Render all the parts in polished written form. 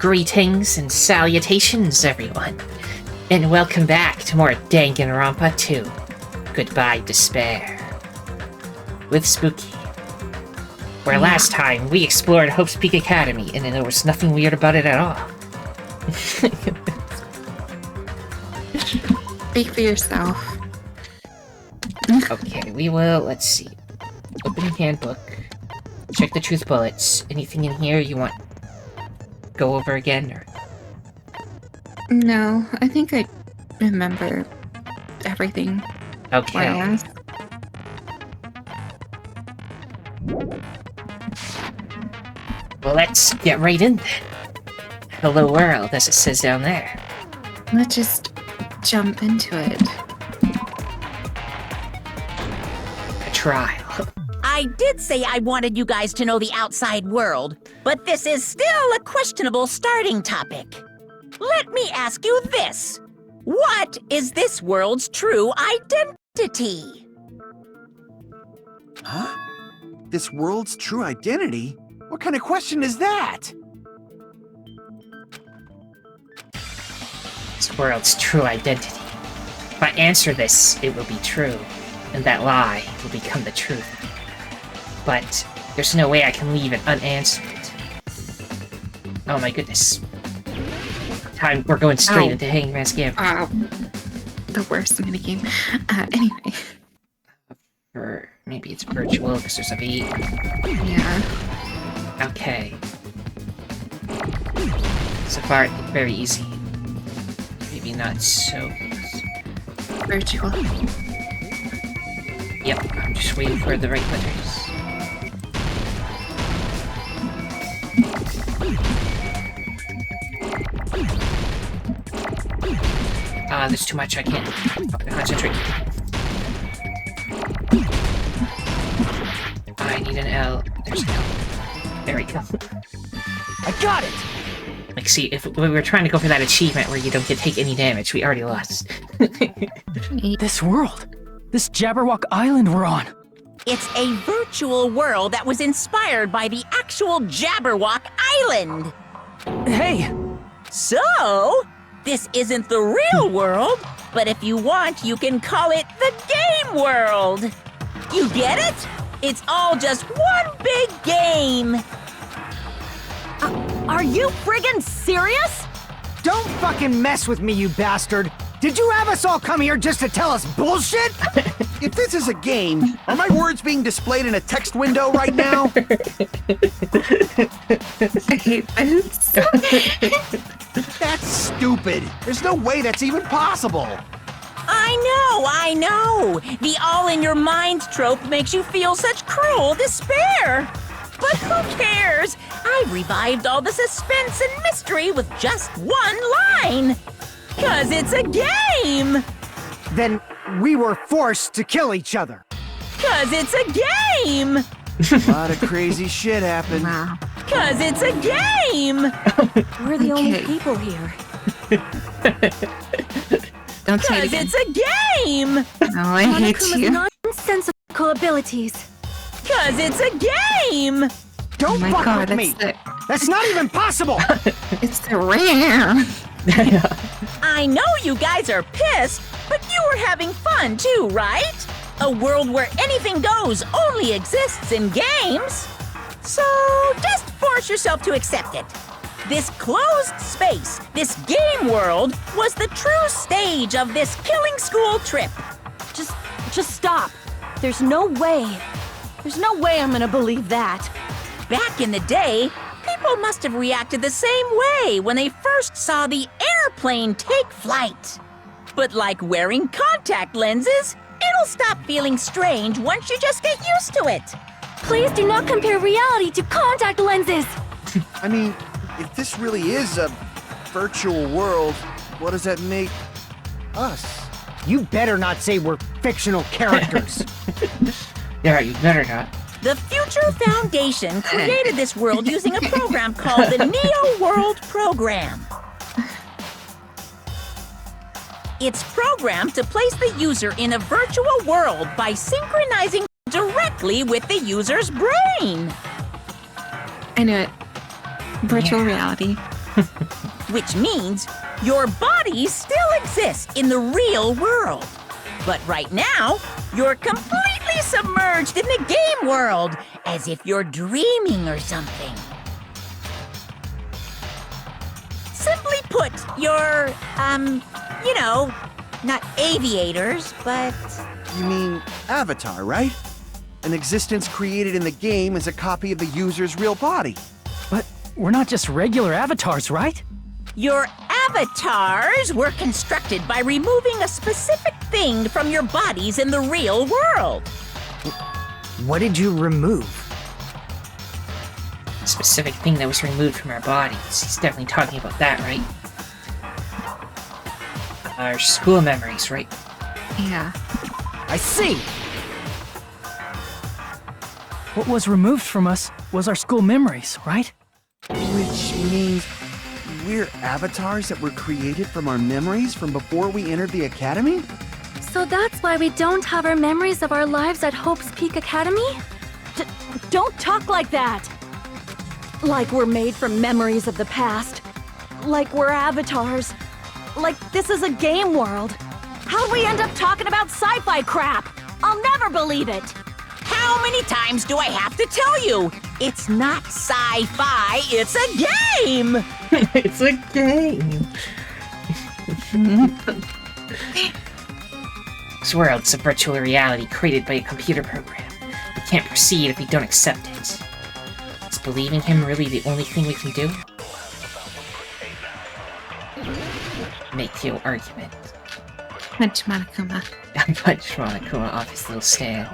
Greetings and salutations, everyone, and welcome back to more Danganronpa 2, Goodbye Despair, with Spookie. Where last time we explored Hope's Peak Academy, and there was nothing weird about it at all. Speak for yourself. Okay, we will, let's see. Opening handbook. Check the truth bullets. Anything in here you want go over again, or? No, I think I remember everything. Okay. Well, let's get right in then. Hello world, as it says down there. Let's just jump into it. A trial. I did say I wanted you guys to know the outside world, but this is still a questionable starting topic. Let me ask you this. What is this world's true identity? Huh? This world's true identity? What kind of question is that? This world's true identity. If I answer this, it will be true, and that lie will become the truth. But there's no way I can leave it unanswered. Oh my goodness. We're going straight into Hangman's Gambit. The worst minigame. Anyway. Or maybe it's virtual because there's a V. Yeah. Okay. So far, very easy. Maybe not so. Virtual. Yep, I'm just waiting for the right letters. There's too much, I can't concentrate. I need an L. There's an L. There we go. I got it! Like, see, if we were trying to go for that achievement where you don't take any damage, we already lost. This world! This Jabberwock Island we're on! It's a virtual world that was inspired by the actual Jabberwock Island. Hey! So, this isn't the real world, but if you want, you can call it the game world. You get it? It's all just one big game. Are you friggin' serious? Don't fucking mess with me, you bastard! Did you have us all come here just to tell us bullshit? If this is a game, are my words being displayed in a text window right now? I hate this. That's stupid. There's no way that's even possible. I know. The all-in-your-mind trope makes you feel such cruel despair. But who cares? I revived all the suspense and mystery with just one line. 'Cause it's a game! Then we were forced to kill each other. 'Cause it's a game! A lot of crazy shit happened. Wow. 'Cause it's a game! We're the only Okay. people here. Don't say it 'Cause again. it's a game! No, I hate Monokuma's you. nonsensical abilities. 'Cause it's a game! Don't Oh my fuck god, with me! that's That's not even possible! it's the rare. I know you guys are pissed, but you were having fun too, right? A world where anything goes only exists in games. So just force yourself to accept it. This closed space, this game world, was the true stage of this killing school trip. Just stop. There's no way. There's no way I'm gonna believe that. Back in the day, people must have reacted the same way when they first saw the airplane take flight. But like wearing contact lenses, it'll stop feeling strange once you just get used to it. Please do not compare reality to contact lenses. I mean, if this really is a virtual world, what does that make us? You better not say we're fictional characters. Yeah, you better not. The Future Foundation created this world using a program called the Neo World Program. It's programmed to place the user in a virtual world by synchronizing directly with the user's brain. I knew it. Virtual reality. Which means your bodies still exist in the real world. But right now, you're completely submerged in the game world, as if you're dreaming or something. Simply put, you're, not aviators, but... You mean avatar, right? An existence created in the game as a copy of the user's real body. But we're not just regular avatars, right? Your avatars were constructed by removing a specific thing from your bodies in the real world. What did you remove? A specific thing that was removed from our bodies. He's definitely talking about that, right? Our school memories, right? Yeah. I see! What was removed from us was our school memories, right? Which means we're avatars that were created from our memories from before we entered the academy? So that's why we don't have our memories of our lives at Hope's Peak Academy? Don't talk like that! Like we're made from memories of the past. Like we're avatars. Like this is a game world. How'd we end up talking about sci-fi crap? I'll never believe it! How many times do I have to tell you? It's not sci-fi, it's a game! It's a game! This world's a virtual reality created by a computer program. We can't proceed if we don't accept it. Is believing him really the only thing we can do? Make your argument. Punch Monokuma. Punch Monokuma off his little stand.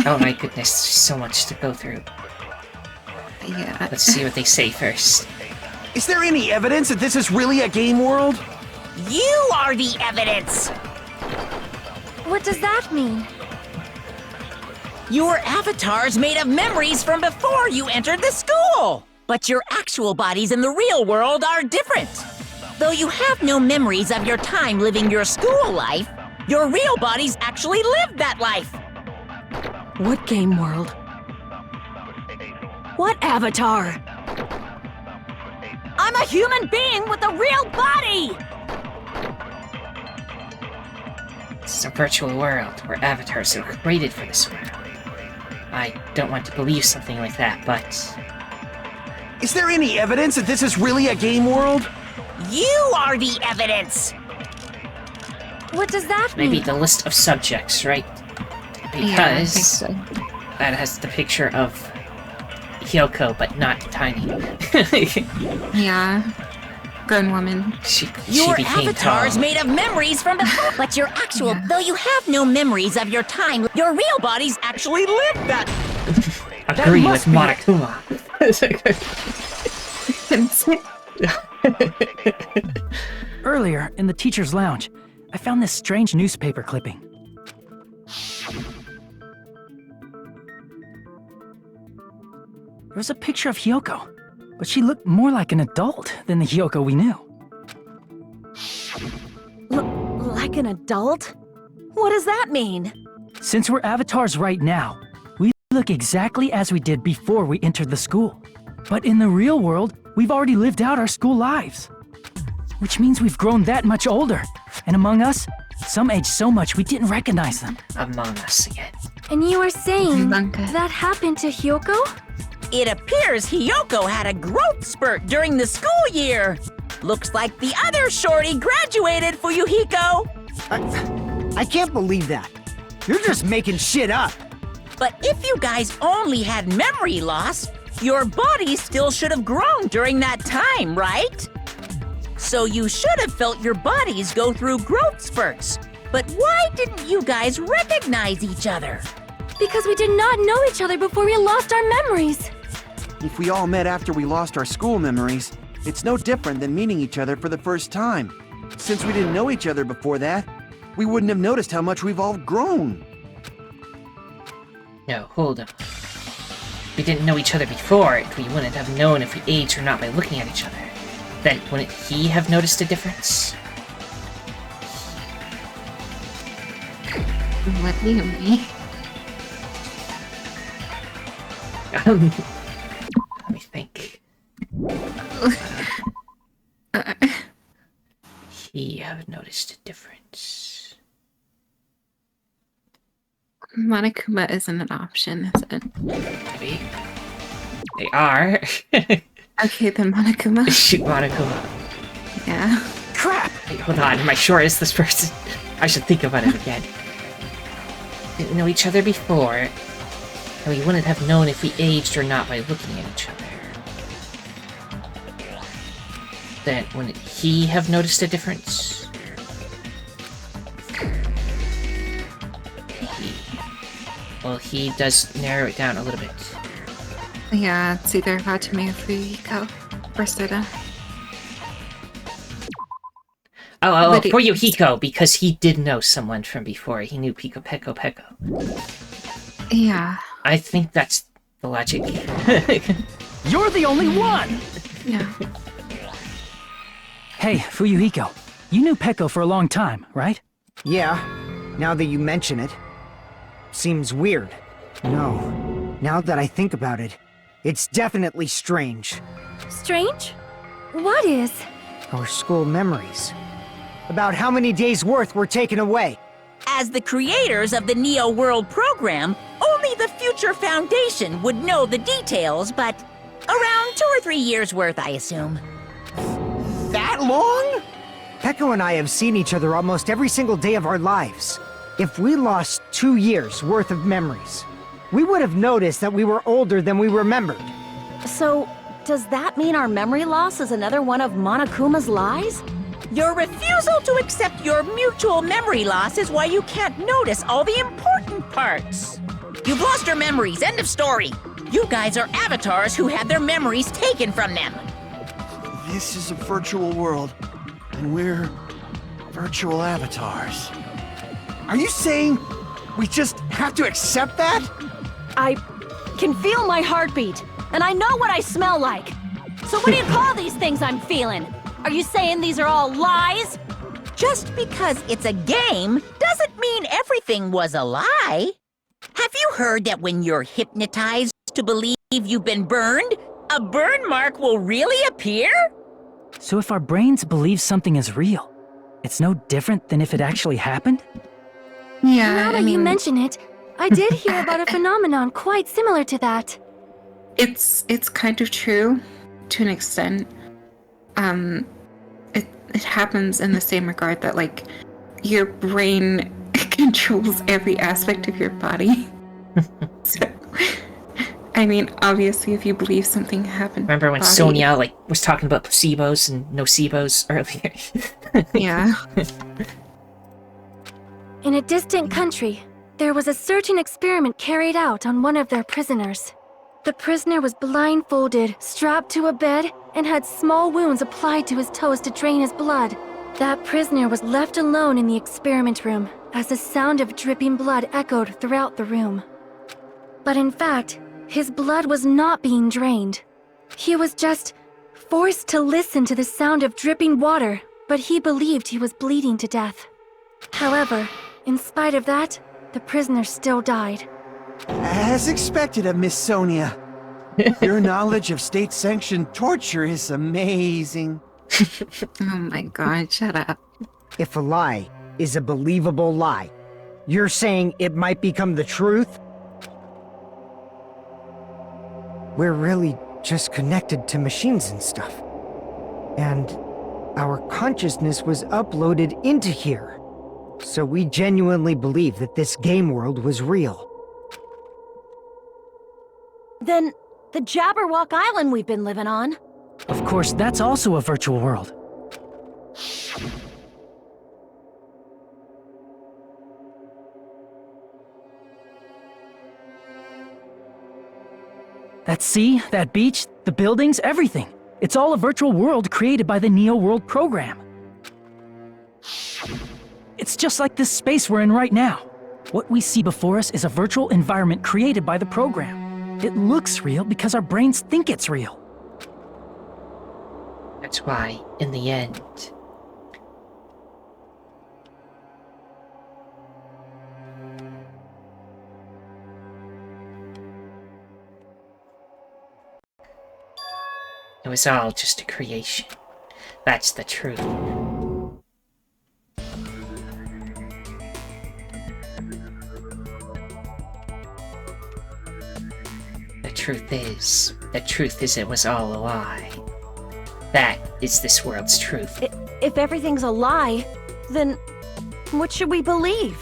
Oh my goodness, there's so much to go through. Yeah. Let's see what they say first. Is there any evidence that this is really a game world? You are the evidence! What does that mean? Your avatars made of memories from before you entered the school! But your actual bodies in the real world are different. Though you have no memories of your time living your school life, your real bodies actually lived that life. What game world? What avatar? I'm a human being with a real body! This is a virtual world where avatars are created for this world. I don't want to believe something like that, but... Is there any evidence that this is really a game world? You are the evidence! What does that mean? Maybe the list of subjects, right? Yeah, I think Because so. that has the picture of Hyoko, but not Tiny. Yeah. Grown woman. she Your became avatars tall. made of memories from before, but your actual, though you have no memories of your time, your real bodies actually lived that. Agree with must be- Monokuma. Earlier, in the teacher's lounge, I found this strange newspaper clipping. There was a picture of Hyoko, but she looked more like an adult than the Hyoko we knew. Like an adult? What does that mean? Since we're avatars right now, we look exactly as we did before we entered the school. But in the real world, we've already lived out our school lives. Which means we've grown that much older. And among us, some age so much we didn't recognize them. Among Us again. And you were saying Bunka. that happened to Hyoko? It appears Hyoko had a growth spurt during the school year. Looks like the other shorty graduated, Fuyuhiko. I can't believe that. You're just making shit up. But if you guys only had memory loss, your body still should have grown during that time, right? So you should have felt your bodies go through growth spurts. But why didn't you guys recognize each other? Because we did not know each other before we lost our memories. If we all met after we lost our school memories, it's no different than meeting each other for the first time. Since we didn't know each other before that, we wouldn't have noticed how much we've all grown. No, hold on. We didn't know each other before, we wouldn't have known if we aged or not by looking at each other. Then, wouldn't he have noticed a difference? What do you mean? Let me think. he have noticed a difference? Monokuma isn't an option, is it? Maybe. They are. Okay, then Monokuma. Shoot Monokuma. Yeah. Crap! Wait, hold on, am I sure it's this person? I should think about it again. Didn't know each other before, and we wouldn't have known if we aged or not by looking at each other. Then, wouldn't he have noticed a difference? Well, he does narrow it down a little bit. Yeah, it's either Watame or Fuyuhiko or Soda. Oh, But for Yuhiko, because he did know someone from before. He knew Peko Peko. Yeah. I think that's the logic. You're the only one! Yeah. Hey, Fuyuhiko, you knew Peko for a long time, right? Yeah, now that you mention it. Seems weird. No, now that I think about it, it's definitely strange. Strange? What is? Our school memories. About how many days' worth were taken away. As the creators of the Neo World program, only the future foundation would know the details, but around 2 or 3 years worth, I assume. That long? Peko and I have seen each other almost every single day of our lives. If we lost 2 years' worth of memories, we would have noticed that we were older than we remembered. So, does that mean our memory loss is another one of Monokuma's lies? Your refusal to accept your mutual memory loss is why you can't notice all the important parts. You've lost your memories, end of story. You guys are avatars who had their memories taken from them. This is a virtual world, and we're virtual avatars. Are you saying we just have to accept that? I can feel my heartbeat, and I know what I smell like. So what do you call these things I'm feeling? Are you saying these are all lies? Just because it's a game doesn't mean everything was a lie. Have you heard that when you're hypnotized to believe you've been burned, a burn mark will really appear? So if our brains believe something is real, it's no different than if it actually happened? Yeah, Now that you mention it, I did hear about a phenomenon quite similar to that. It's kind of true, to an extent. It happens in the same regard that, like, your brain controls every aspect of your body. So, I mean, obviously, if you believe something happened... Remember when Sonia, was talking about placebos and nocebos earlier? Yeah. In a distant country, there was a certain experiment carried out on one of their prisoners. The prisoner was blindfolded, strapped to a bed, and had small wounds applied to his toes to drain his blood. That prisoner was left alone in the experiment room as the sound of dripping blood echoed throughout the room. But in fact, his blood was not being drained. He was just forced to listen to the sound of dripping water, but he believed he was bleeding to death. However, in spite of that, the prisoner still died. As expected of Miss Sonia. Your knowledge of state-sanctioned torture is amazing. Oh my god, shut up. If a lie is a believable lie, you're saying it might become the truth? We're really just connected to machines and stuff. And our consciousness was uploaded into here. So we genuinely believe that this game world was real. Then, the Jabberwock Island we've been living on. Of course, that's also a virtual world. That sea, that beach, the buildings, everything. It's all a virtual world created by the Neo World program. It's just like this space we're in right now. What we see before us is a virtual environment created by the program. It looks real because our brains think it's real. That's why, in the end... it was all just a creation. That's the truth. truth is. The truth is it was all a lie. That is this world's truth. If everything's a lie, then what should we believe?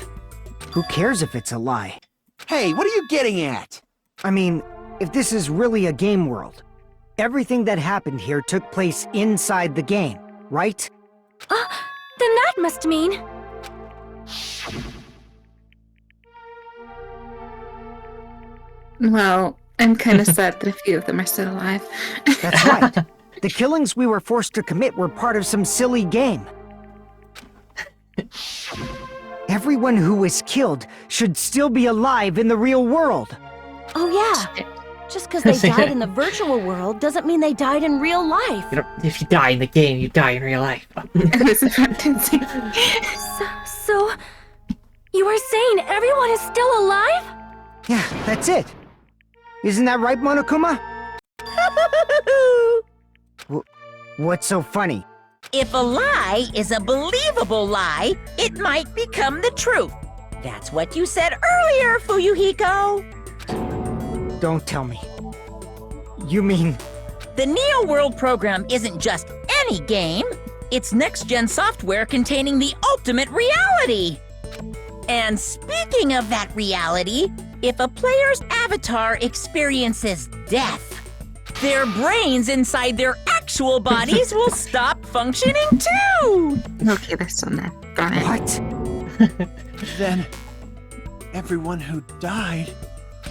Who cares if it's a lie? Hey, what are you getting at? I mean, if this is really a game world, everything that happened here took place inside the game, right? Then that must mean... Well, I'm kind of sad that a few of them are still alive. That's right. The killings we were forced to commit were part of some silly game. Everyone who was killed should still be alive in the real world. Oh yeah. Just because they died in the virtual world doesn't mean they died in real life. If you die in the game, you die in real life. So, you are saying everyone is still alive? Yeah, that's it. Isn't that right, Monokuma? What's so funny? If a lie is a believable lie, it might become the truth. That's what you said earlier, Fuyuhiko. Don't tell me. You mean... The Neo World program isn't just any game. It's next-gen software containing the ultimate reality. And speaking of that reality, if a player's avatar experiences death, their brains inside their actual bodies will stop functioning too! Okay, they're still there. Got it. What? Then, everyone who died...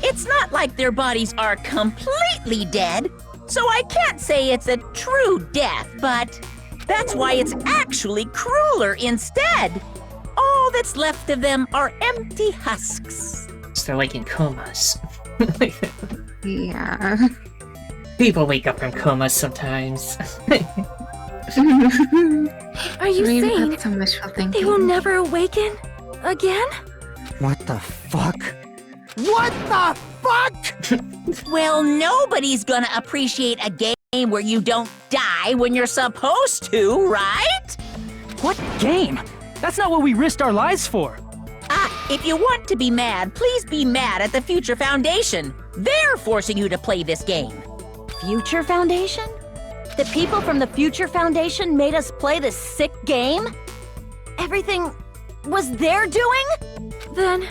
It's not like their bodies are completely dead, so I can't say it's a true death, but that's why it's actually crueler instead. All that's left of them are empty husks. So they're like in comas. Yeah. People wake up from comas sometimes. Are you Maybe saying that's so wishful thinking. they will never awaken again? What the fuck? What the fuck? Well, nobody's gonna appreciate a game where you don't die when you're supposed to, right? What game? That's not what we risked our lives for. If you want to be mad, please be mad at the Future Foundation. They're forcing you to play this game. Future Foundation? The people from the Future Foundation made us play this sick game? Everything was their doing? Then...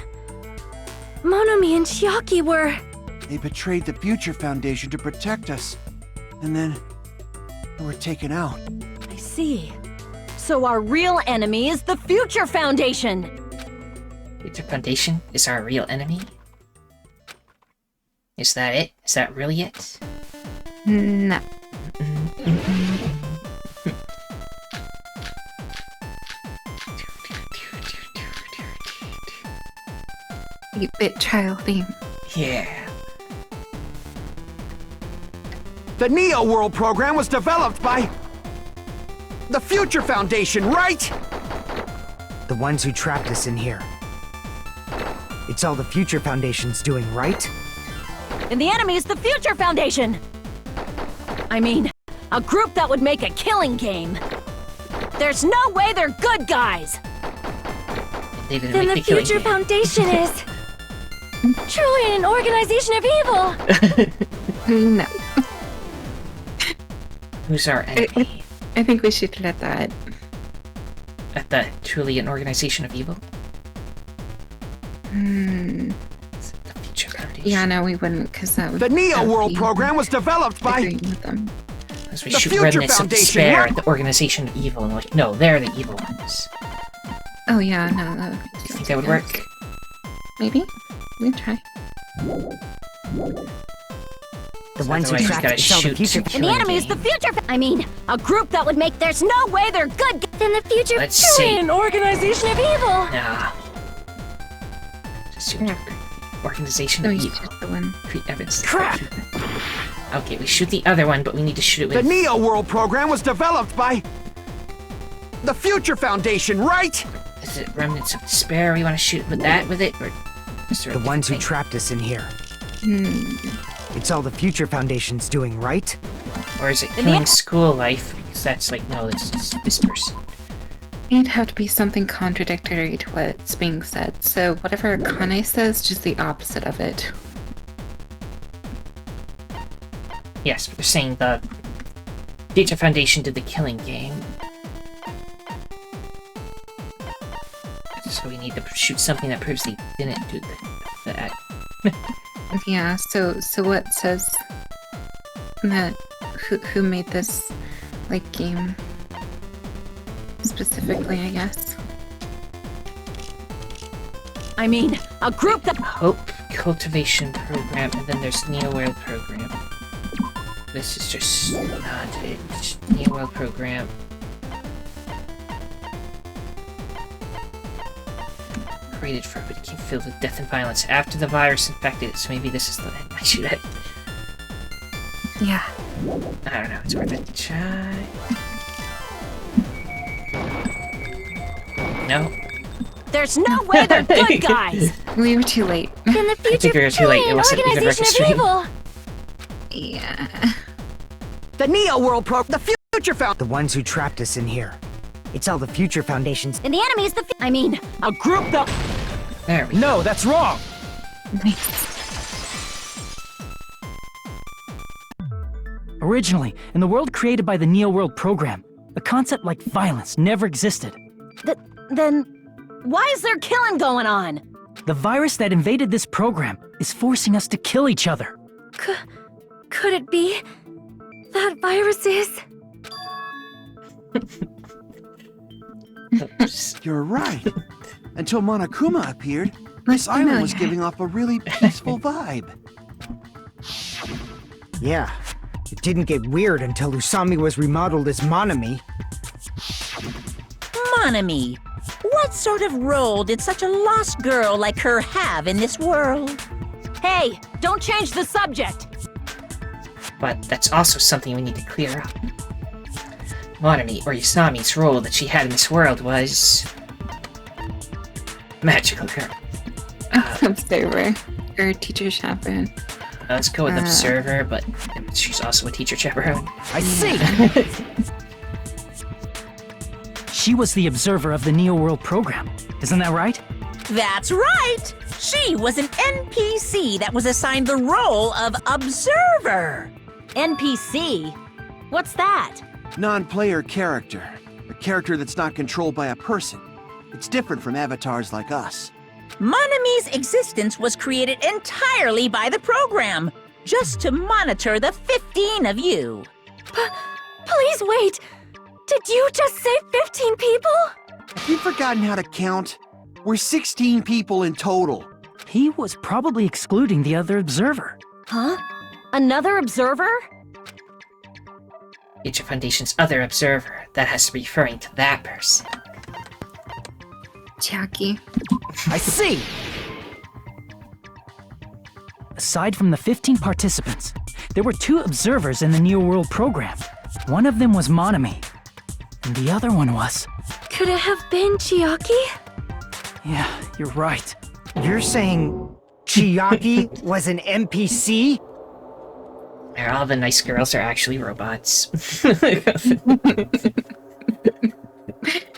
Monomi and Chiaki were... They betrayed the Future Foundation to protect us. And then... they were taken out. I see. So our real enemy is the Future Foundation! Future Foundation is our real enemy? Is that it? Is that really it? No. Bit child theme. Yeah. The Neo World program was developed by... the Future Foundation, right? The ones who trapped us in here. It's all the Future Foundation's doing, right? And the enemy is the Future Foundation! I mean, a group that would make a killing game. There's no way they're good guys! They didn't Then the make the killing Future game. Foundation is... truly an organization of evil! No. Who's our enemy? I think we should let that. At the truly an organization of evil? The Future Foundation. Yeah, no, we wouldn't, because that would... The Neo that would World be program was developed by... agreeing with them. As we The shoot Future remnants of Foundation, despair what? at the organization of evil, and like, no, they're the evil ones. Oh yeah, no, that would be... Do you think that would work? Maybe? We can try. The ones who Otherwise, trapped gotta us, all the shoot. Future... And the Killing enemy is game. the Future... I mean, a group that would make... There's no way they're good... Then the Future Let's truly see. an organization of evil! Nah. Just shoot Yeah. organization No, of you evil. shoot the one. Treat evidence. Crap! Okay, we shoot the other one, but we need to shoot it The with... Neo World program was developed by... the Future Foundation, right? Is it remnants of despair? We want to shoot with that with it, or is there a The ones who different trapped us in here. It's all the Future Foundation's doing, right? thing? Or is it the killing en- school life? Because that's like, no, it's just this person. It'd have to be something contradictory to what's being said. So whatever Kane says, just the opposite of it. Yes, but they're saying the Data Foundation did the killing game. So we need to shoot something that proves they didn't do that. Yeah, so what says that who made this like game specifically, I guess? I mean, a group that. Hope Cultivation Program, and then there's Neo World Program. This is just not it. Just Neo World Program. Created for but it became filled with death and violence after the virus infected it, so maybe this is the end. I should have. Yeah. I don't know, it's worth a try. No. There's no way they're good guys! We were too late. In the I think future, we were too late. It wasn't even organization of registering. evil! Yeah. The Neo World the Future Found. The ones who trapped us in here. It's all the Future Foundation's. And the enemy's the I mean, a group that. There we go. No, that's wrong! Originally, in the world created by the Neo World program, a concept like violence never existed. Then. Why is there killing going on? The virus that invaded this program is forcing us to kill each other. Could it be that virus is? You're right. Until Monokuma appeared, this island was giving off a really peaceful vibe. Yeah. It didn't get weird until Usami was remodeled as Monami. Monami, what sort of role did such a lost girl like her have in this world? Hey, don't change the subject! But that's also something we need to clear up. Monami, or Usami's role that she had in this world was... magical girl. Observer. Or teacher chaperone. Let's go with Observer, but she's also a teacher chaperone. I see! She was the observer of the Neo World program. Isn't that right? That's right! She was an NPC that was assigned the role of Observer. NPC? What's that? Non-player character. A character that's not controlled by a person. It's different from avatars like us. Monami's existence was created entirely by the program, just to monitor the 15 of you. Please wait! Did you just say 15 people? Have you forgotten how to count? We're 16 people in total. He was probably excluding the other observer. Huh? Another observer? Data Foundation's other observer. That has to be referring to that person. Chiaki. I see! Aside from the 15 participants, there were 2 observers in the Neo World program. One of them was Monami, and the other one was... Could it have been Chiaki? Yeah, you're right. You're saying Chiaki was an NPC? Where all the nice girls are actually robots.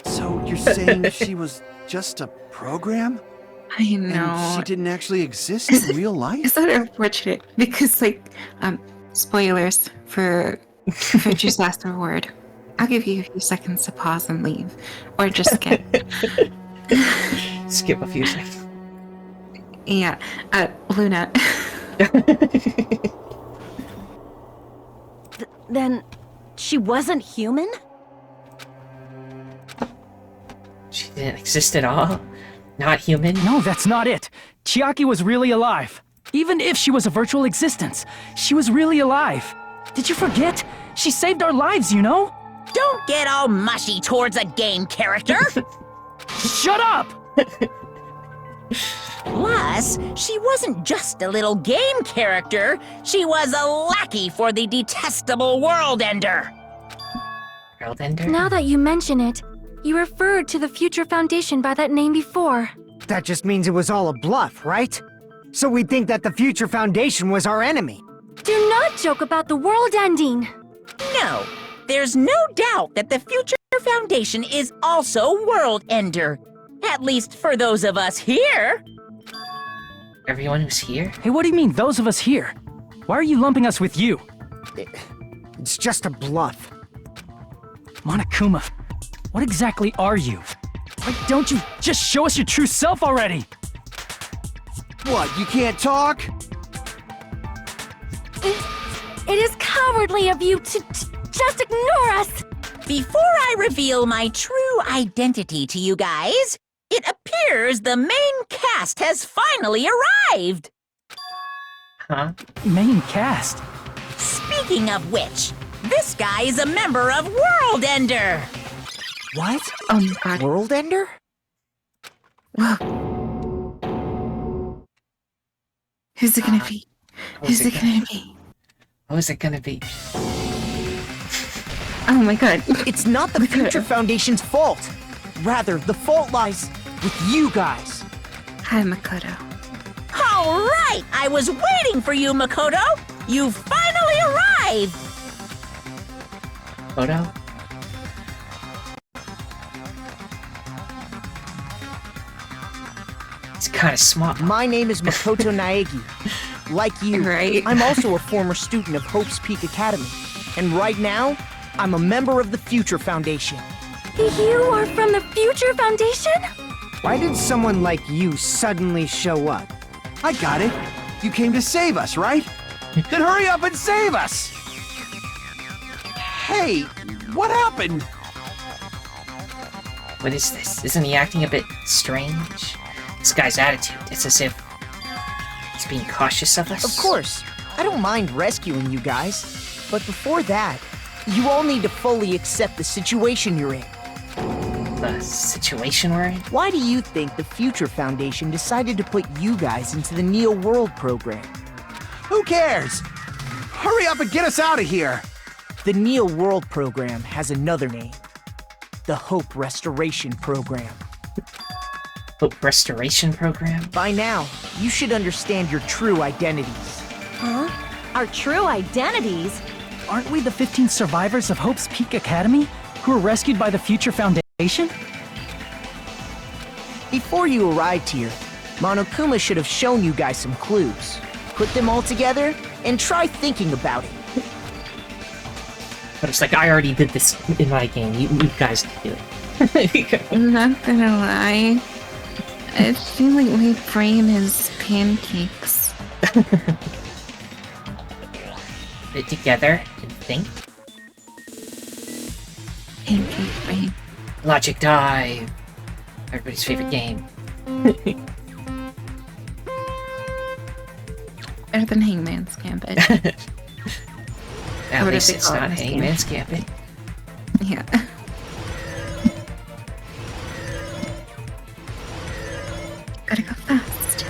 So you're saying she was just a program? I And know. she didn't actually exist in real life? It's sort of unfortunate because, like, spoilers for Future's Last Reward. I'll give you a few seconds to pause and leave, or just skip. Skip a few seconds. Yeah, Luna. Then. She wasn't human? She didn't exist at all? Not human? No, that's not it. Chiaki was really alive. Even if she was a virtual existence, she was really alive. Did you forget? She saved our lives, you know? Don't get all mushy towards a game character. Shut up! Plus, she wasn't just a little game character. She was a lackey for the detestable World Ender. World Ender? Now that you mention it, you referred to the Future Foundation by that name before. That just means it was all a bluff, right? So we think that the Future Foundation was our enemy. Do not joke about the world ending! No, there's no doubt that the Future Foundation is also World Ender. At least for those of us here. Everyone who's here? Hey, what do you mean, those of us here? Why are you lumping us with you? It's just a bluff. Monokuma, what exactly are you? Why don't you just show us your true self already? What, you can't talk? It is cowardly of you to just ignore us! Before I reveal my true identity to you guys, it appears the main cast has finally arrived! Huh? Main cast? Speaking of which, this guy is a member of World Ender! What? Oh my god. World Ender? Whoa. Who's it gonna be? Who's it gonna be? What was it gonna be? Oh my god. It's not the Future Foundation's fault. Rather, the fault lies with you guys. Hi, Makoto. All right! I was waiting for you, Makoto! You finally arrived! Photo? It's kinda small. My name is Makoto Naegi. Like you, Right. I'm also a former student of Hope's Peak Academy. And right now, I'm a member of the Future Foundation. You are from the Future Foundation? Why did someone like you suddenly show up? I got it. You came to save us, right? Then hurry up and save us! Hey, what happened? What is this? Isn't he acting a bit strange? This guy's attitude, it's as if he's being cautious of us. Of course, I don't mind rescuing you guys. But before that, you all need to fully accept the situation you're in. The situation we're in? Why do you think the Future Foundation decided to put you guys into the Neo World program? Who cares? Hurry up and get us out of here! The Neo World program has another name. The Hope Restoration Program. Hope Restoration Program? By now, you should understand your true identities. Huh? Our true identities? Aren't we the 15 survivors of Hope's Peak Academy who were rescued by the Future Foundation? Before you arrived here, Monokuma should have shown you guys some clues. Put them all together and try thinking about it. But it's like, I already did this in my game. You guys can do it. I'm not gonna lie. I feel like my brain is pancakes. Put it together and think. Pancake brain. Logic Dive. Everybody's favorite game. Better than Hangman's Gambit. At What least if they it's call it not this game? Hangman's Gambit. Yeah. Gotta go fast.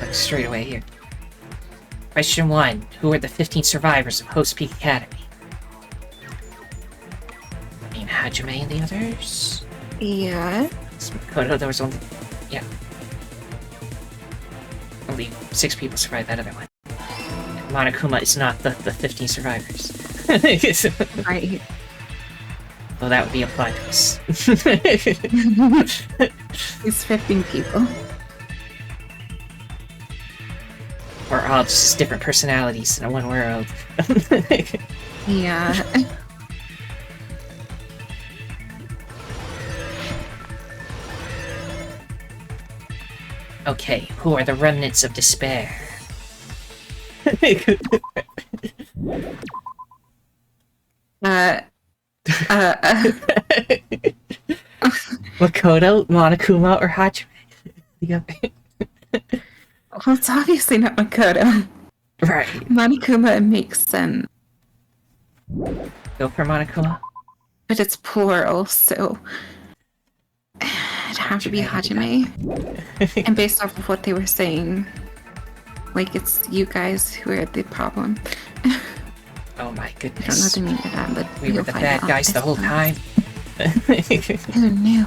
Like straight away here. Question 1. Who are the 15 survivors of Hope's Peak Academy? I mean, Hajime and the others? Yeah. It's Makoto, there was only... yeah. Only 6 people survived that other one. Monokuma is not the 15 survivors. Right. Well, that would be a plot twist. It's 15 people. Or all just different personalities in one world. Yeah. Okay, who are the remnants of despair? Makoto, Monokuma, or Hajime? Well, it's obviously not Makoto. Right. Monokuma makes sense. Go for Monokuma? But it's plural, so it'd have to be Hajime. And based off of what they were saying, like it's you guys who are the problem. Oh my I don't know goodness. the meaning of that, but We were you'll the find bad out, guys I the whole suppose. time. Who knew?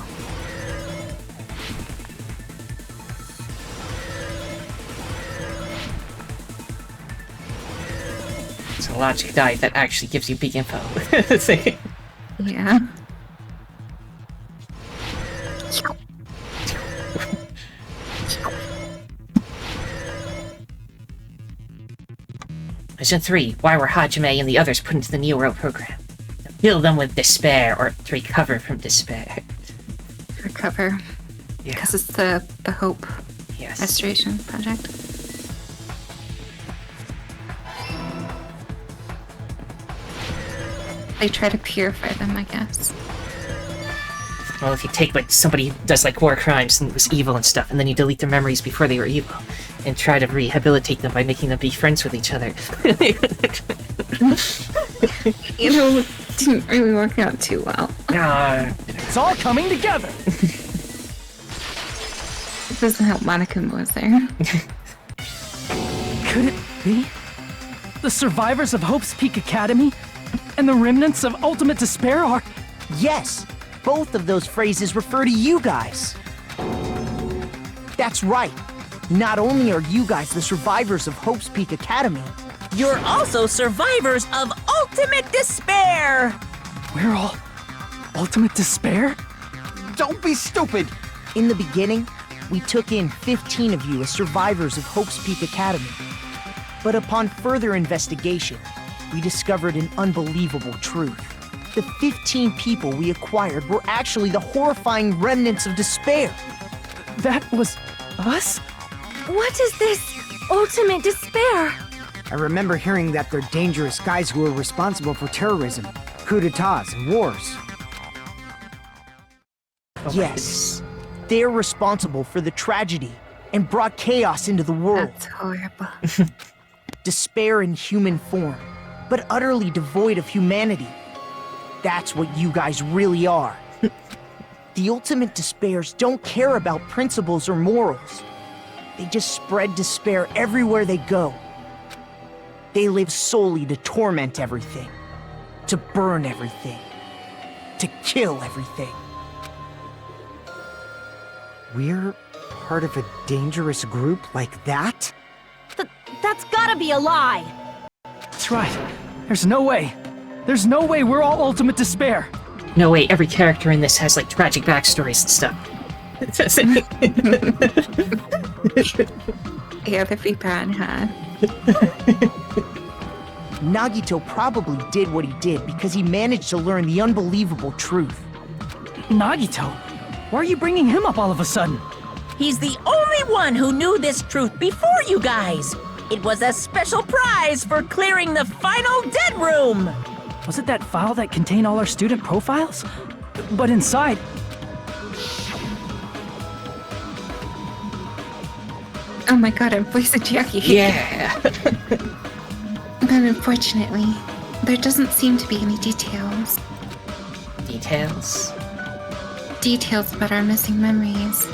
It's a logic dive that actually gives you big info. Yeah. Mission 3. Why were Hajime and the others put into the Neo World program? To fill them with despair, or to recover from despair. Recover. Yeah. Because it's the Hope Yes. Restoration Project. They try to purify them, I guess. Well, if you take, like, somebody who does, like, war crimes and was evil and stuff, and then you delete their memories before they were evil, and try to rehabilitate them by making them be friends with each other. You know, it didn't really work out too well. It's all coming together! It doesn't help Monokuma was there. Could it be? The survivors of Hope's Peak Academy and the remnants of Ultimate Despair are... Yes, both of those phrases refer to you guys. That's right. Not only are you guys the survivors of Hope's Peak Academy, You're also survivors of Ultimate Despair! We're all Ultimate Despair? Don't be stupid! in the beginning, we took in 15 of you as survivors of Hope's Peak Academy. But upon further investigation, we discovered an unbelievable truth. The 15 people we acquired were actually the horrifying remnants of despair. That was us? What is this ultimate despair? I remember hearing that they're dangerous guys who are responsible for terrorism, coup d'etats, and wars. Yes, they're responsible for the tragedy and brought chaos into the world. That's horrible. Despair in human form, but utterly devoid of humanity. That's what you guys really are. The ultimate despairs don't care about principles or morals. They just spread despair everywhere they go. They live solely to torment everything, to burn everything, to kill everything. We're part of a dangerous group like that? That's gotta be a lie! That's right. There's no way. There's no way we're all Ultimate Despair. No way, every character in this has, like, tragic backstories and stuff. Yeah, the big bad had. Nagito probably did what he did because he managed to learn the unbelievable truth. Nagito? Why are you bringing him up all of a sudden? He's the only one who knew this truth before you guys. It was a special prize for clearing the final dead room. Was it that file that contained all our student profiles? But inside... Oh my god, I'm voicing Jackie. Yeah. But unfortunately, there doesn't seem to be any details. Details? Details about our missing memories.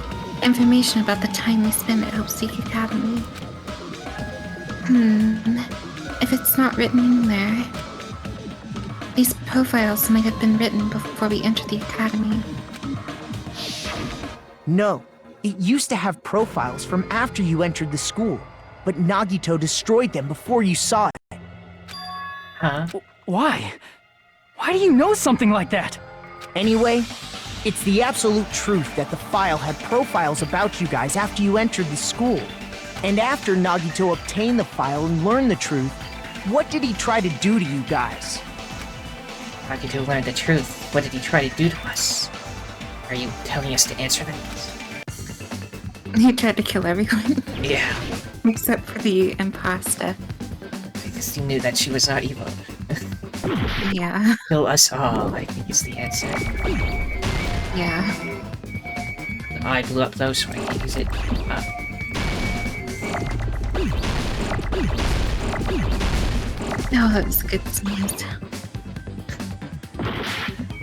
Information about the time we spent at Hope's Peak Academy. If it's not written in there, these profiles might have been written before we entered the academy. No, it used to have profiles from after you entered the school, but Nagito destroyed them before you saw it. Huh? Why? Why do you know something like that? Anyway, it's the absolute truth that the file had profiles about you guys after you entered the school. And after Nagito obtained the file and learned the truth, what did he try to do to you guys? Nagito learned the truth. What did he try to do to us? Are you telling us to answer them? He tried to kill everyone. Yeah. Except for the imposter. Because he knew that she was not evil. Yeah. Kill us all, I think is the answer. Yeah. I blew up those so I can use it. Oh, that was a good sneeze.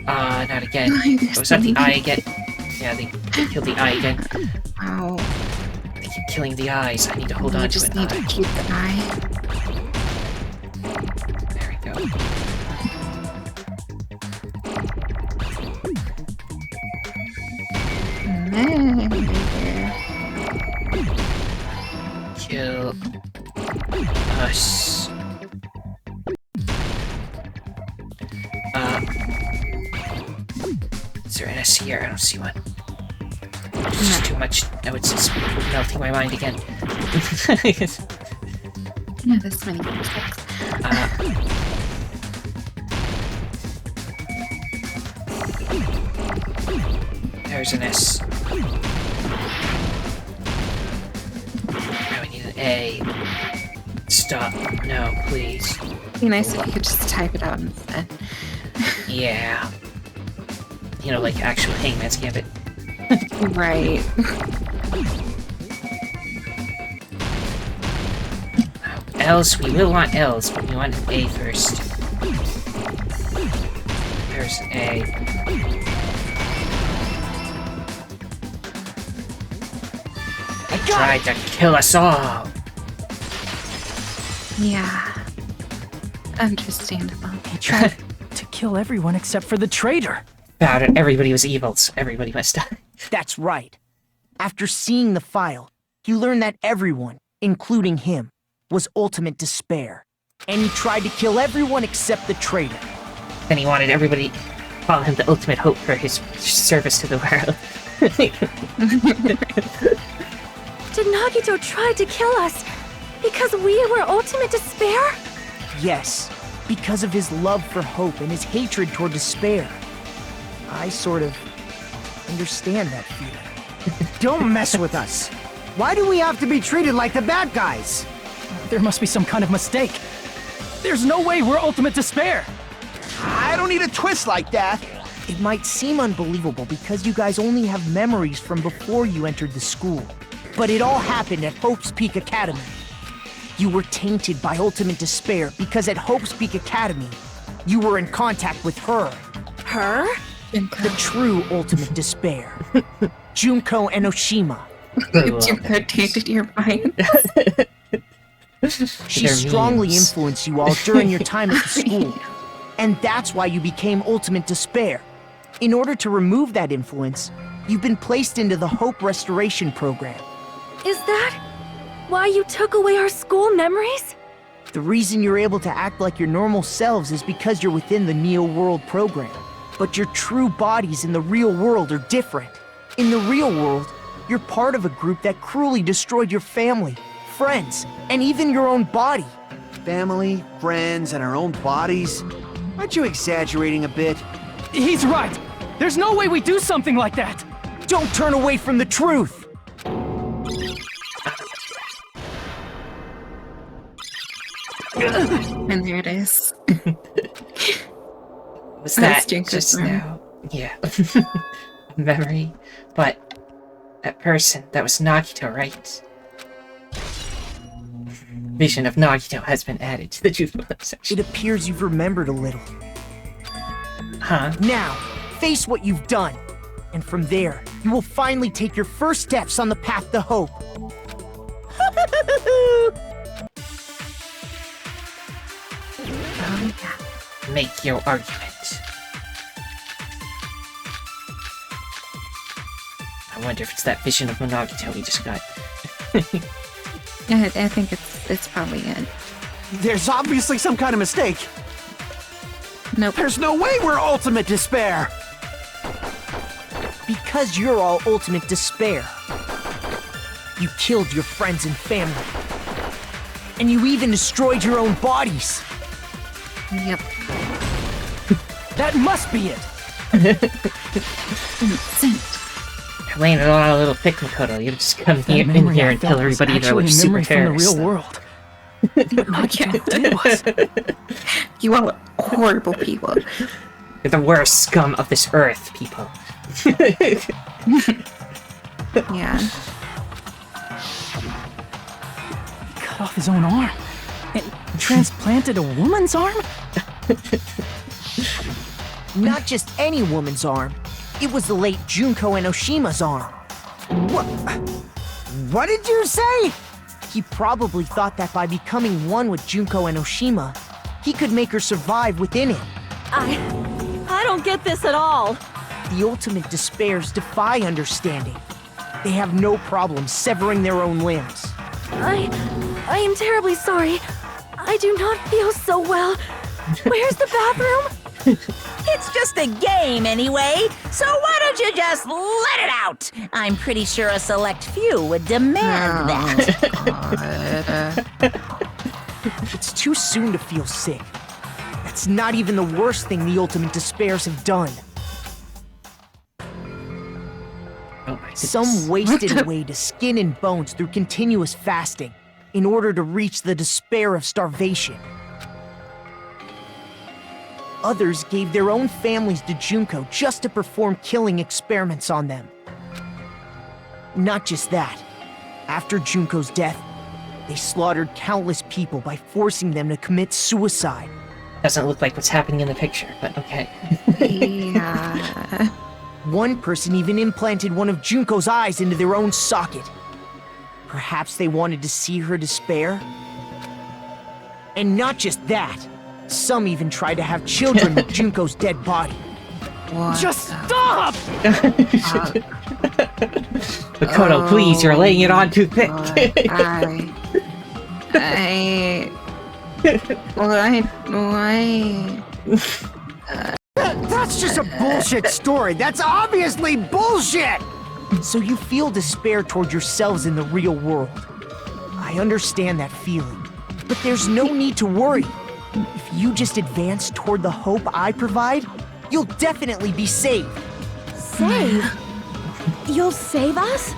Not again. Was that the eye again? Yeah, they killed the eye again. Wow. They keep killing the eyes. I need to hold on You to just an need eye. to keep the eye. There we go. Kill us. Is there an S here? I don't see one. There's too much. No, it's just melting my mind again. No, this many mistakes. There's an S. Now we need an A. Stop. No, please. It'd be nice if you could just type it out instead. Yeah. You know, like actual Hangman's Gambit. Right. L's, we will want L's, but we want an A first. There's an A. Tried to kill us all! Yeah. Understandable. He tried to kill everyone except for the traitor. About it, everybody was evil, so everybody must die. That's right. After seeing the file, he learned that everyone, including him, was ultimate despair. And he tried to kill everyone except the traitor. Then he wanted everybody to call him the ultimate hope for his service to the world. Did Nagito try to kill us because we were ultimate despair? Yes, because of his love for hope and his hatred toward despair. I sort of understand that feeling. Don't mess with us. Why do we have to be treated like the bad guys? There must be some kind of mistake. There's no way we're ultimate despair. I don't need a twist like that. It might seem unbelievable because you guys only have memories from before you entered the school. But it all happened at Hope's Peak Academy. You were tainted by ultimate despair because at Hope's Peak Academy, you were in contact with her. Her? The true ultimate despair. Junko Enoshima. Junko tainted your mind. She strongly influenced you all during your time at the school. And that's why you became ultimate despair. In order to remove that influence, you've been placed into the Hope Restoration Program. Is that why you took away our school memories? The reason you're able to act like your normal selves is because you're within the Neo World program. But your true bodies in the real world are different. In the real world, you're part of a group that cruelly destroyed your family, friends, and even your own body. Family, friends, and our own bodies? Aren't you exaggerating a bit? He's right. There's no way we do something like that. Don't turn away from the truth. And there it is. Was That's that Junko's just room. now? Yeah. Memory. But that person, that was Nagito, right? Vision of Nagito has been added to the juvenile section. It appears you've remembered a little. Huh? Now, face what you've done. And from there, you will finally take your first steps on the path to hope. Oh, yeah. Make your argument. I wonder if it's that vision of Nagito we just got. I think it's probably it. There's obviously some kind of mistake. Nope. There's no way we're ultimate despair. Because you're all ultimate despair. You killed your friends and family. And you even destroyed your own bodies. Yep. That must be it. You're laying it all out a little thick, Makoto. You just come That here, in memory here I and felt tell was everybody they're like actually a super memory from the terrorists. real world. But Nagito did was. You all horrible people. You're the worst scum of this earth, people. Yeah. He cut off his own arm and transplanted a woman's arm? Not just any woman's arm. It was the late Junko Enoshima's arm. What did you say? He probably thought that by becoming one with Junko Enoshima, he could make her survive within him. I don't get this at all. The ultimate despairs defy understanding. They have no problem severing their own limbs. I am terribly sorry. I do not feel so well. Where's the bathroom? It's just a game anyway, so why don't you just let it out? I'm pretty sure a select few would demand that. God. It's It's too soon to feel sick. That's not even the worst thing the Ultimate Despairs have done. Oh my goodness. Some wasted away to skin and bones through continuous fasting in order to reach the despair of starvation. Others gave their own families to Junko just to perform killing experiments on them. Not just that. After Junko's death, they slaughtered countless people by forcing them to commit suicide. Doesn't look like what's happening in the picture, but okay. Yeah. One person even implanted one of Junko's eyes into their own socket. Perhaps they wanted to see her despair? And not just that. Some even tried to have children with Junko's dead body. What Just the stop! Makoto, please, you're laying it on too thick. Why? That's just a bullshit story. That's obviously bullshit! So you feel despair toward yourselves in the real world. I understand that feeling. But there's no need to worry. If you just advance toward the hope I provide, you'll definitely be saved. Save? You'll save us?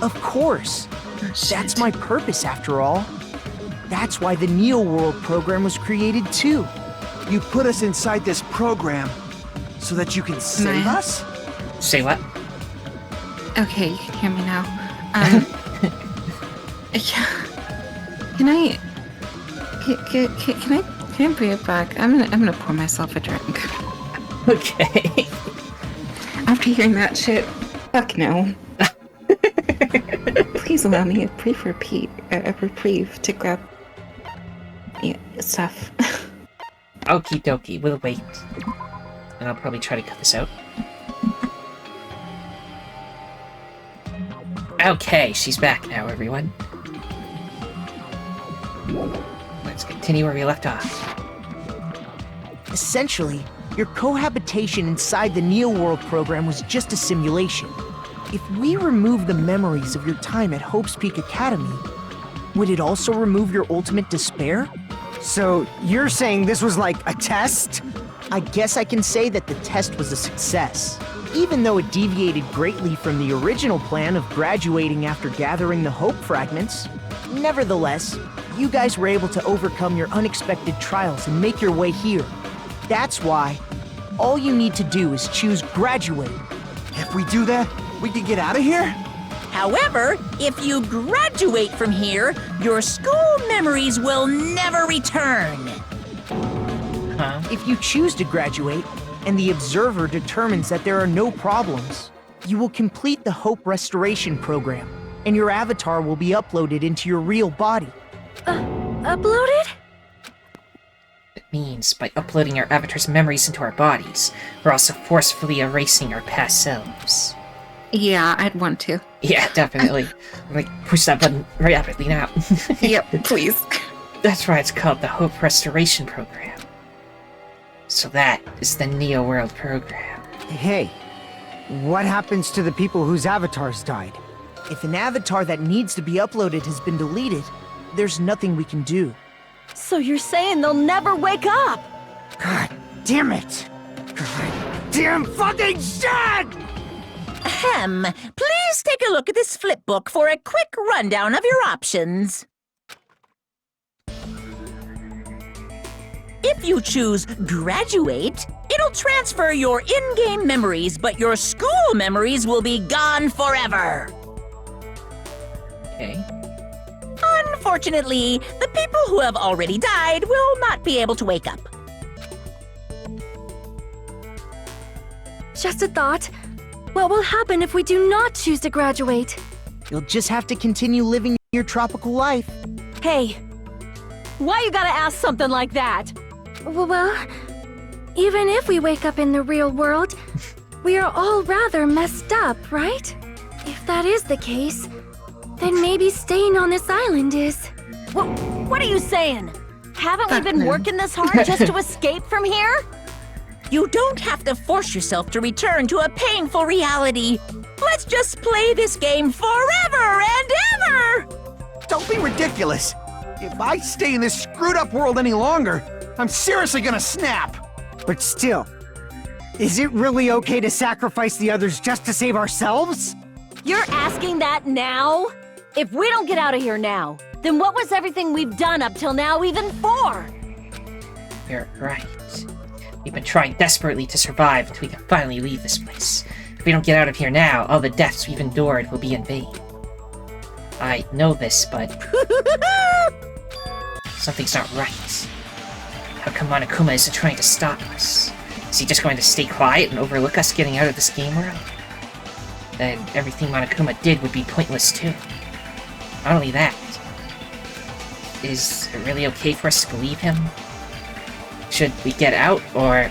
Of course. That's my purpose, after all. That's why the Neo World program was created, too. You put us inside this program so that you can save Maya? us? Say what? Okay, you can hear me now. Yeah. Can I? Can I bring it back? I'm gonna pour myself a drink. Okay. After hearing that shit, fuck no. Please allow me a reprieve to grab stuff. Okie dokie, we'll wait. And I'll probably try to cut this out. Okay, she's back now, everyone. Let's continue where we left off. Essentially, your cohabitation inside the Neo World program was just a simulation. If we remove the memories of your time at Hope's Peak Academy, would it also remove your ultimate despair? So, you're saying this was like a test? I guess I can say that the test was a success. Even though it deviated greatly from the original plan of graduating after gathering the Hope fragments, nevertheless, you guys were able to overcome your unexpected trials and make your way here. That's why all you need to do is choose graduate. If we do that, we can get out of here? However, if you graduate from here, your school memories will never return. Huh? If you choose to graduate, and the observer determines that there are no problems, you will complete the Hope Restoration program, and your avatar will be uploaded into your real body. Uploaded? It means by uploading our avatar's memories into our bodies, we're also forcefully erasing our past selves. Yeah, I'd want to. Yeah, definitely. Like, push that button rapidly now. Yep, please. That's why it's called the Hope Restoration Program. So that is the Neo World program. Hey, what happens to the people whose avatars died? If an avatar that needs to be uploaded has been deleted, there's nothing we can do. So you're saying they'll never wake up? God damn it! God damn fucking shit! Ahem. Please take a look at this flipbook for a quick rundown of your options. If you choose graduate, it'll transfer your in-game memories, but your school memories will be gone forever. Okay. Unfortunately, the people who have already died will not be able to wake up. Just a thought. What will happen if we do not choose to graduate? You'll just have to continue living your tropical life. Hey, why you gotta ask something like that? Well, even if we wake up in the real world, we are all rather messed up, right? If that is the case, then maybe staying on this island is... What are you saying? Haven't we been working this hard just to escape from here? You don't have to force yourself to return to a painful reality. Let's just play this game forever and ever! Don't be ridiculous. If I stay in this screwed up world any longer, I'm seriously gonna snap! But still, is it really okay to sacrifice the others just to save ourselves? You're asking that now? If we don't get out of here now, then what was everything we've done up till now even for? You're right. We've been trying desperately to survive until we can finally leave this place. If we don't get out of here now, all the deaths we've endured will be in vain. I know this, but... something's not right. How come Monokuma isn't trying to stop us? Is he just going to stay quiet and overlook us getting out of this game world? Then everything Monokuma did would be pointless too. Not only that, is it really okay for us to believe him? Should we get out, or...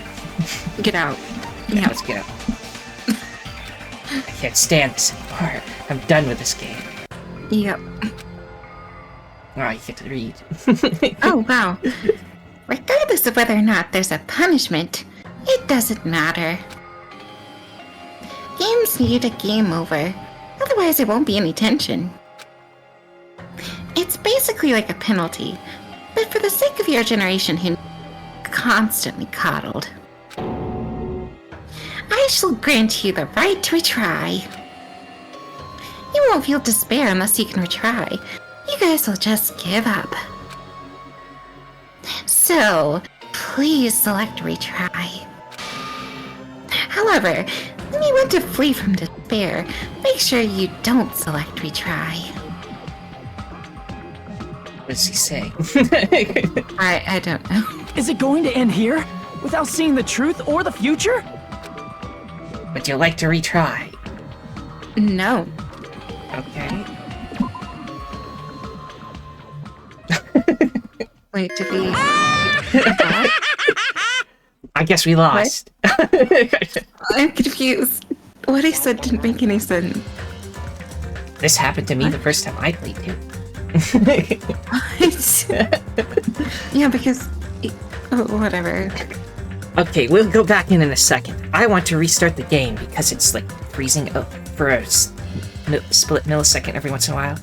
Get out. Yeah, let's get out. I can't stand this anymore. I'm done with this game. Yep. Oh, you get to read. Oh, wow. Regardless of whether or not there's a punishment, it doesn't matter. Games need a game over, otherwise there won't be any tension. It's basically like a penalty, but for the sake of your generation who constantly coddled, I shall grant you the right to retry. You won't feel despair unless you can retry. You guys will just give up. So, please select retry. However, when you want to flee from despair, make sure you don't select retry. What does he say? I don't know. Is it going to end here? Without seeing the truth or the future? Would you like to retry? No. Okay. Wait, did we... I guess we lost. I'm confused. What he said didn't make any sense. This happened to me the first time I played too. Yeah, because... Oh, whatever. Okay, we'll go back in a second. I want to restart the game because it's like freezing up for a split millisecond every once in a while.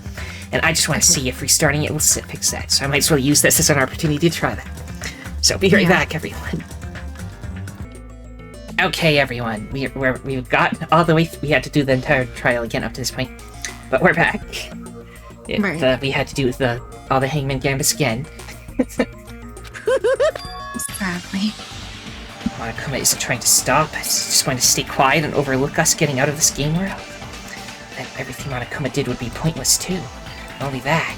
And I just want to see if restarting it will fix that. So I might as well use this as an opportunity to try that. So be right back, everyone. Okay, everyone. We've gotten all the way... We had to do the entire trial again up to this point. But we're back. We had to do all the Hangman Gambits again. Sadly. Monokuma isn't trying to stop us. He's just going to stay quiet and overlook us getting out of this game world. Then everything Monokuma did would be pointless too. Not only that,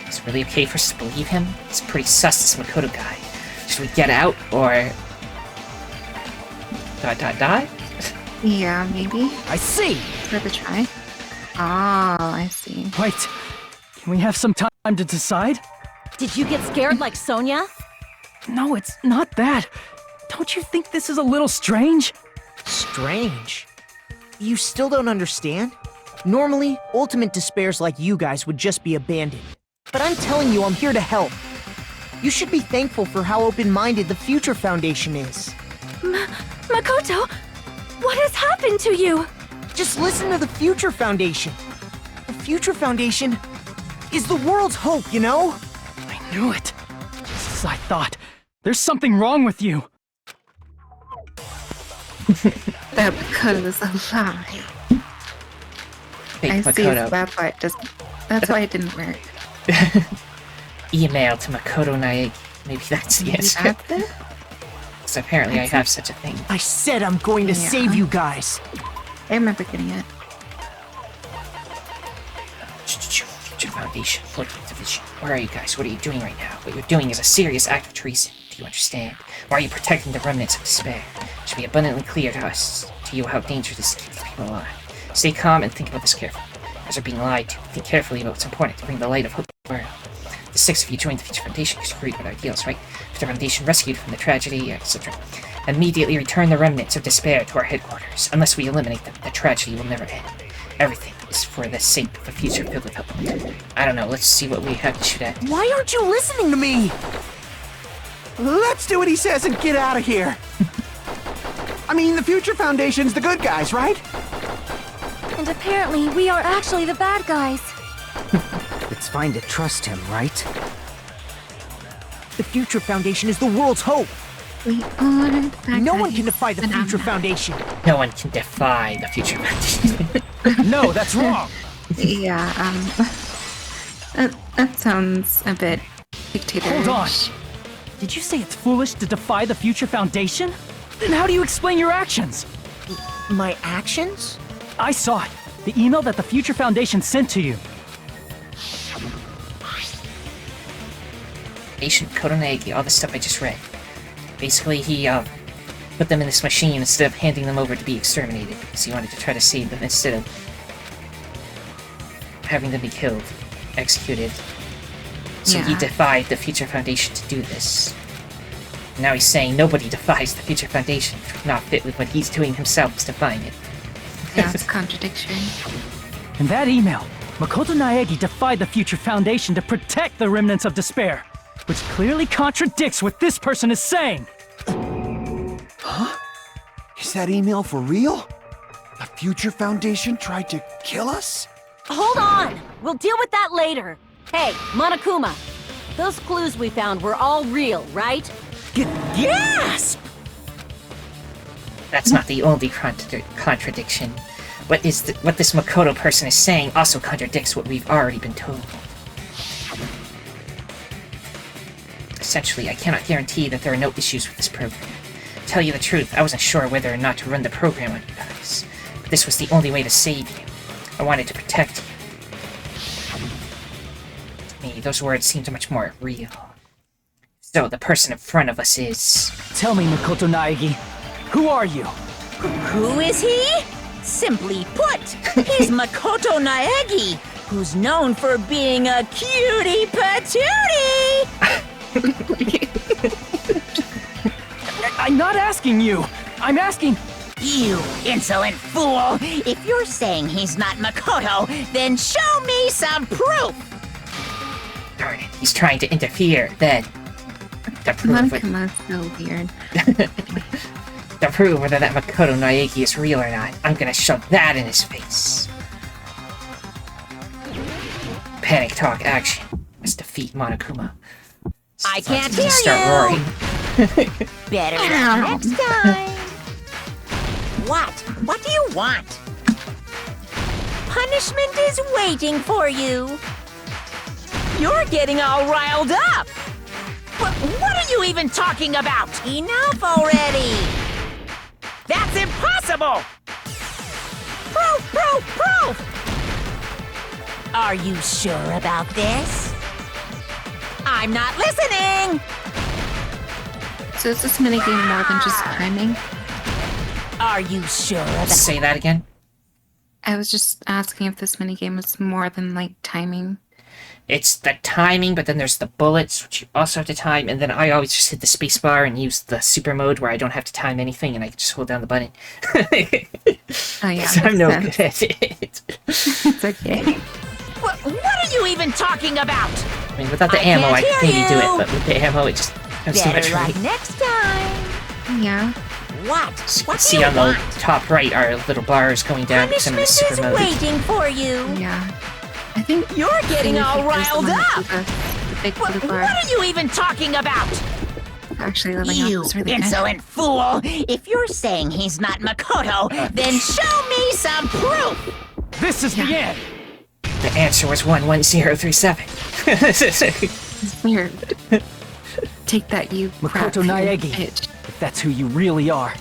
is it really okay for us to believe him? It's pretty sus, this Makoto guy. Should we get out, or... Die? Yeah, maybe. I see! For the try. Oh, I see. Wait, can we have some time to decide? Did you get scared like Sonia? No, it's not that. Don't you think this is a little strange? Strange? You still don't understand? Normally, ultimate despairs like you guys would just be abandoned. But I'm telling you, I'm here to help. You should be thankful for how open-minded the Future Foundation is. Makoto, what has happened to you? Just listen to the Future Foundation. The Future Foundation is the world's hope, you know? I knew it. Just as I thought. There's something wrong with you. That Makoto is a lie. Fake I see, Makoto. so that's why it didn't work. Email to Makoto Naegi. Maybe that's the answer. So apparently I have such a thing. I said I'm going to save you guys. I remember getting it. Future Foundation, Fourteenth Division. Where are you guys? What are you doing right now? What you're doing is a serious act of treason. Do you understand? Why are you protecting the remnants of despair? It should be abundantly clear to us, to you, how dangerous this is to keep these people alive. Stay calm and think about this carefully. As you're being lied to, think carefully about what's important to bring the light of hope to the world. The 6 of you joined the Future Foundation because you agreed with ideals, right? If the Foundation rescued from the tragedy, etc. Immediately return the remnants of despair to our headquarters. Unless we eliminate them, the tragedy will never end. Everything is for the sake of a future filled with hope. I don't know, let's see what we have to shoot at. Why aren't you listening to me? Let's do what he says and get out of here. I mean, the Future Foundation's the good guys, right? And apparently, we are actually the bad guys. It's fine to trust him, right? The Future Foundation is the world's hope. We are that No guy. one can defy the Future Foundation. No one can defy the Future Foundation. No, that's wrong. Yeah, that sounds a bit dictatorial. Hold on. Did you say it's foolish to defy the Future Foundation? Then how do you explain your actions? My actions? I saw it. The email that the Future Foundation sent to you. Patient Koronagi, all the stuff I just read. Basically, he put them in this machine instead of handing them over to be exterminated, because he wanted to try to save them instead of having them be killed, executed. So he Yeah. defied the Future Foundation to do this. Now he's saying nobody defies the Future Foundation, not fit with what he's doing himself is defying it. Yeah, it's contradictory. In that email, Makoto Naegi defied the Future Foundation to protect the remnants of despair, which clearly contradicts what this person is saying. Huh? Is that email for real? The Future Foundation tried to kill us? Hold on! We'll deal with that later. Hey, Monokuma. Those clues we found were all real, right? Gasp! That's not the only contradiction. What this Makoto person is saying also contradicts what we've already been told. Essentially, I cannot guarantee that there are no issues with this program. To tell you the truth, I wasn't sure whether or not to run the program on you guys. But this was the only way to save you. I wanted to protect you. To me, those words seemed much more real. So, the person in front of us is... Tell me, Makoto Naegi, who are you? Who is he? Simply put, he's Makoto Naegi, who's known for being a cutie patootie! I'm not asking you. I'm asking... You insolent fool! If you're saying he's not Makoto, then show me some proof! Darn it, he's trying to interfere, then. To prove, Monokuma's so weird. to prove whether that Makoto Naegi is real or not, I'm gonna shove that in his face. Panic talk action. Let's defeat Monokuma. I can't Let's hear start you! roaring. Better luck next time! What? What do you want? Punishment is waiting for you! You're getting all riled up! What are you even talking about? Enough already! That's impossible! Proof, proof, proof! Are you sure about this? I'm not listening! So is this minigame more than just timing? Are you sure about... Say that again? I was just asking if this minigame was more than, like, timing. It's the timing, but then there's the bullets, which you also have to time, and then I always just hit the spacebar and use the super mode where I don't have to time anything and I can just hold down the button. Oh yeah, So I'm no makes good at it. It's okay. What are you even talking about? I mean, without the I ammo, I can't could maybe hear do you. it, but with the ammo, it just comes too much Better for luck me. next time. Yeah. What? So you can What do see you on the want? top right are little bars going down because I'm in the Punishment super is mode. waiting for you. Yeah. I think You're getting all riled up. The big blue What bar are you even talking about? actually living You up is really insolent fool! If you're saying he's not Makoto, then show me some proof! This is the end. The answer was 11037. good. It's weird. Take that, you crap, Makoto you Naegi. bitch. If that's who you really are,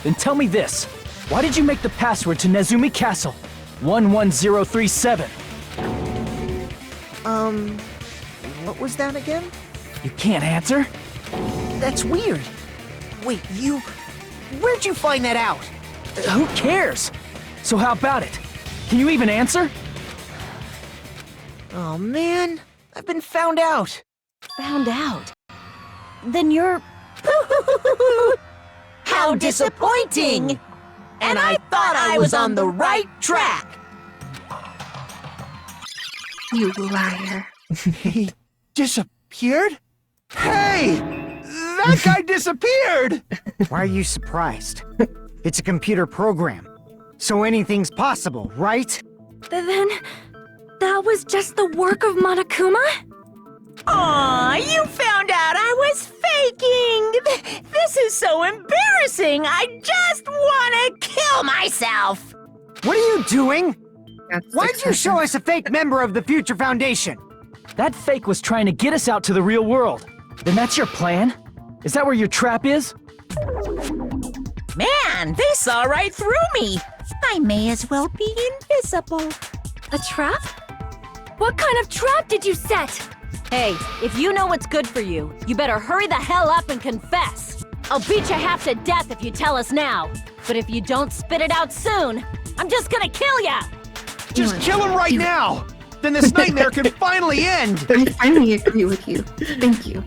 then tell me this. Why did you make the password to Nezumi Castle? 11037. What was that again? You can't answer? That's weird. Wait, where'd you find that out? Who cares? So how about it? Can you even answer? Oh man, I've been found out. Found out. Then you're... How disappointing! And I thought I was on the right track! You liar. He disappeared? Hey! That guy disappeared! Why are you surprised? It's a computer program, so anything's possible, right? Then, that was just the work of Monokuma? Aw, you found out I was faking! This is so embarrassing! I just want to kill myself! What are you doing? That's Why'd you show us a fake member of the Future Foundation? That fake was trying to get us out to the real world. Then that's your plan? Is that where your trap is? Man, they saw right through me! I may as well be invisible. A trap? What kind of trap did you set? Hey, if you know what's good for you, you better hurry the hell up and confess. I'll beat you half to death if you tell us now. But if you don't spit it out soon, I'm just gonna kill ya! Just kill him right now! Then this nightmare can finally end! I finally agree with you. Thank you.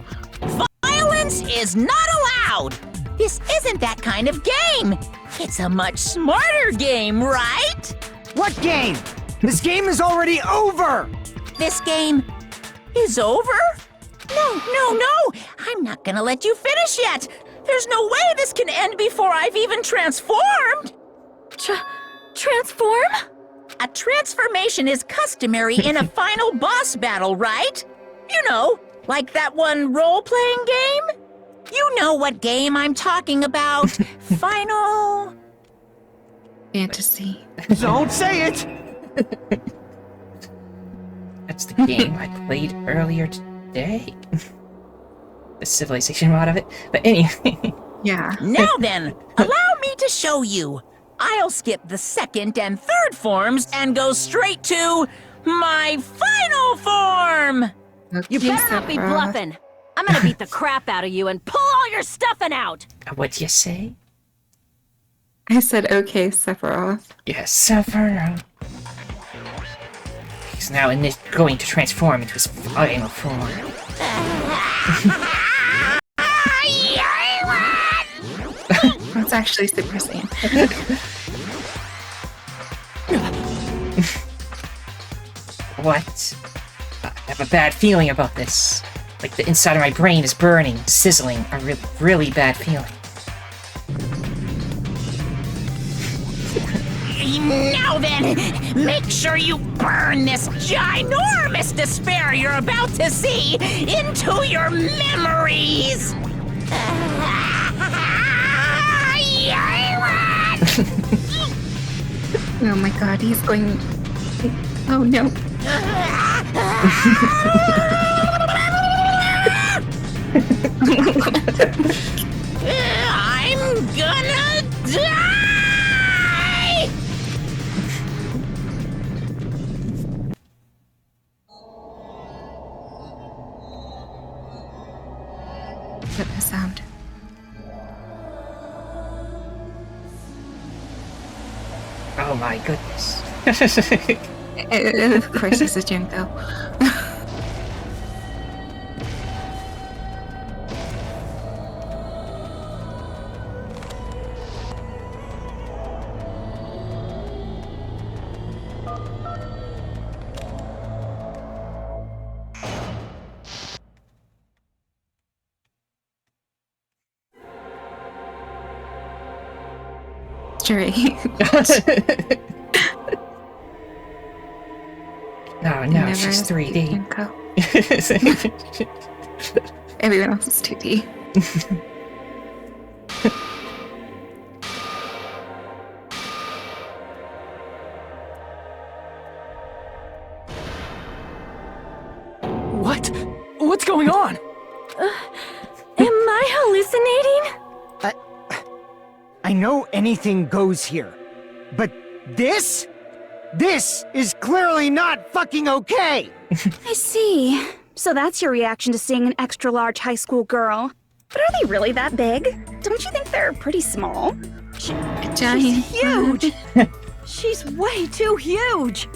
Violence is not allowed! This isn't that kind of game! It's a much smarter game, right? What game? This game is already over! This game is over? No! I'm not gonna let you finish yet! There's no way this can end before I've even transformed! Transform? A transformation is customary in a final boss battle, right? You know, like that one role-playing game? You know what game I'm talking about. Final... Fantasy. Don't say it! That's the game I played earlier today. The Civilization mod of it. But anyway. Yeah. Now then, allow me to show you. I'll skip the second and third forms and go straight to my final form! Okay, You better not be Sephiroth. bluffing. I'm gonna beat the crap out of you and pull all your stuffing out! What'd you say? I said, okay, Sephiroth. Yes, Sephiroth. He's now going to transform into his final form. That's actually Super Saiyan. What? I have a bad feeling about this. Like the inside of my brain is burning, sizzling, a really bad feeling. Now then, make sure you burn this ginormous despair you're about to see into your memories! Oh my god, he's going... Oh no. I'm gonna die! Get the sound. Oh my goodness. Of course it's a Junko. Straight. No, she's 3D. Junko. Everyone else is 2D. What? What's going on? Am I hallucinating? I know anything goes here, but this is clearly not fucking okay! I see. So that's your reaction to seeing an extra-large high school girl. But are they really that big? Don't you think they're pretty small? Giant. Huge! She's way too huge!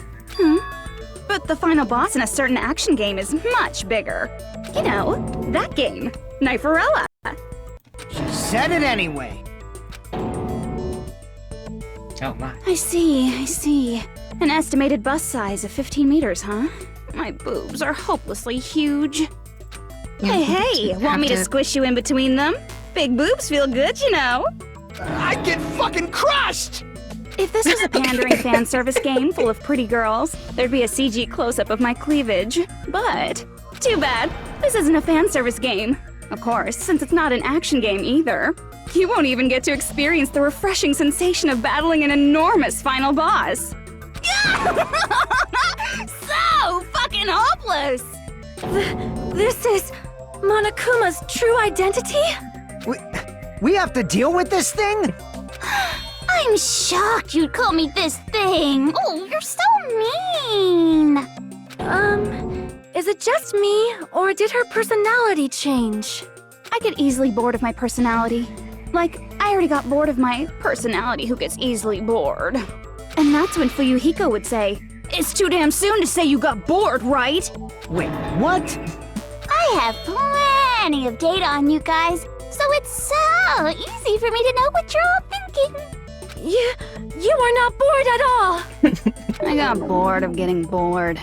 But the final boss in a certain action game is much bigger. You know, that game, Kniferella. She said it anyway. Oh my. I see. An estimated bust size of 15 meters, huh? My boobs are hopelessly huge. Hey, want me to squish you in between them? Big boobs feel good, you know. I'd get fucking crushed! If this was a pandering fan service game full of pretty girls, there'd be a CG close-up of my cleavage. But, too bad. This isn't a fan service game. Of course, since it's not an action game either. You won't even get to experience the refreshing sensation of battling an enormous final boss. So fucking hopeless! This is Monokuma's true identity? We have to deal with this thing? I'm shocked you'd call me this thing. Oh, you're so mean. Is it just me, or did her personality change? I get easily bored of my personality. Like, I already got bored of my personality who gets easily bored. And that's when Fuyuhiko would say, "It's too damn soon to say you got bored, right?" Wait, what? I have plenty of data on you guys, so it's so easy for me to know what you're all thinking. You are not bored at all. I got bored of getting bored.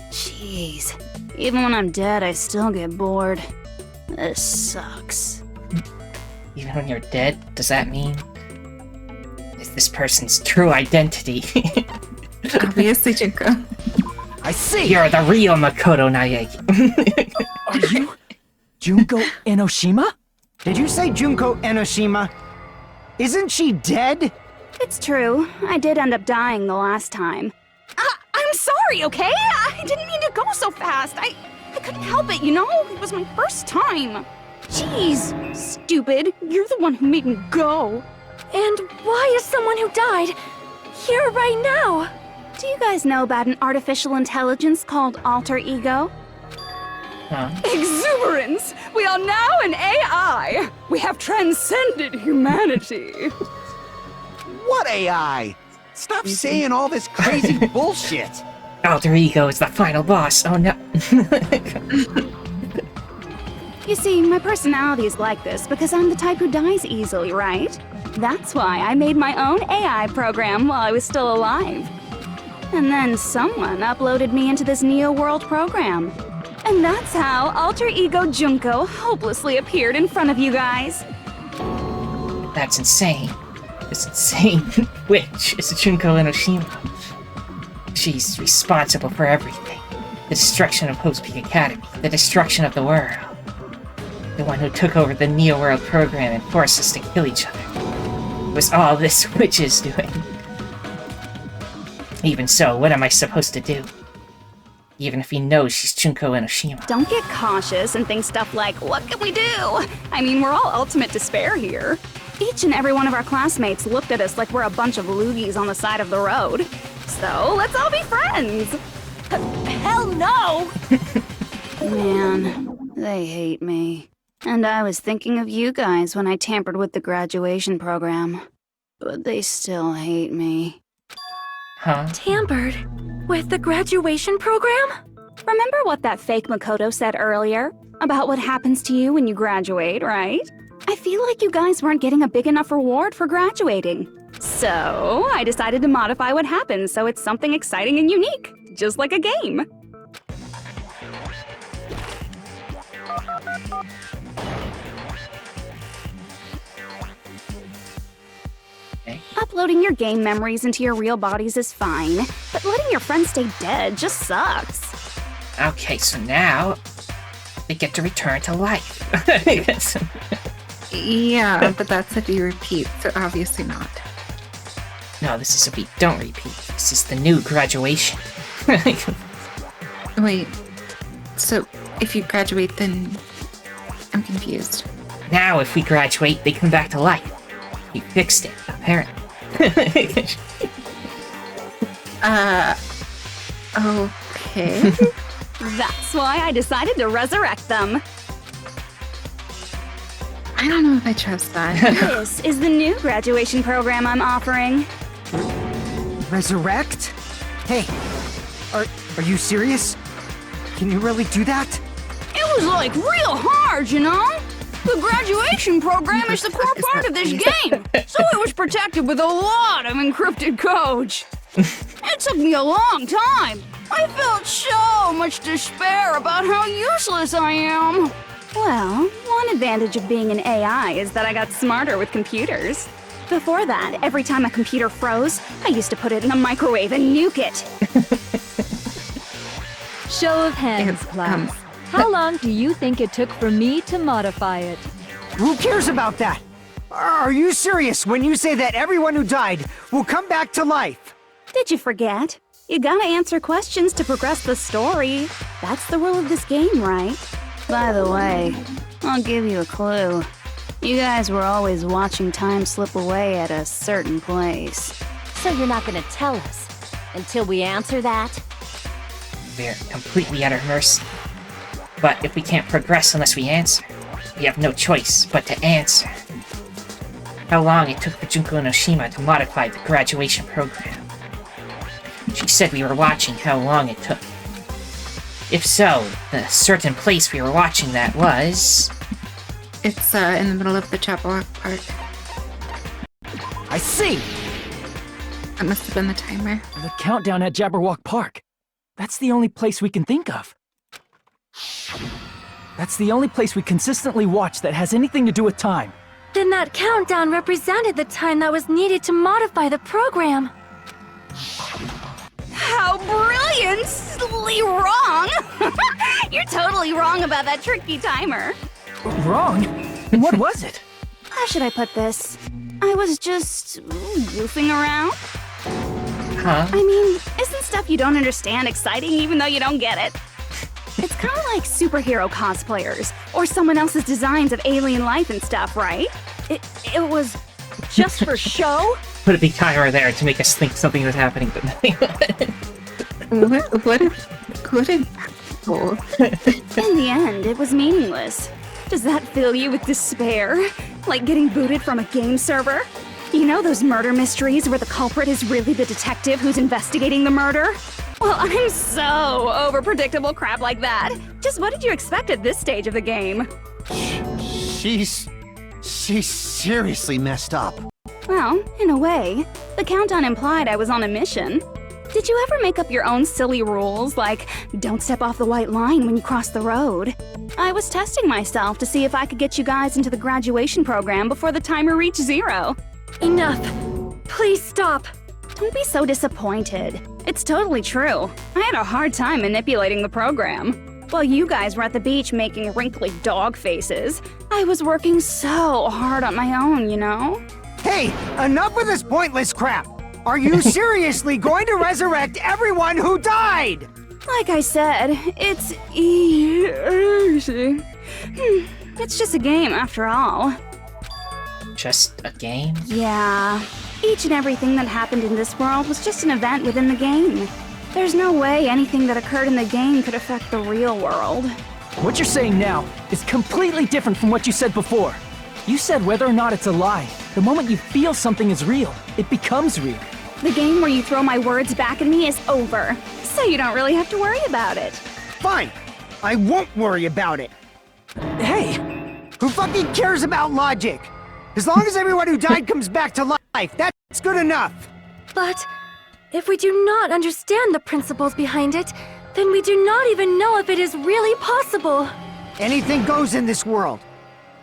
Jeez. Even when I'm dead, I still get bored. This sucks. Even when you're dead, does that mean is this person's true identity? Obviously, Junko. I see! You're the real Makoto Naegi. Are you Junko Enoshima? Did you say Junko Enoshima? Isn't she dead? It's true. I did end up dying the last time. I'm sorry, okay? I didn't mean to go so fast. I couldn't help it, you know? It was my first time. Jeez, stupid. You're the one who made me go. And why is someone who died here right now? Do you guys know about an artificial intelligence called alter ego? Huh? Exuberance! We are now an AI! We have transcended humanity! What AI? Stop saying all this crazy bullshit. Alter Ego is the final boss. Oh no. You see, my personality is like this because I'm the type who dies easily, right? That's why I made my own AI program while I was still alive. And then someone uploaded me into this Neo World program. And that's how Alter Ego Junko hopelessly appeared in front of you guys. That's insane. This insane witch is Junko Enoshima. She's responsible for everything. The destruction of Hope's Peak Academy, the destruction of the world. The one who took over the Neo World program and forced us to kill each other. It was all this witch is doing. Even so, what am I supposed to do? Even if he knows she's Junko Enoshima. Don't get cautious and think stuff like, what can we do? I mean, we're all ultimate despair here. Each and every one of our classmates looked at us like we're a bunch of loogies on the side of the road. So, let's all be friends! Hell no! Man, they hate me. And I was thinking of you guys when I tampered with the graduation program. But they still hate me. Huh? Tampered with the graduation program? Remember what that fake Makoto said earlier? About what happens to you when you graduate, right? I feel like you guys weren't getting a big enough reward for graduating. So, I decided to modify what happens so it's something exciting and unique. Just like a game. Okay. Uploading your game memories into your real bodies is fine, but letting your friends stay dead just sucks. Okay, so now they get to return to life. Yeah, but that's if you repeat, so obviously not. No, this is a beat. Don't repeat. This is the new graduation. Wait, so if you graduate, then I'm confused. Now, if we graduate, they come back to life. You fixed it, apparently. Okay. That's why I decided to resurrect them. I don't know if I trust that. This is the new graduation program I'm offering. Resurrect? Hey, are you serious? Can you really do that? It was like real hard, you know? The graduation program is the core part of this game, so it was protected with a lot of encrypted code. It took me a long time. I felt so much despair about how useless I am. Well, one advantage of being an AI is that I got smarter with computers. Before that, every time a computer froze, I used to put it in a microwave and nuke it. Show of hands, It's, class. How long do you think it took for me to modify it? Who cares about that? Are you serious when you say that everyone who died will come back to life? Did you forget? You gotta answer questions to progress the story. That's the rule of this game, right? By the way, I'll give you a clue. You guys were always watching time slip away at a certain place. So you're not gonna tell us until we answer that? We're completely at our mercy. But if we can't progress unless we answer, we have no choice but to answer. How long it took for Junko Enoshima to modify the graduation program? She said we were watching how long it took. If so, the certain place we were watching that was... It's in the middle of the Jabberwock Park. I see! That must have been the timer. The countdown at Jabberwock Park. That's the only place we can think of. That's the only place we consistently watch that has anything to do with time. Then that countdown represented the time that was needed to modify the program. How brilliantly wrong! You're totally wrong about that tricky timer. Wrong? What was it? How should I put this? I was just goofing around. Huh? I mean, isn't stuff you don't understand exciting even though you don't get it? It's kind of like superhero cosplayers, or someone else's designs of alien life and stuff, right? It was just for show? Put a big timer there to make us think something was happening, but nothing. What if In the end, it was meaningless. Does that fill you with despair? Like getting booted from a game server? You know those murder mysteries where the culprit is really the detective who's investigating the murder? Well, I'm so over predictable crap like that. Just what did you expect at this stage of the game? She's seriously messed up. Well, in a way, the countdown implied I was on a mission. Did you ever make up your own silly rules, like don't step off the white line when you cross the road? I was testing myself to see if I could get you guys into the graduation program before the timer reached 0. Enough. Please stop. Don't be so disappointed. It's totally true. I had a hard time manipulating the program. While you guys were at the beach making wrinkly dog faces, I was working so hard on my own, you know? Hey, enough with this pointless crap! Are you seriously going to resurrect everyone who died? Like I said, it's easy. It's just a game after all. Just a game? Yeah. Each and everything that happened in this world was just an event within the game. There's no way anything that occurred in the game could affect the real world. What you're saying now is completely different from what you said before. You said whether or not it's a lie, the moment you feel something is real, it becomes real. The game where you throw my words back at me is over, so you don't really have to worry about it. Fine! I won't worry about it! Hey! Who fucking cares about logic? As long as everyone who died comes back to life, that's good enough! But if we do not understand the principles behind it, then we do not even know if it is really possible. Anything goes in this world.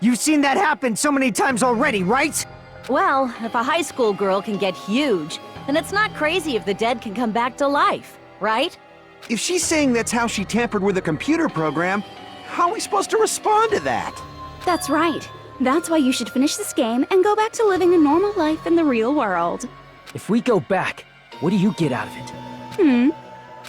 You've seen that happen so many times already, right? Well, if a high school girl can get huge, then it's not crazy if the dead can come back to life, right? If she's saying that's how she tampered with a computer program, how are we supposed to respond to that? That's right. That's why you should finish this game and go back to living a normal life in the real world. If we go back, what do you get out of it?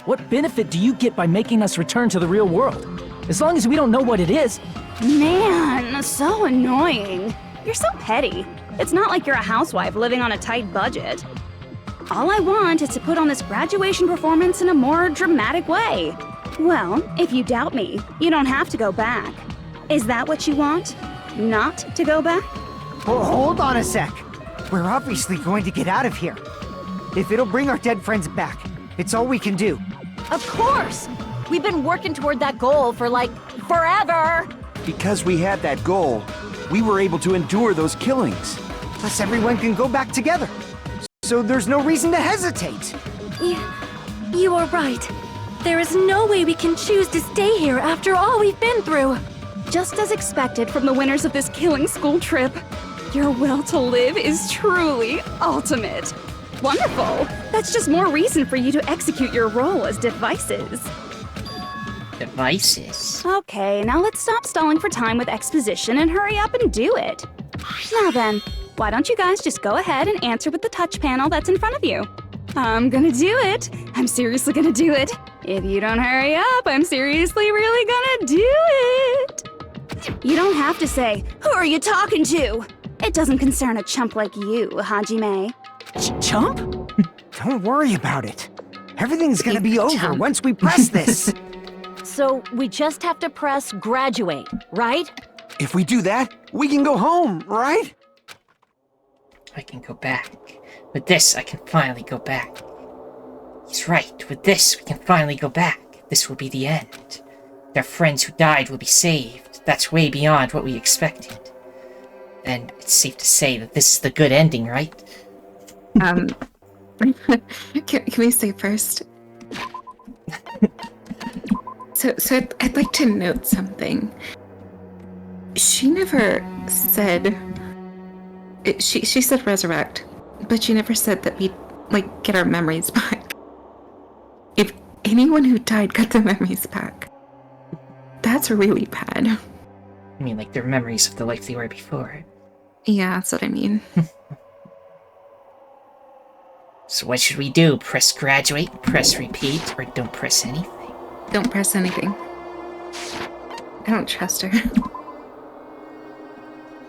What benefit do you get by making us return to the real world? As long as we don't know what it is. Man, so annoying. You're so petty. It's not like you're a housewife living on a tight budget. All I want is to put on this graduation performance in a more dramatic way. Well, if you doubt me, you don't have to go back. Is that what you want? Not to go back? Oh, hold on a sec. We're obviously going to get out of here. If it'll bring our dead friends back, it's all we can do. Of course! We've been working toward that goal for, like, forever! Because we had that goal, we were able to endure those killings. Plus everyone can go back together. So there's no reason to hesitate. You are right. There is no way we can choose to stay here after all we've been through. Just as expected from the winners of this killing school trip, your will to live is truly ultimate. Wonderful! That's just more reason for you to execute your role as devices. Devices. Okay, now let's stop stalling for time with exposition and hurry up and do it. Now then, why don't you guys just go ahead and answer with the touch panel that's in front of you? I'm gonna do it. I'm seriously gonna do it. If you don't hurry up, I'm seriously really gonna do it. You don't have to say, "Who are you talking to?" It doesn't concern a chump like you, Hajime. Chump? Don't worry about it. Everything's gonna be over once we press this. So we just have to press graduate, right? If we do that, we can go home, right? I can go back. With this, I can finally go back. He's right. With this, we can finally go back. This will be the end. Their friends who died will be saved. That's way beyond what we expected. And it's safe to say that this is the good ending, right? Can we say first? So I'd like to note something. She never said... She said resurrect, but she never said that we'd, get our memories back. If anyone who died got their memories back, that's really bad. I mean, their memories of the life they were before. Yeah, that's what I mean. So what should we do? Press graduate, press repeat, or don't press anything? Don't press anything. I don't trust her.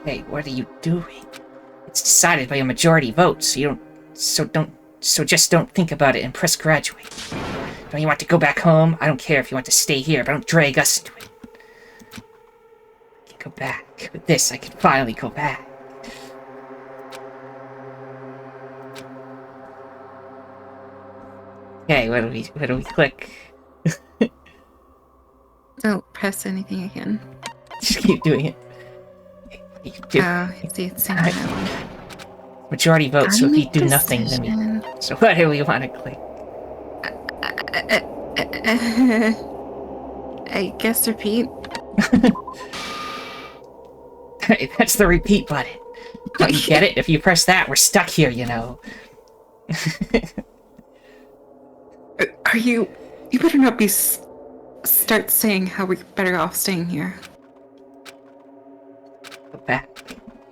Hey, what are you doing? It's decided by a majority vote, so just don't think about it and press graduate. Don't you want to go back home? I don't care if you want to stay here, but don't drag us into it. I can go back. With this, I can finally go back. Okay, what do we click? Don't press anything again. Just keep doing it. See, it's saying no. Majority vote, so if you do nothing, then we... So what do we want to click? I guess repeat. Hey, that's the repeat button. Don't you get it? If you press that, we're stuck here, you know. Are you... You better not be... Start saying how we're better off staying here. Go back.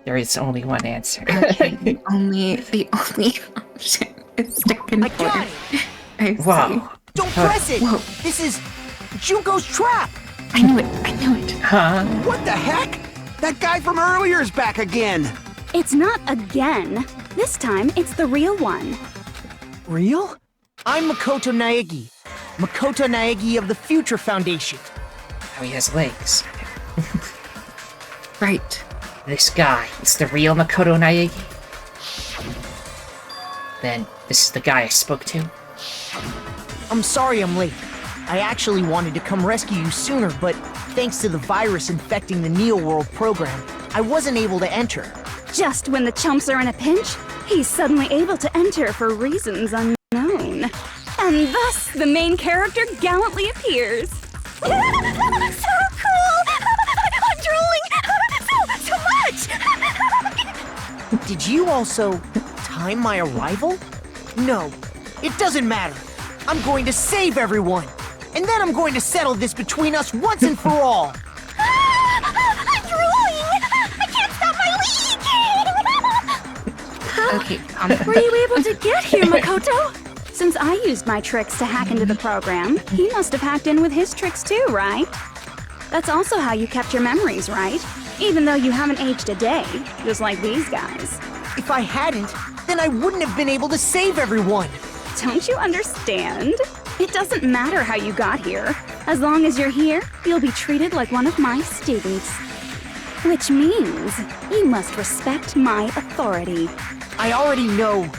There is only one answer. Okay, the only option is sticking I got it! I Whoa. see. Don't press it! Whoa. This is Junko's trap! I knew it. Huh? What the heck? That guy from earlier is back again. It's not again. This time, it's the real one. Real? I'm Makoto Naegi. Makoto Naegi of the Future Foundation. Oh, he has legs. Right. This guy is the real Makoto Naegi? Then, this is the guy I spoke to? I'm sorry I'm late. I actually wanted to come rescue you sooner, but thanks to the virus infecting the Neo World program, I wasn't able to enter. Just when the chumps are in a pinch, he's suddenly able to enter for reasons unknown. And thus, the main character gallantly appears. So cool! I'm drooling! So much! Did you also time my arrival? No, it doesn't matter. I'm going to save everyone. And then I'm going to settle this between us once and for all. I'm drooling! I can't stop my leaking! Okay, Were you able to get here, Makoto? Since I used my tricks to hack into the program, he must have hacked in with his tricks too, right? That's also how you kept your memories, right? Even though you haven't aged a day, just like these guys. If I hadn't, then I wouldn't have been able to save everyone. Don't you understand? It doesn't matter how you got here. As long as you're here, you'll be treated like one of my students. Which means you must respect my authority. I already know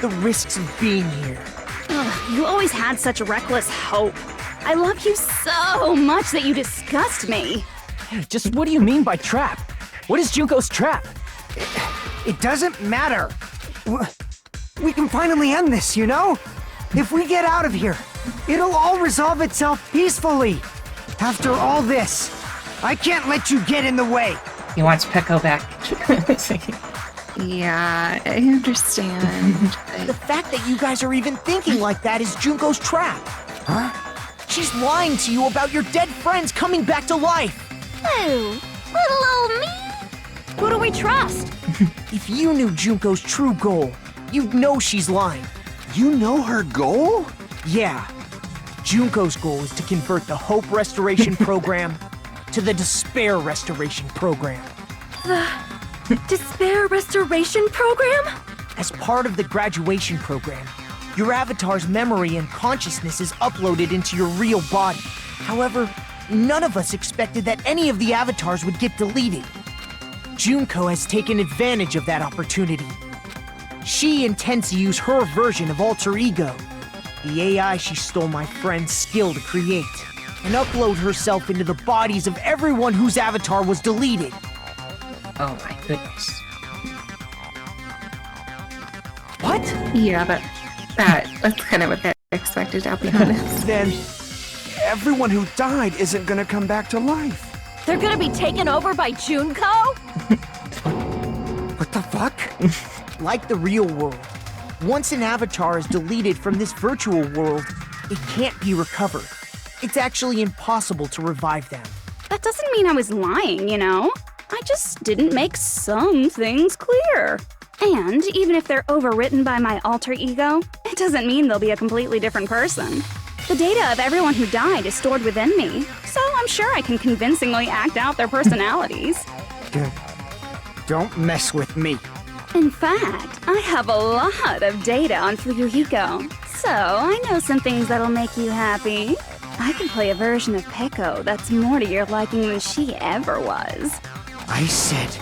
the risks of being here. Ugh, you always had such reckless hope. I love you so much that you disgust me. Hey, just what do you mean by trap? What is Junko's trap? It doesn't matter. We can finally end this, you know? If we get out of here, it'll all resolve itself peacefully. After all this, I can't let you get in the way. He wants Peko back. yeah, I understand. The fact that you guys are even thinking like that is Junko's trap. Huh? She's lying to you about your dead friends coming back to life. Who? Little old me? Who do we trust? If you knew Junko's true goal, you'd know she's lying. You know her goal? Yeah. Junko's goal is to convert the Hope Restoration Program to the Despair Restoration Program. The Despair Restoration Program? As part of the graduation program, your avatar's memory and consciousness is uploaded into your real body. However, none of us expected that any of the avatars would get deleted. Junko has taken advantage of that opportunity. She intends to use her version of Alter Ego, the AI she stole my friend's skill to create, and upload herself into the bodies of everyone whose avatar was deleted. Oh my goodness. What? Yeah, that's kind of what I expected, I'll be honest. Then everyone who died isn't gonna come back to life. They're gonna be taken over by Junko? What the fuck? Like the real world, once an avatar is deleted from this virtual world, it can't be recovered. It's actually impossible to revive them. That doesn't mean I was lying, you know? I just didn't make some things clear. And even if they're overwritten by my alter ego, it doesn't mean they'll be a completely different person. The data of everyone who died is stored within me, so I'm sure I can convincingly act out their personalities. Don't mess with me. In fact, I have a lot of data on Fuyuhiko, so I know some things that'll make you happy. I can play a version of Peko that's more to your liking than she ever was. I said,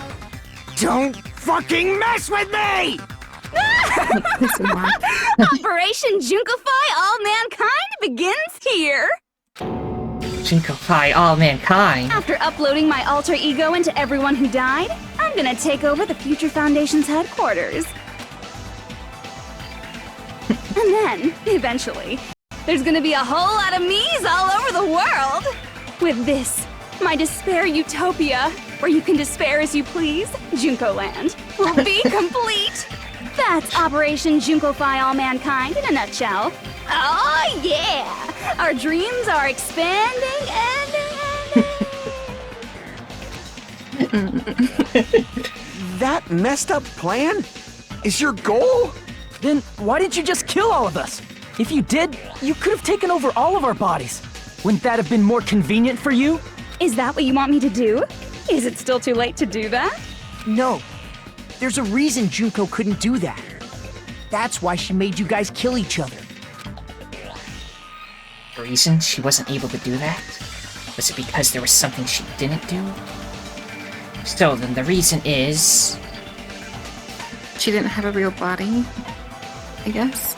don't fucking mess with me! Operation Junkify All Mankind begins here! Junkify all mankind? After uploading my alter ego into everyone who died, I'm gonna take over the Future Foundation's headquarters. And then, eventually, there's gonna be a whole lot of me's all over the world! With this, my Despair Utopia, where you can despair as you please, Junko Land, will be complete! That's Operation Junkify All Mankind in a nutshell. Oh yeah! Our dreams are expanding and... That messed up plan is your goal? Then why didn't you just kill all of us? If you did, you could have taken over all of our bodies. Wouldn't that have been more convenient for you? Is that what you want me to do? Is it still too late to do that? No. There's a reason Junko couldn't do that. That's why she made you guys kill each other. The reason she wasn't able to do that? Was it because there was something she didn't do? So then the reason is... She didn't have a real body, I guess.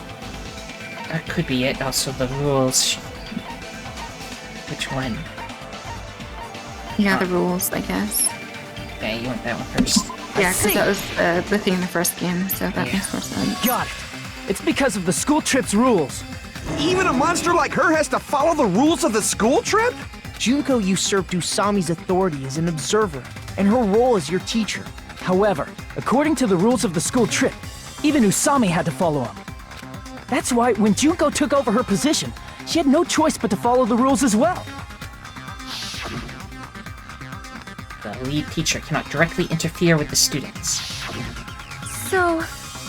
That could be it. Also the rules... Which one? Yeah, the rules, I guess. Okay, you want that one first. Yeah, because that was the thing in the first game, so that makes more sense. Got it. It's because of the school trip's rules. Even a monster like her has to follow the rules of the school trip? Junko usurped Usami's authority as an observer, and her role as your teacher. However, according to the rules of the school trip, even Usami had to follow them. That's why when Junko took over her position, she had no choice but to follow the rules as well. The lead teacher cannot directly interfere with the students. So,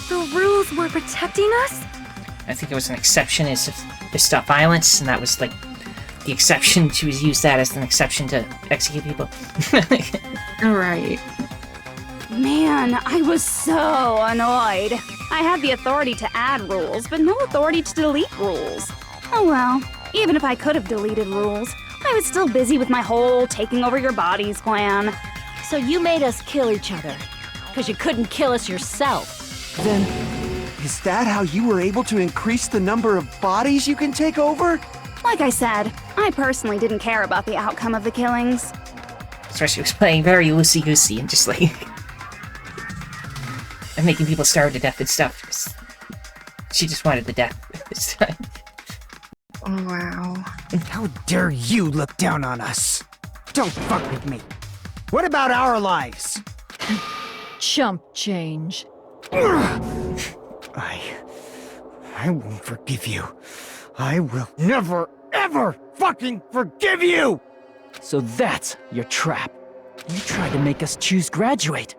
the rules were protecting us? I think it was an exception is if they stop violence, and that was like the exception. She was used that as an exception to execute people. Right. Man, I was so annoyed. I had the authority to add rules, but no authority to delete rules. Oh well, even if I could have deleted rules, I was still busy with my whole taking over your bodies plan. So you made us kill each other, because you couldn't kill us yourself. Then, is that how you were able to increase the number of bodies you can take over? Like I said, I personally didn't care about the outcome of the killings. So she was playing very loosey-goosey and just like... and making people starve to death and stuff. She just wanted the death this time. Oh, wow. How dare you look down on us? Don't fuck with me. What about our lives? Chump change. I won't forgive you. I will never, ever fucking forgive you! So that's your trap. You tried to make us choose graduate,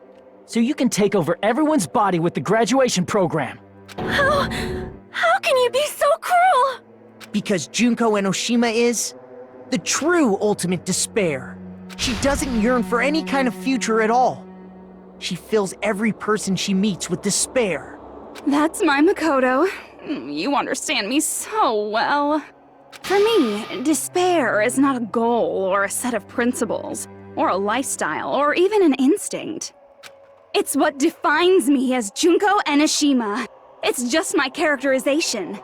so you can take over everyone's body with the graduation program. How can you be so cruel? Because Junko Enoshima is the true ultimate despair. She doesn't yearn for any kind of future at all. She fills every person she meets with despair. That's my Makoto. You understand me so well. For me, despair is not a goal or a set of principles, or a lifestyle, or even an instinct. It's what defines me as Junko Enoshima. It's just my characterization.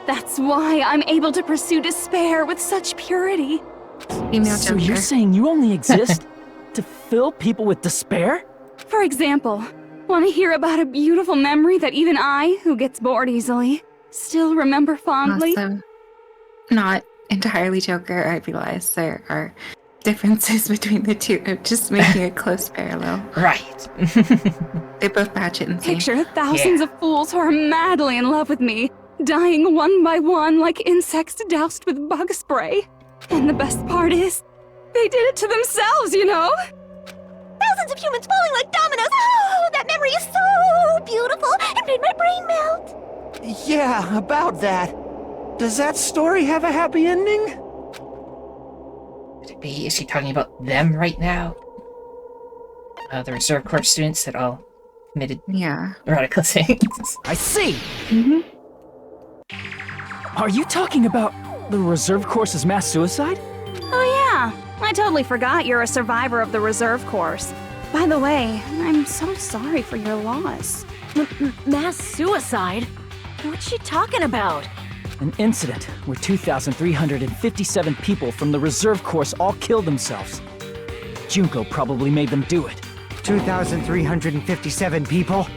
That's why I'm able to pursue despair with such purity. Female So Joker. you're saying you only exist to fill people with despair? For example, want to hear about a beautiful memory that even I, who gets bored easily, still remember fondly? Also, not entirely Joker. I realize there are differences between the two. I'm just making a close parallel. Right. They both match it and see. Picture thousands of fools who are madly in love with me, dying one by one like insects doused with bug spray. And the best part is, they did it to themselves, you know? Thousands of humans falling like dominoes. Oh, that memory is so beautiful. It made my brain melt. Yeah, about that. Does that story have a happy ending? Could it be? Is he talking about them right now? The Reserve Corps students that all committed radical things. I see! Mm-hmm. Are you talking about the Reserve Course's mass suicide? Oh yeah, I totally forgot you're a survivor of the Reserve Course. By the way, I'm so sorry for your loss. Mass suicide? What's she talking about? An incident where 2,357 people from the Reserve Course all killed themselves. Junko probably made them do it. 2,357 people?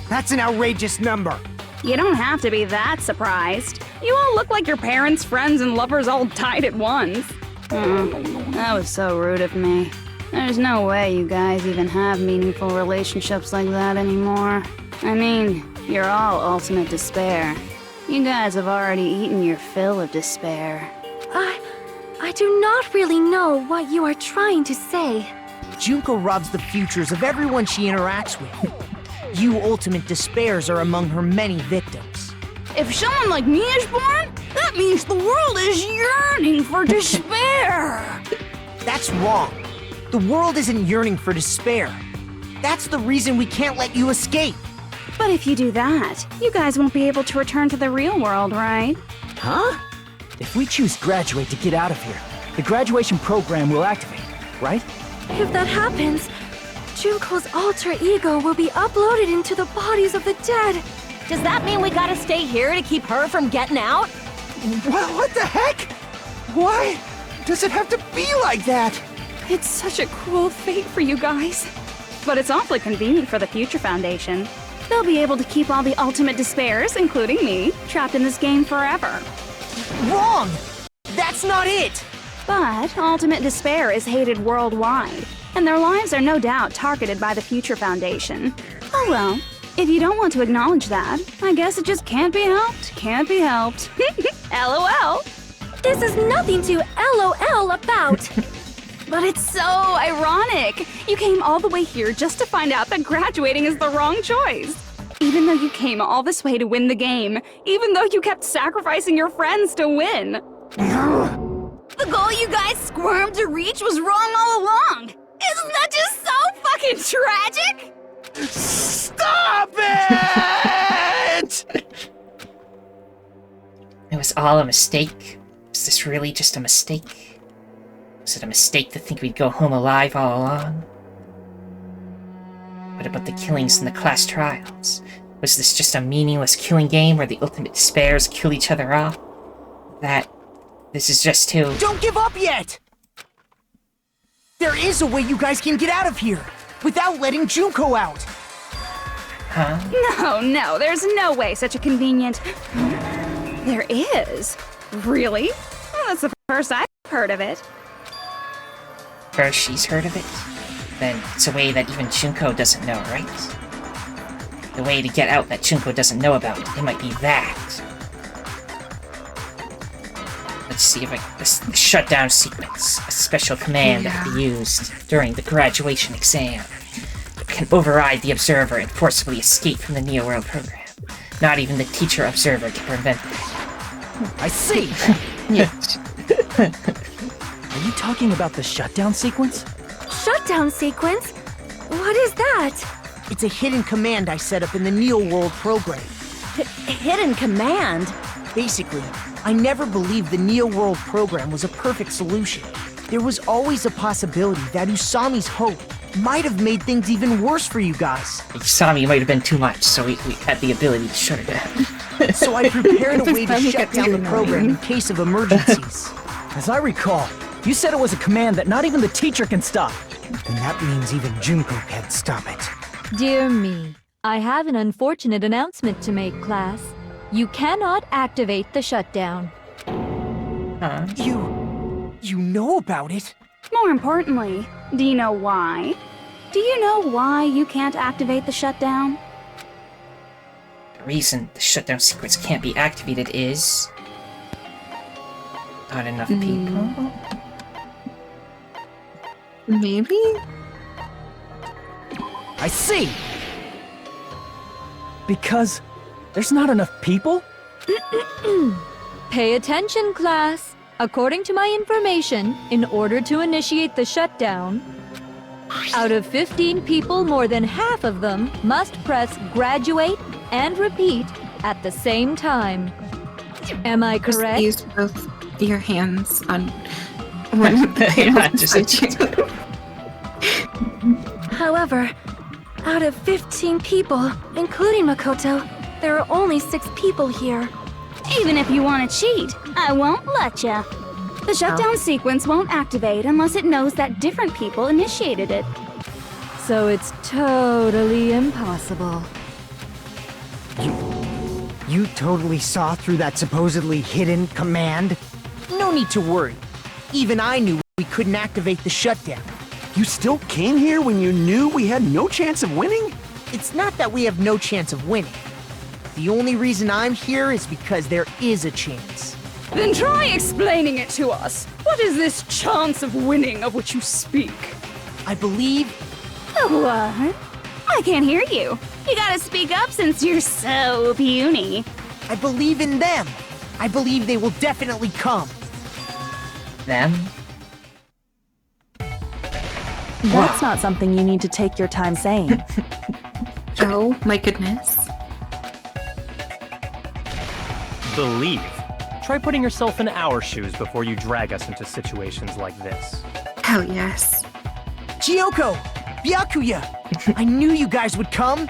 That's an outrageous number! You don't have to be that surprised. You all look like your parents, friends, and lovers all died at once. That was so rude of me. There's no way you guys even have meaningful relationships like that anymore. I mean, you're all ultimate despair. You guys have already eaten your fill of despair. I do not really know what you are trying to say. Junko robs the futures of everyone she interacts with. You ultimate despairs are among her many victims. If someone like me is born, that means the world is yearning for despair. That's wrong. The world isn't yearning for despair. That's the reason we can't let you escape. But if you do that, you guys won't be able to return to the real world, right? Huh? If we choose graduate to get out of here, the graduation program will activate, right? If that happens, Junko's alter ego will be uploaded into the bodies of the dead. Does that mean we gotta stay here to keep her from getting out? Well, what the heck? Why does it have to be like that? It's such a cruel fate for you guys. But it's awfully convenient for the Future Foundation. They'll be able to keep all the ultimate despairs, including me, trapped in this game forever. Wrong! That's not it! But ultimate despair is hated worldwide, and their lives are no doubt targeted by the Future Foundation. Oh well, if you don't want to acknowledge that, I guess it just can't be helped, can't be helped. LOL! This is nothing to LOL about. But it's so ironic! You came all the way here just to find out that graduating is the wrong choice. Even though you came all this way to win the game, even though you kept sacrificing your friends to win. The goal you guys squirmed to reach was wrong all along! Isn't that just so fucking tragic? Stop it! It was all a mistake. Was this really just a mistake? Was it a mistake to think we'd go home alive all along? What about the killings in the class trials? Was this just a meaningless killing game where the ultimate despairs kill each other off? This is just too... Don't give up yet! There is a way you guys can get out of here, without letting Junko out! Huh? No, there's no way such a convenient... There is? Really? Well, that's the first I've heard of it. First she's heard of it? Then it's a way that even Junko doesn't know, right? The way to get out that Junko doesn't know about. It might be that. accuracy of the shutdown sequence, a special command that can be used during the graduation exam. It can override the observer and forcibly escape from the Neo-World program. Not even the teacher observer can prevent that. I see! Are you talking about the shutdown sequence? Shutdown sequence? What is that? It's a hidden command I set up in the Neo-World program. Hidden command? Basically, I never believed the Neo-World program was a perfect solution. There was always a possibility that Usami's hope might have made things even worse for you guys. Usami might have been too much, so we had the ability to shut it down. So I prepared a way to shut down the program in case of emergencies. As I recall, you said it was a command that not even the teacher can stop. And that means even Junko can't stop it. Dear me, I have an unfortunate announcement to make, class. You cannot activate the shutdown. Huh? You know about it? More importantly, do you know why? Do you know why you can't activate the shutdown? The reason the shutdown sequence can't be activated is... not enough people? Maybe? I see! Because there's not enough people? Pay attention, class. According to my information, in order to initiate the shutdown, out of 15 people, more than half of them must press graduate and repeat at the same time. Am I correct? Use both your hands on one of the panels beside you. However, out of 15 people, including Makoto, there are only 6 people here. Even if you want to cheat, I won't let ya. The shutdown sequence won't activate unless it knows that different people initiated it. So it's totally impossible. You totally saw through that supposedly hidden command? No need to worry. Even I knew we couldn't activate the shutdown. You still came here when you knew we had no chance of winning? It's not that we have no chance of winning. The only reason I'm here is because there is a chance. Then try explaining it to us. What is this chance of winning of which you speak? I believe... What? I can't hear you. You gotta speak up since you're so puny. I believe in them. I believe they will definitely come. Them? That's not something you need to take your time saying. Oh my goodness. Believe. Try putting yourself in our shoes before you drag us into situations like this. Hell yes. Kyoko! Byakuya! I knew you guys would come!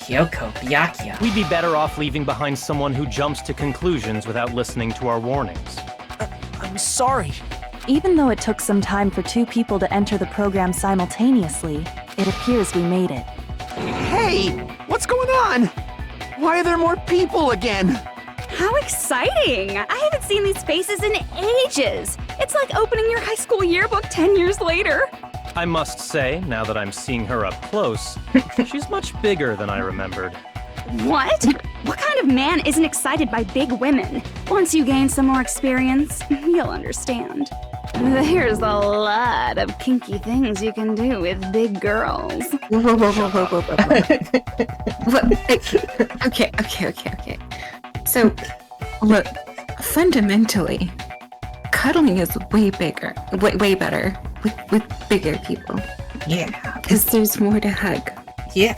Kyoko, Byakuya. We'd be better off leaving behind someone who jumps to conclusions without listening to our warnings. I'm sorry. Even though it took some time for 2 people to enter the program simultaneously, it appears we made it. Hey! What's going on? Why are there more people again? How exciting! I haven't seen these faces in ages. It's like opening your high school yearbook 10 years later. I must say, now that I'm seeing her up close, she's much bigger than I remembered. What? What kind of man isn't excited by big women? Once you gain some more experience, you'll understand. There's a lot of kinky things you can do with big girls. Whoa. Okay. So, look, fundamentally, cuddling is way better with bigger people. Yeah. Because there's more to hug. Yeah.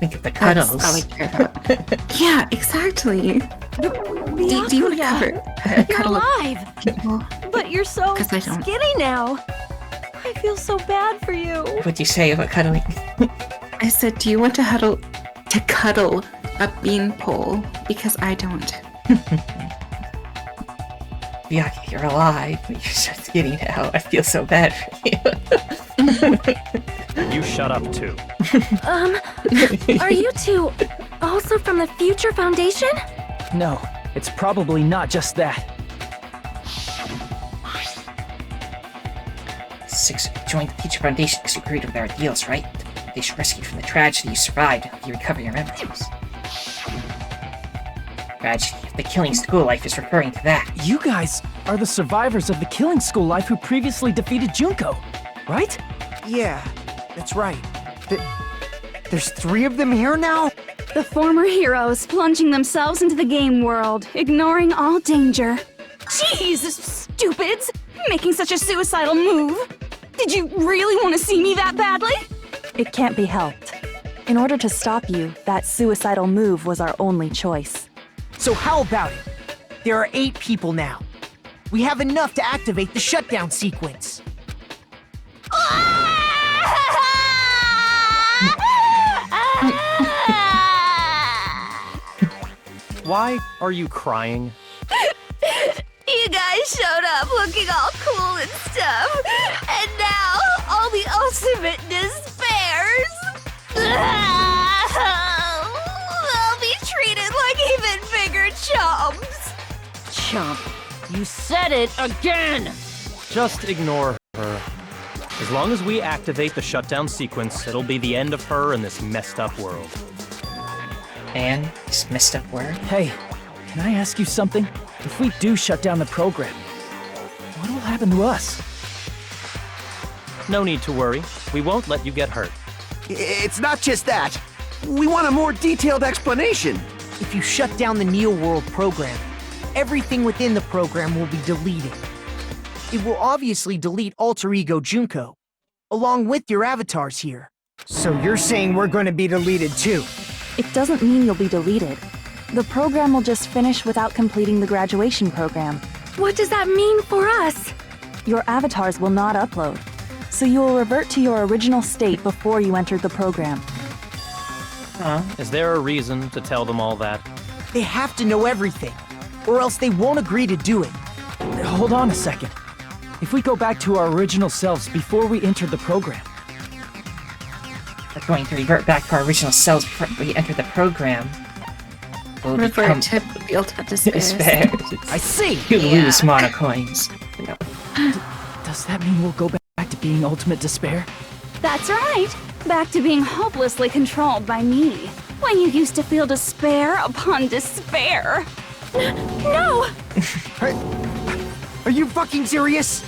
Think of the cuddles. That's all I care about. Yeah, exactly. Do you want to You're cuddle alive! people? But you're so 'Cause I don't. skinny now. I feel so bad for you. What'd you say about cuddling? I said, do you want to cuddle a beanpole? Because I don't. Byakuya, you're alive, but you're so skinny now. I feel so bad for you. You shut up too. Are you 2 also from the Future Foundation? No, it's probably not just that. 6 joined the Future Foundation because you agreed with our ideals, right? They should rescue you from the tragedy you survived and help you recover your memories. Tragedy of the killing school life is referring to that. You guys are the survivors of the killing school life who previously defeated Junko, right? Yeah, that's right. There's 3 of them here now? The former heroes plunging themselves into the game world, ignoring all danger. Jeez, stupids! Making such a suicidal move! Did you really want to see me that badly? It can't be helped. In order to stop you, that suicidal move was our only choice. So how about it? There are 8 people now. We have enough to activate the shutdown sequence. Why are you crying? You guys showed up looking all cool and stuff, and now all the ultimate despairs. They'll be treated like even bigger chumps. Chump, you said it again! Just ignore her. As long as we activate the shutdown sequence, it'll be the end of her in this messed up world. And this messed up word? Hey, can I ask you something? If we do shut down the program, what will happen to us? No need to worry. We won't let you get hurt. It's not just that. We want a more detailed explanation. If you shut down the Neo World program, everything within the program will be deleted. It will obviously delete Alter Ego Junko, along with your avatars here. So you're saying we're going to be deleted too? It doesn't mean you'll be deleted. The program will just finish without completing the graduation program. What does that mean for us? Your avatars will not upload, so you will revert to your original state before you entered the program. Is there a reason to tell them all that? They have to know everything, or else they won't agree to do it. Hold on a second. If we go back to our original selves before we entered the program, We're going to revert back to our original selves before we enter the program. We'll Revert to the ultimate despair. I see! You lose mono coins. No. Does that mean we'll go back to being ultimate despair? That's right. Back to being hopelessly controlled by me. When you used to feel despair upon despair. No! Are you fucking serious?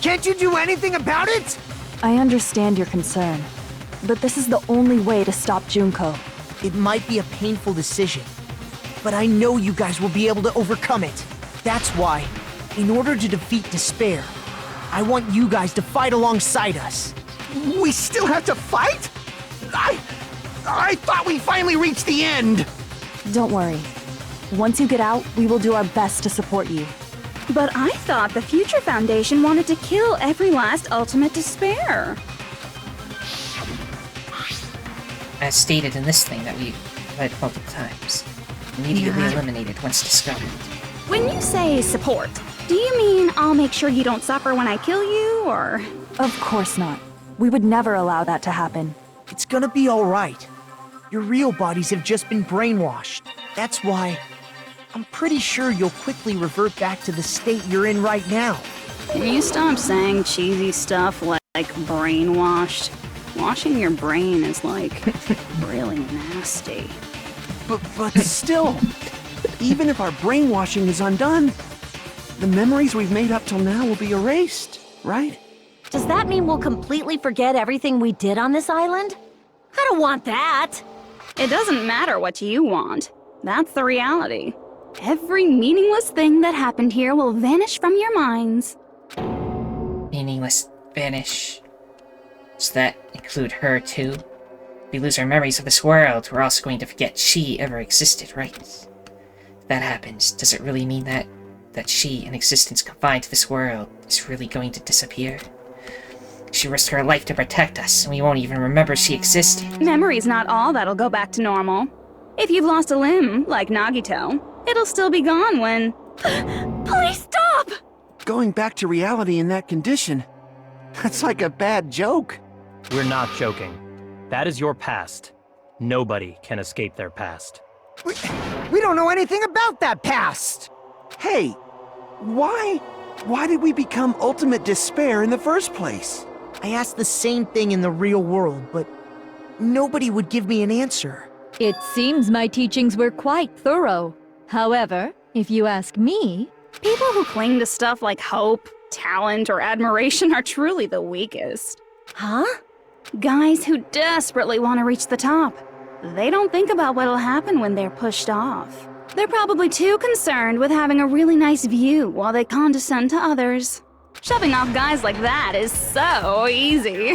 Can't you do anything about it? I understand your concern, but this is the only way to stop Junko. It might be a painful decision, but I know you guys will be able to overcome it. That's why, in order to defeat despair, I want you guys to fight alongside us. We still have to fight? I thought we finally reached the end! Don't worry. Once you get out, we will do our best to support you. But I thought the Future Foundation wanted to kill every last ultimate despair. As stated in this thing that we read multiple times. Immediately eliminated once discovered. When you say support, do you mean I'll make sure you don't suffer when I kill you, or...? Of course not. We would never allow that to happen. It's gonna be alright. Your real bodies have just been brainwashed. That's why I'm pretty sure you'll quickly revert back to the state you're in right now. Can you stop saying cheesy stuff like brainwashed? Washing your brain is like really nasty. But still, even if our brainwashing is undone, the memories we've made up till now will be erased, right? Does that mean we'll completely forget everything we did on this island? I don't want that! It doesn't matter what you want. That's the reality. Every meaningless thing that happened here will vanish from your minds. Meaningless vanish. Does that include her, too? If we lose our memories of this world, we're also going to forget she ever existed, right? If that happens, does it really mean that she, an existence confined to this world, is really going to disappear? She risked her life to protect us, and we won't even remember she existed. Memory's not all that'll go back to normal. If you've lost a limb, like Nagito, it'll still be gone when... Please stop! Going back to reality in that condition, that's like a bad joke. We're not joking. That is your past. Nobody can escape their past. We don't know anything about that past! Hey, why did we become ultimate despair in the first place? I asked the same thing in the real world, but nobody would give me an answer. It seems my teachings were quite thorough. However, If you ask me, People who cling to stuff like hope, talent, or admiration are truly the weakest. huh? Guys who desperately want to reach the top. They don't think about what'll happen when they're pushed off. They're probably too concerned with having a really nice view while they condescend to others. Shoving off guys like that is so easy.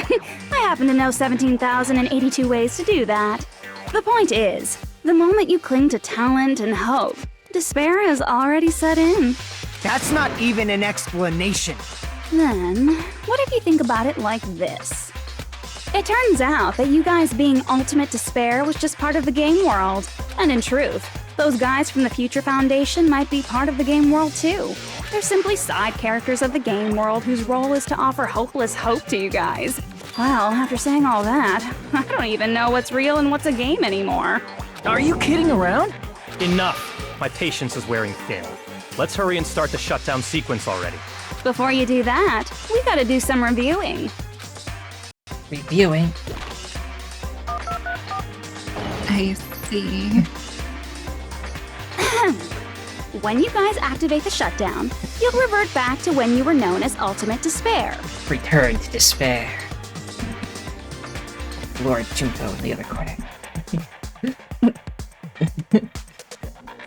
I happen to know 17,082 ways to do that. The point is, the moment you cling to talent and hope, despair has already set in. That's not even an explanation. Then, what if you think about it like this? It turns out that you guys being ultimate despair was just part of the game world. And in truth, those guys from the Future Foundation might be part of the game world too. They're simply side characters of the game world whose role is to offer hopeless hope to you guys. Well, after saying all that, I don't even know what's real and what's a game anymore. Are you kidding around? Enough. My patience is wearing thin. Let's hurry and start the shutdown sequence already. Before you do that, we gotta do some reviewing. Reviewing? I see. When you guys activate the shutdown, you'll revert back to when you were known as Ultimate Despair. Return to despair. Lord Junko in the other corner.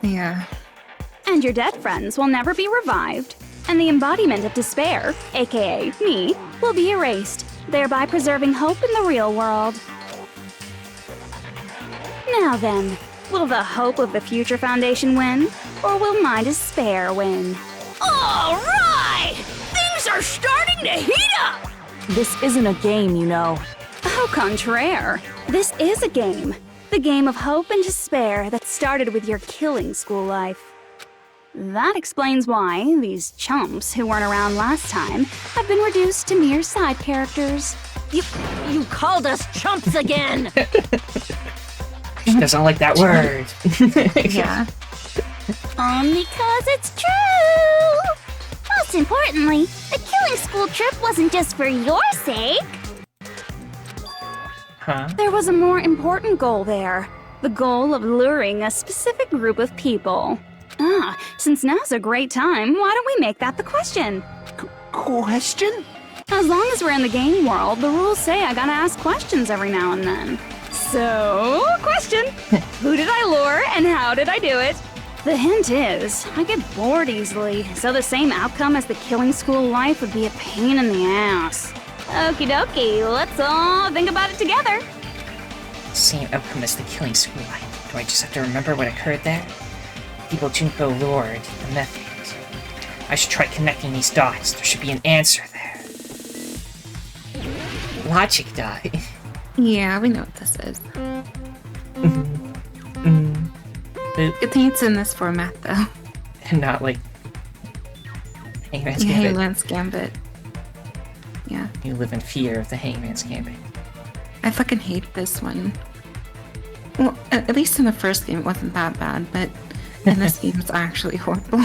Yeah. And your dead friends will never be revived, and the embodiment of despair, aka me, will be erased, thereby preserving hope in the real world. Now then, will the hope of the Future Foundation win, or will my despair win? All right! Things are starting to heat up! This isn't a game, you know. Au contraire, this is a game. The game of hope and despair that started with your killing school life. That explains why these chumps who weren't around last time have been reduced to mere side characters. You called us chumps again! She doesn't like that word. Yeah. Only 'cause it's true! Most importantly, the killing school trip wasn't just for your sake. Huh? There was a more important goal there. The goal of luring a specific group of people. Since now's a great time, why don't we make that the question? Question? As long as we're in the game world, the rules say I gotta ask questions every now and then. So, question. Who did I lure and how did I do it? The hint is, I get bored easily, so the same outcome as the killing school life would be a pain in the ass. Okie dokie, let's all think about it together. Same outcome as the killing school life. Do I just have to remember what occurred there? People Junko lured, the method. I should try connecting these dots. There should be an answer there. Logic die. Yeah, we know what this is. I think it's in this format, though. And not like Hangman's Yeah, Gambit. Hangman's Gambit. Yeah. You live in fear of the Hangman's Gambit. I fucking hate this one. Well, at least in the first game it wasn't that bad, but in this game it's actually horrible.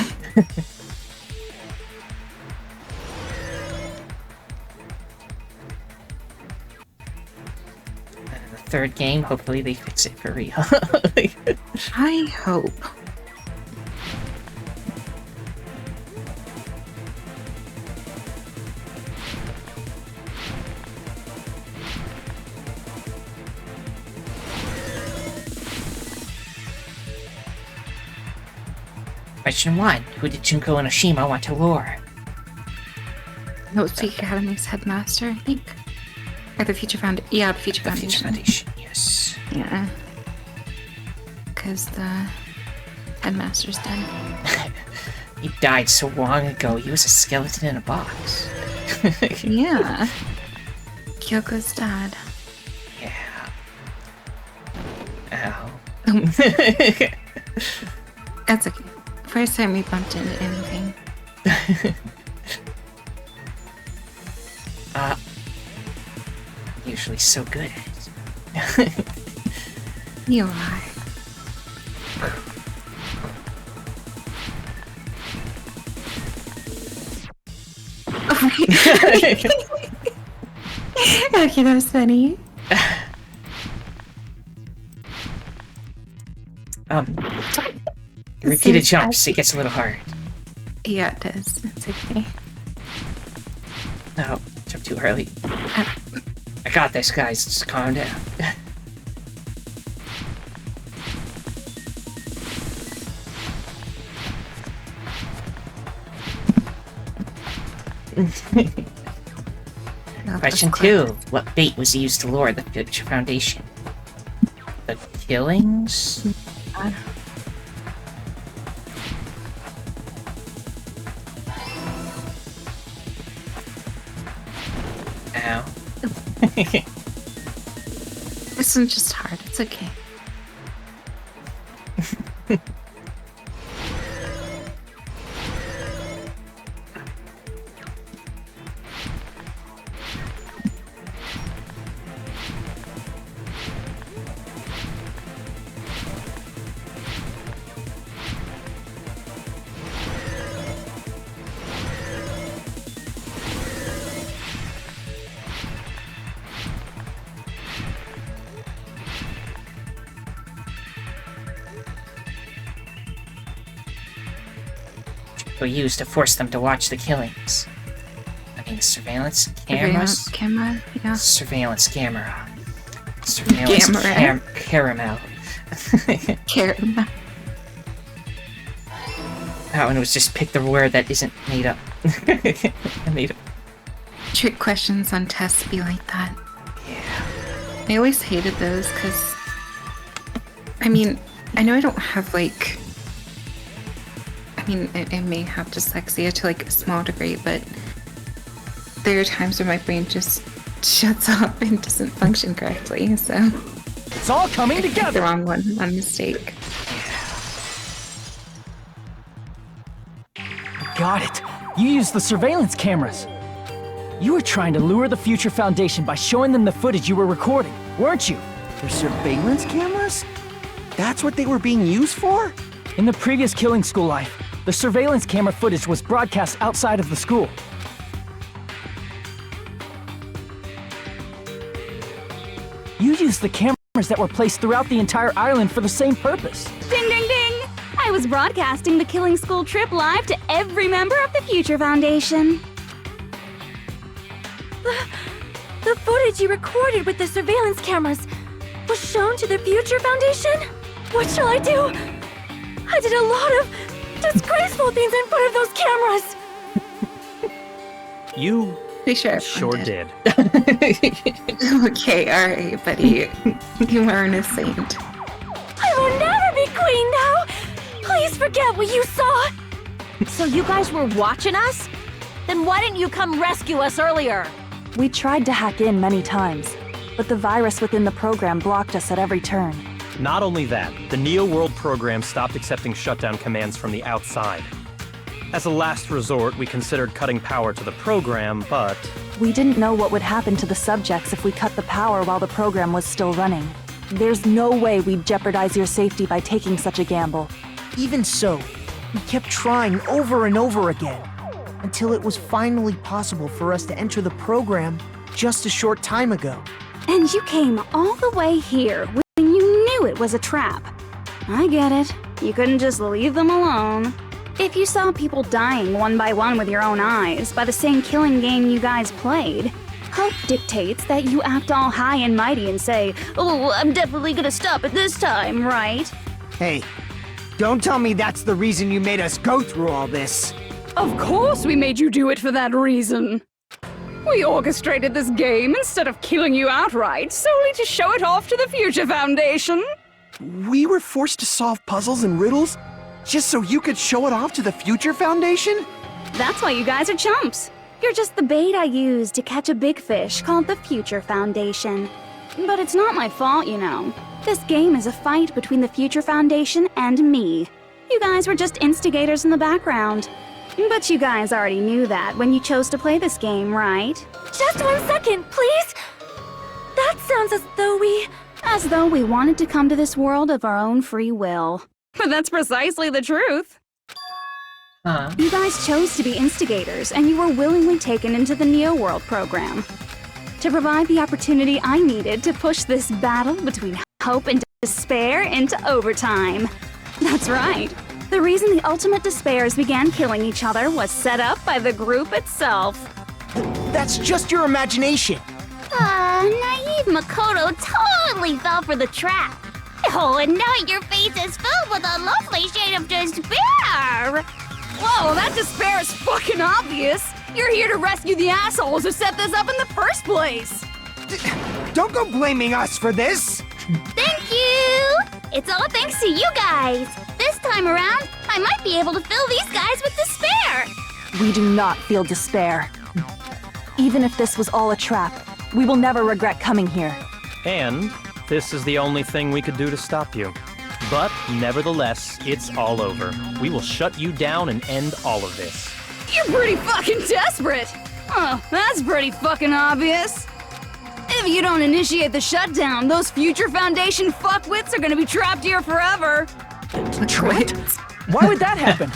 Third game, hopefully they fix it for real. I hope. Question 1. Who did Junko and Oshima want to lure? Note Academy's headmaster, I think. Or the Future Foundation. Yeah, the Future Foundation. Future Foundation, yes. Yeah. Because the headmaster's dead. He died so long ago, he was a skeleton in a box. Yeah. Kyoko's dad. Yeah. Ow. That's okay. First time we bumped into anything. Usually so good at it. You are. Okay, that was funny. Repeated jumps, it gets a little hard. Yeah, it does. It's okay. No, jump too early. I got this, guys. Just calm down. Question 2. What bait was used to lure the Future Foundation? The killings? Ow. This one's just hard. It's okay. Were used to force them to watch the killings. I mean, surveillance cameras? Camera, yeah. Surveillance camera. Surveillance caramel. Caramel. That one was just pick the word that isn't made up. I made up. Trick questions on tests be like that. Yeah. I always hated those because, I mean, I know I don't have like, I mean, I may have dyslexia to like a small degree, but there are times where my brain just shuts off and doesn't function correctly, so. It's all coming together! The wrong one, my mistake. Got it. You used the surveillance cameras. You were trying to lure the Future Foundation by showing them the footage you were recording, weren't you? The surveillance cameras? That's what they were being used for? In the previous Killing School life, the surveillance camera footage was broadcast outside of the school. You used the cameras that were placed throughout the entire island for the same purpose. Ding, ding, ding! I was broadcasting the Killing School trip live to every member of the Future Foundation. The footage you recorded with the surveillance cameras was shown to the Future Foundation? What shall I do? I did a lot of disgraceful things in front of those cameras! You sure did. Okay, alright, buddy. You aren't a saint. I will never be queen now! Please forget what you saw! So you guys were watching us? Then why didn't you come rescue us earlier? We tried to hack in many times, but the virus within the program blocked us at every turn. Not only that, the Neo World program stopped accepting shutdown commands from the outside. As a last resort, we considered cutting power to the program, but... We didn't know what would happen to the subjects if we cut the power while the program was still running. There's no way we'd jeopardize your safety by taking such a gamble. Even so, we kept trying over and over again, until it was finally possible for us to enter the program just a short time ago. And you came all the way here when you knew it was a trap. I get it. You couldn't just leave them alone. If you saw people dying one by one with your own eyes by the same killing game you guys played, hope dictates that you act all high and mighty and say, "Oh, I'm definitely gonna stop it this time, right?" Hey, don't tell me that's the reason you made us go through all this. Of course we made you do it for that reason. We orchestrated this game instead of killing you outright, solely to show it off to the Future Foundation. We were forced to solve puzzles and riddles just so you could show it off to the Future Foundation? That's why you guys are chumps. You're just the bait I used to catch a big fish called the Future Foundation. But it's not my fault, you know. This game is a fight between the Future Foundation and me. You guys were just instigators in the background. But you guys already knew that when you chose to play this game, right? Just 1 second, please! That sounds as though we... As though we wanted to come to this world of our own free will. But that's precisely the truth. You guys chose to be instigators, and you were willingly taken into the Neo World program to provide the opportunity I needed to push this battle between hope and despair into overtime. That's right. The reason the ultimate despairs began killing each other was set up by the group itself. That's just your imagination. Naive Makoto totally fell for the trap. Oh, and now your face is filled with a lovely shade of despair! Whoa, that despair is fucking obvious! You're here to rescue the assholes who set this up in the first place! Don't go blaming us for this! Thank you! It's all thanks to you guys! This time around, I might be able to fill these guys with despair! We do not feel despair. Even if this was all a trap, we will never regret coming here. And this is the only thing we could do to stop you. But nevertheless, it's all over. We will shut you down and end all of this. You're pretty fucking desperate! Oh, that's pretty fucking obvious. If you don't initiate the shutdown, those future Foundation fuckwits are gonna be trapped here forever. What? Why would that happen?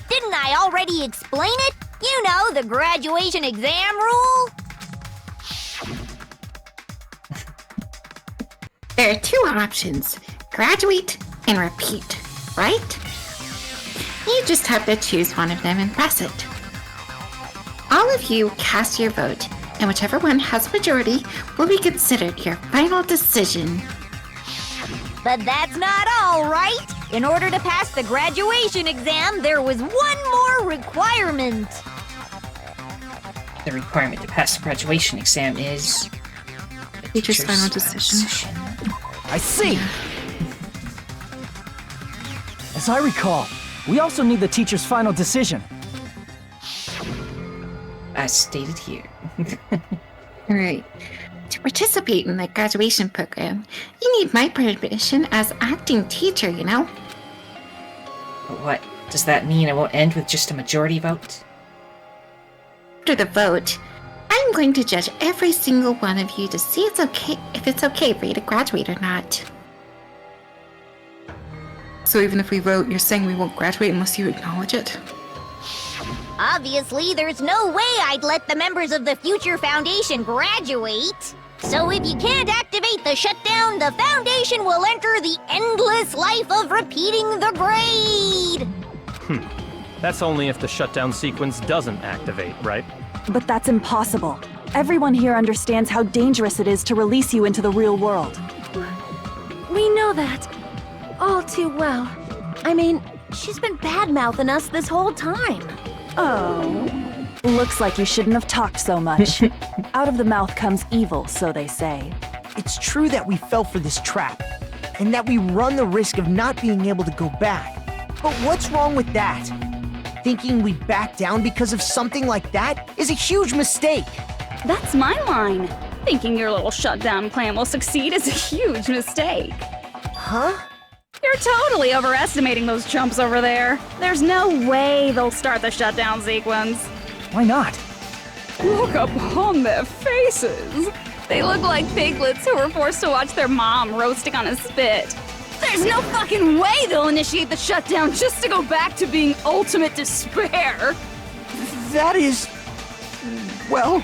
Didn't I already explain it? You know, the graduation exam rule? There are two options, graduate and repeat, right? You just have to choose one of them and press it. All of you cast your vote, and whichever one has majority will be considered your final decision. But that's not all, right? In order to pass the graduation exam, there was one more requirement. The requirement to pass the graduation exam is... Teacher's final decision. I see! As I recall, we also need the teacher's final decision. As stated here. Alright. To participate in the graduation program, you need my permission as acting teacher, you know? But what? Does that mean it won't end with just a majority vote? After the vote, I'm going to judge every single one of you to see if it's okay for you to graduate or not. So even if we vote, you're saying we won't graduate unless you acknowledge it? Obviously, there's no way I'd let the members of the Future Foundation graduate. So if you can't activate the shutdown, the Foundation will enter the endless life of repeating the grade! That's only if the shutdown sequence doesn't activate, right? But that's impossible. Everyone here understands how dangerous it is to release you into the real world. We know that. All too well. I mean, she's been bad-mouthing us this whole time. Oh. Looks like you shouldn't have talked so much. Out of the mouth comes evil, so they say. It's true that we fell for this trap, and that we run the risk of not being able to go back. But what's wrong with that? Thinking we'd back down because of something like that is a huge mistake. That's my line. Thinking your little shutdown plan will succeed is a huge mistake. Huh? You're totally overestimating those chumps over there. There's no way they'll start the shutdown sequence. Why not? Look upon their faces. They look like piglets who were forced to watch their mom roasting on a spit. There's no fucking way they'll initiate the shutdown just to go back to being ultimate despair. That is... well...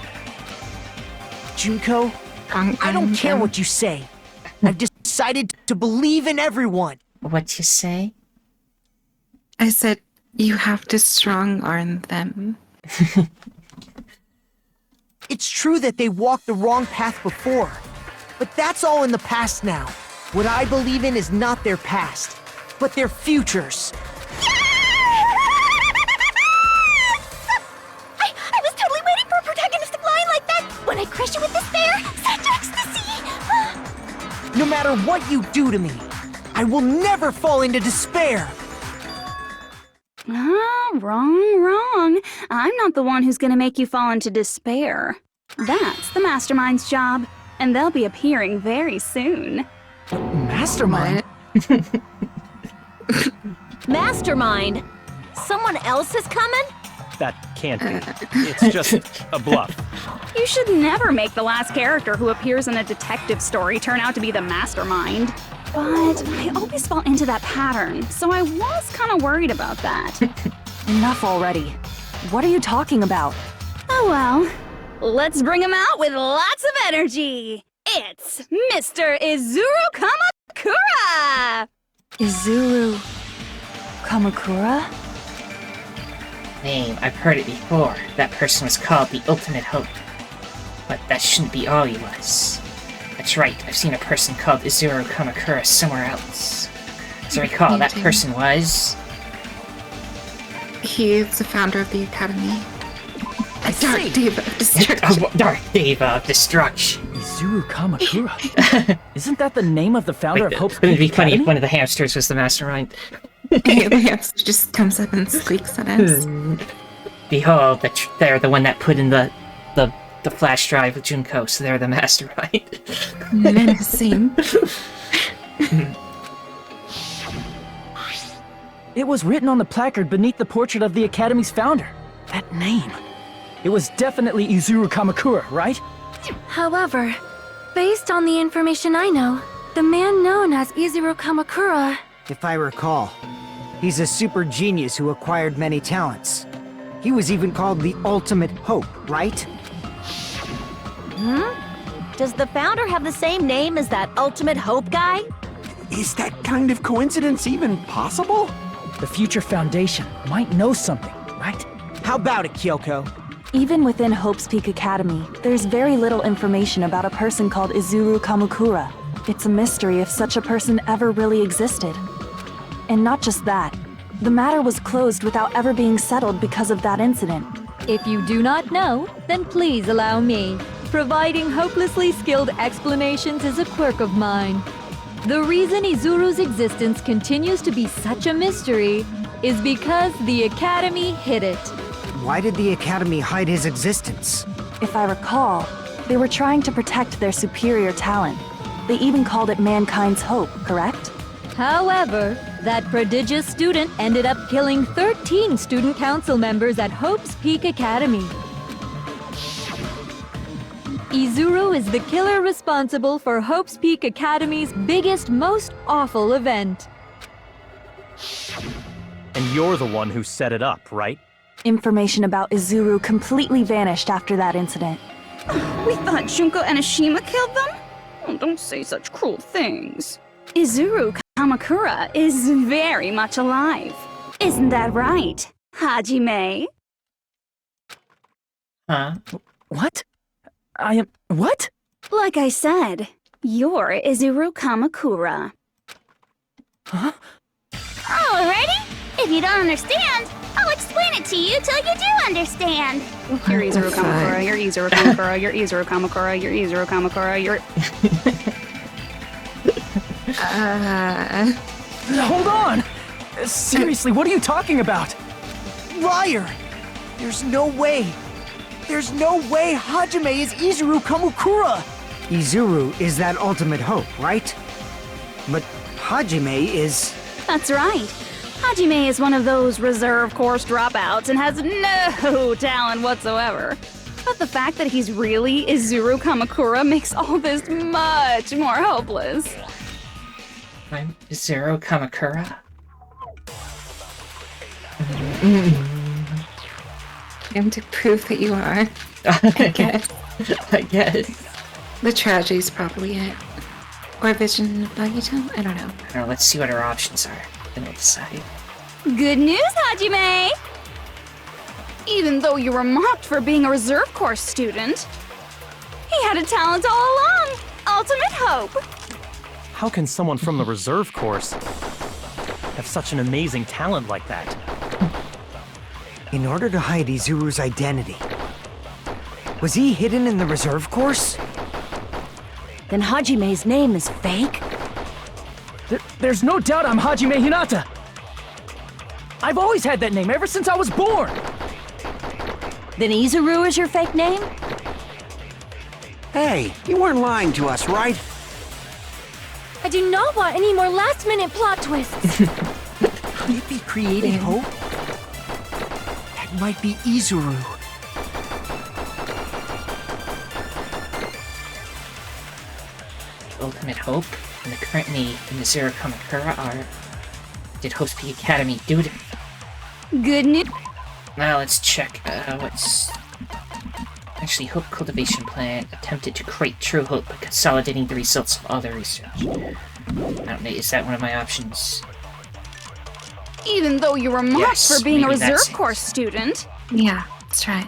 Junko, I don't care what you say. I've decided to believe in everyone. What you say? I said you have to strong-arm them. It's true that they walked the wrong path before, but that's all in the past now. What I believe in is not their past, but their futures. I was totally waiting for a protagonistic line like that! When I crush you with despair, such ecstasy! No matter what you do to me, I will never fall into despair! Wrong. I'm not the one who's gonna make you fall into despair. That's the Mastermind's job, and they'll be appearing very soon. Mastermind? Mastermind? Someone else is coming? That can't be. It's just a bluff. You should never make the last character who appears in a detective story turn out to be the mastermind. But I always fall into that pattern, so I was kind of worried about that. Enough already. What are you talking about? Oh well. Let's bring him out with lots of energy. It's Mr. Izuru Kamakura! Izuru Kamakura? Name, I've heard it before. That person was called the Ultimate Hope. But that shouldn't be all he was. That's right, I've seen a person called Izuru Kamakura somewhere else. As I recall, that person was... He is the founder of the Academy. Dark Diva of Destruction. Dark Diva of Destruction. Izuru Kamakura? Isn't that the name of the founder of Hope's Peak Wouldn't it be funny Academy? if one of the hamsters was the mastermind? Yeah, the hamster just comes up and squeaks at us. Behold, they're the one that put in the flash drive with Junko, so they're the mastermind. Menacing. It was written on the placard beneath the portrait of the Academy's founder. That name. It was definitely Izuru Kamakura, right? However, based on the information I know, the man known as Izuru Kamakura... If I recall, he's a super genius who acquired many talents. He was even called the Ultimate Hope, right? Does the founder have the same name as that Ultimate Hope guy? Is that kind of coincidence even possible? The Future Foundation might know something, right? How about it, Kyoko? Even within Hope's Peak Academy, there's very little information about a person called Izuru Kamakura. It's a mystery if such a person ever really existed. And not just that, the matter was closed without ever being settled because of that incident. If you do not know, then please allow me. Providing hopelessly skilled explanations is a quirk of mine. The reason Izuru's existence continues to be such a mystery is because the Academy hid it. Why did the Academy hide his existence? If I recall, they were trying to protect their superior talent. They even called it mankind's hope, correct? However, that prodigious student ended up killing 13 student council members at Hope's Peak Academy. Izuru is the killer responsible for Hope's Peak Academy's biggest, most awful event. And you're the one who set it up, right? Information about Izuru completely vanished after that incident. We thought Junko Enoshima killed them? Oh, don't say such cruel things. Izuru Kamakura is very much alive. Isn't that right, Hajime? Huh? What? I am... what? Like I said, you're Izuru Kamakura. Huh? Alrighty, if you don't understand, I'll explain it to you till you do understand. You're Izuru Kamakura, you're Izuru Kamakura, you're Izuru Kamakura, you're Izuru Kamakura, you're... Hold on! Seriously, what are you talking about? Liar! There's no way! There's no way Hajime is Izuru Kamakura! Izuru is that Ultimate Hope, right? But Hajime is... That's right. Hajime is one of those reserve course dropouts and has no talent whatsoever. But the fact that he's really Izuru Kamakura makes all this much more hopeless. I'm Izuru Kamakura? And to prove that you are, I guess. I guess. The tragedy's probably it. Or Vision of Bagito? I don't know. I don't know, let's see what our options are. Then we'll decide. Good news, Hajime! Even though you were mocked for being a reserve course student, he had a talent all along! Ultimate Hope! How can someone from the reserve course have such an amazing talent like that? In order to hide Izuru's identity, was he hidden in the reserve course? Then Hajime's name is fake? There's no doubt I'm Hajime Hinata! I've always had that name ever since I was born! Then Izuru is your fake name? Hey, you weren't lying to us, right? I do not want any more last-minute plot twists. Could it be creating hope? That might be Izuru. Ultimate Hope and the current name in Izuru Kamakura are... Did Hope's Peak Academy do it? Good news. Now let's check what's... Actually, Hope Cultivation Plan attempted to create true hope by consolidating the results of all their research. I don't know, is that one of my options? Even though you were mocked Yes, for being a maybe reserve that's it. course student. Yeah, that's right.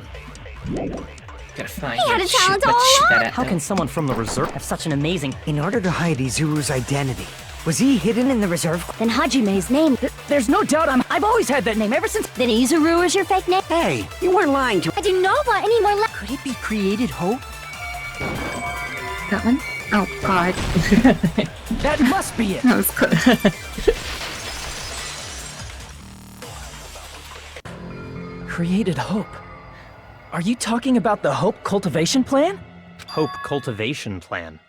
Gotta find He had it. a talent Let's all shoot that along. at How them. can someone from the reserve have such an amazing... In order to hide Izuru's identity, was he hidden in the reserve? Then Hajime's name. There's no doubt I've always had that name ever since... Then Izuru is your fake name? Hey, you weren't lying to... I do not want any more Could it be created hope? That one? Oh, God. That must be it. That was close. Created hope. Are you talking about the Hope Cultivation Plan? Hope Cultivation Plan.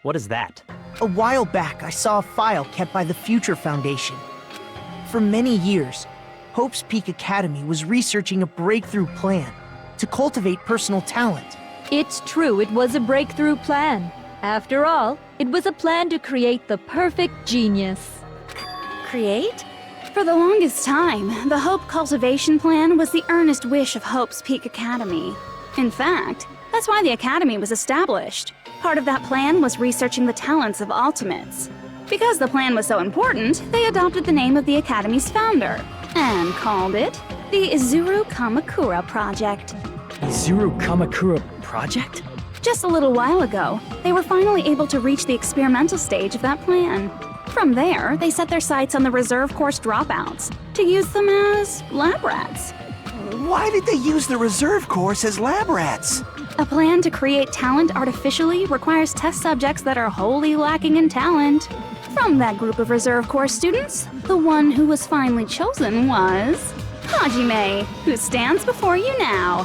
What is that? A while back, I saw a file kept by the Future Foundation. For many years, Hope's Peak Academy was researching a breakthrough plan to cultivate personal talent. It's true, it was a breakthrough plan. After all, it was a plan to create the perfect genius. Create? For the longest time, the Hope Cultivation Plan was the earnest wish of Hope's Peak Academy. In fact, that's why the Academy was established. Part of that plan was researching the talents of Ultimates. Because the plan was so important, they adopted the name of the Academy's founder and called it the Izuru Kamakura Project. Izuru Kamakura Project? Just a little while ago, they were finally able to reach the experimental stage of that plan. From there, they set their sights on the reserve course dropouts to use them as lab rats. Why did they use the reserve course as lab rats? A plan to create talent artificially requires test subjects that are wholly lacking in talent. From that group of reserve course students, the one who was finally chosen was Hajime, who stands before you now.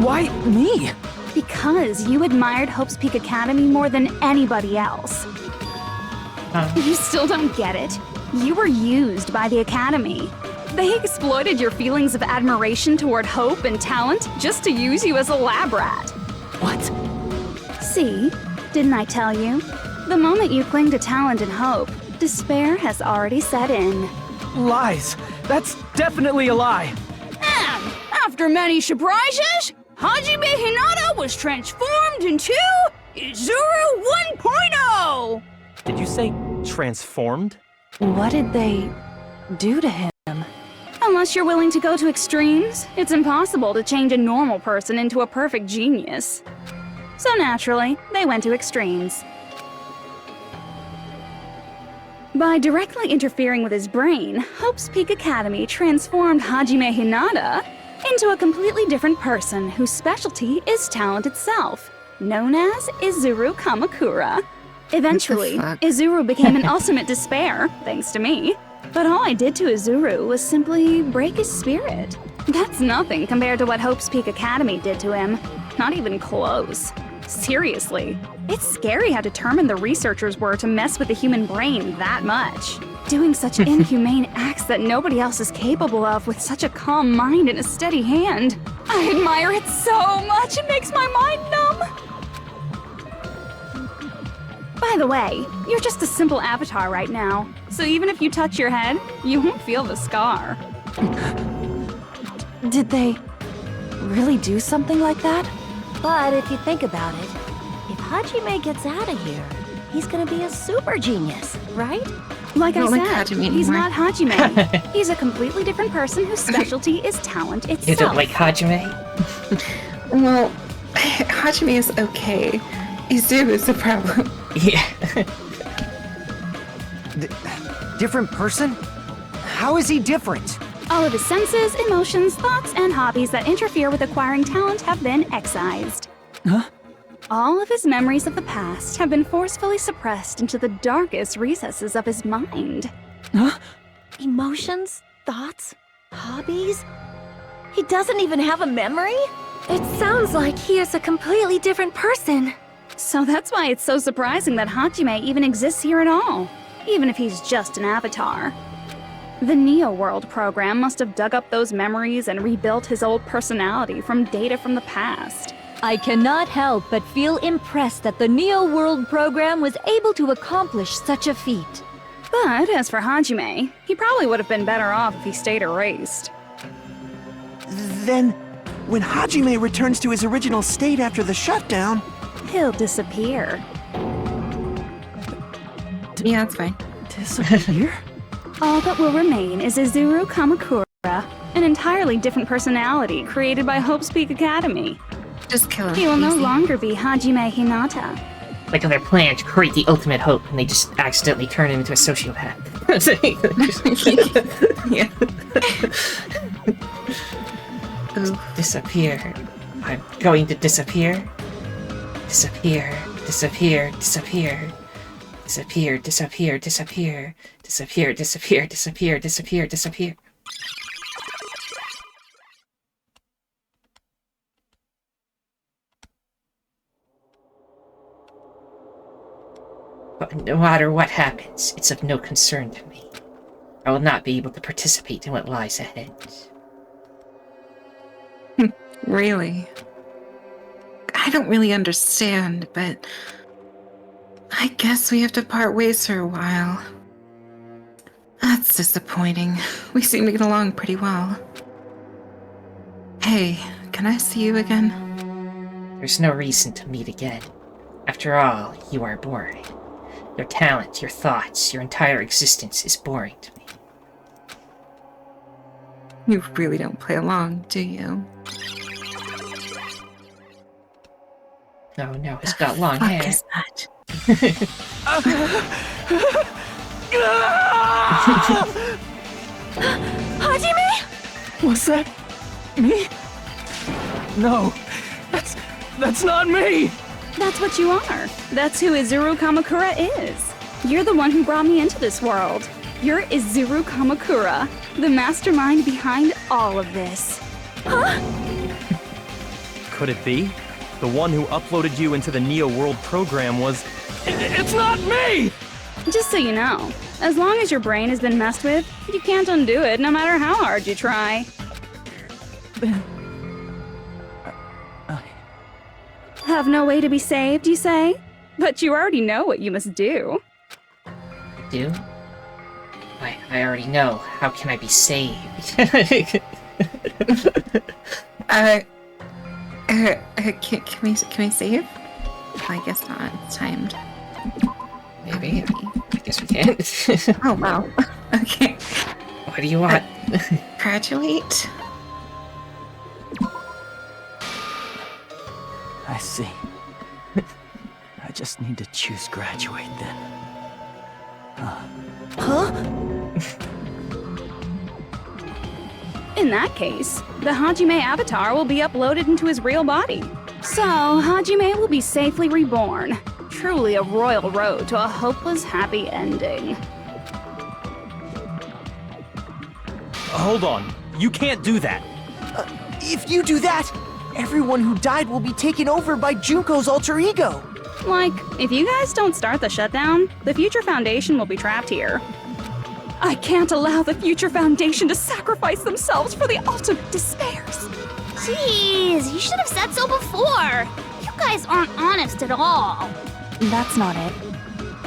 Why me? Because you admired Hope's Peak Academy more than anybody else. You still don't get it? You were used by the Academy. They exploited your feelings of admiration toward hope and talent just to use you as a lab rat. What? See? Didn't I tell you? The moment you cling to talent and hope, despair has already set in. Lies. That's definitely a lie. And after many surprises, Hajime Hinata was transformed into Izuru 1.0! Did you say transformed? What did they do to him? Unless you're willing to go to extremes, it's impossible to change a normal person into a perfect genius. So naturally, they went to extremes. By directly interfering with his brain, Hope's Peak Academy transformed Hajime Hinata into a completely different person whose specialty is talent itself, known as Izuru Kamakura. Eventually, Izuru became an ultimate despair, thanks to me. But all I did to Izuru was simply break his spirit. That's nothing compared to what Hope's Peak Academy did to him. Not even close. Seriously, it's scary how determined the researchers were to mess with the human brain that much. Doing such inhumane acts that nobody else is capable of with such a calm mind and a steady hand. I admire it so much, it makes my mind numb. By the way, you're just a simple avatar right now, so even if you touch your head, you won't feel the scar. Did they really do something like that? But if you think about it, if Hajime gets out of here, he's gonna be a super genius, right? Like I don't like said, Hajime he's anymore. not Hajime. He's a completely different person whose specialty is talent itself. You don't like Hajime? Well, Hajime is okay. Izuru is the problem. Yeah. Different person? How is he different? All of his senses, emotions, thoughts, and hobbies that interfere with acquiring talent have been excised. Huh? All of his memories of the past have been forcefully suppressed into the darkest recesses of his mind. Huh? Emotions, thoughts, hobbies? He doesn't even have a memory? It sounds like he is a completely different person. So that's why it's so surprising that Hajime even exists here at all, even if he's just an avatar. The Neo World program must have dug up those memories and rebuilt his old personality from data from the past. I cannot help but feel impressed that the Neo World program was able to accomplish such a feat. But as for Hajime, he probably would have been better off if he stayed erased. Then, when Hajime returns to his original state after the shutdown, He'll disappear. Yeah, that's fine. Disappear? All that will remain is Izuru Kamakura, an entirely different personality created by Hope's Peak Academy. Just kill him. He will no easy. longer be Hajime Hinata. Like on their plan to create the ultimate hope, and they just accidentally turn him into a sociopath. Yeah. Disappear. I'm going to disappear. Disappear. Disappear. Disappear. Disappear. Disappear. Disappear. Disappear. Disappear. Disappear. Disappear. Disappear. But no matter what happens, it's of no concern to me. I will not be able to participate in what lies ahead. Really? I don't really understand, but I guess we have to part ways for a while. That's disappointing. We seem to get along pretty well. Hey, can I see you again? There's no reason to meet again. After all, you are boring. Your talent, your thoughts, your entire existence is boring to me. You really don't play along, do you? No, he's got long Fuck hair. is that? Hajime? Was that me? No, that's not me! That's what you are. That's who Izuru Kamakura is. You're the one who brought me into this world. You're Izuru Kamakura, the mastermind behind all of this. Huh? Could it be? The one who uploaded you into the Neo World program was... It's not me! Just so you know, as long as your brain has been messed with, you can't undo it no matter how hard you try. Have no way to be saved, you say? But you already know what you must do. Do? I already know. How can I be saved? Can we save? I guess not. It's timed. Maybe. I guess we can. Oh, wow. Okay. What do you want? Graduate? I see. I just need to choose graduate then. Huh? In that case, the Hajime avatar will be uploaded into his real body. So, Hajime will be safely reborn. Truly a royal road to a hopeless happy ending. Hold on. You can't do that. If you do that, everyone who died will be taken over by Junko's alter ego. Like, if you guys don't start the shutdown, the Future Foundation will be trapped here. I can't allow the Future Foundation to sacrifice themselves for the ultimate despairs. Jeez, you should have said so before. You guys aren't honest at all. That's not it.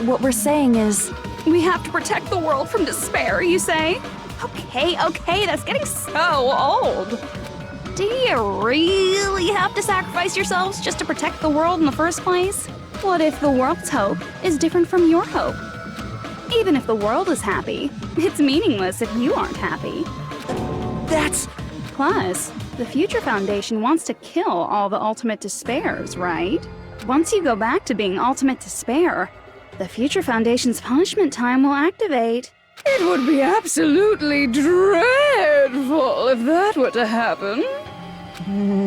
What we're saying is... We have to protect the world from despair, you say? Okay, that's getting so old. Do you really have to sacrifice yourselves just to protect the world in the first place? What if the world's hope is different from your hope? Even if the world is happy, it's meaningless if you aren't happy. That's... Plus, the Future Foundation wants to kill all the ultimate despairs, right? Once you go back to being ultimate despair, the Future Foundation's punishment time will activate. It would be absolutely dreadful if that were to happen.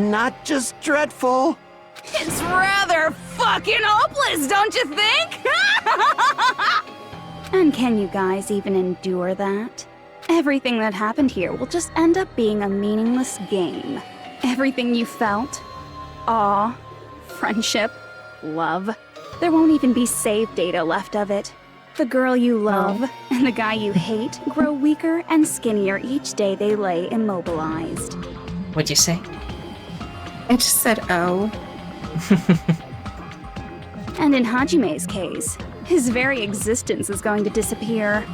Not just dreadful. It's rather fucking hopeless, don't you think? And can you guys even endure that? Everything that happened here will just end up being a meaningless game. Everything you felt, awe, friendship, love, there won't even be save data left of it. The girl you love and the guy you hate grow weaker and skinnier each day they lay immobilized. What'd you say? I just said, oh. And in Hajime's case, his very existence is going to disappear.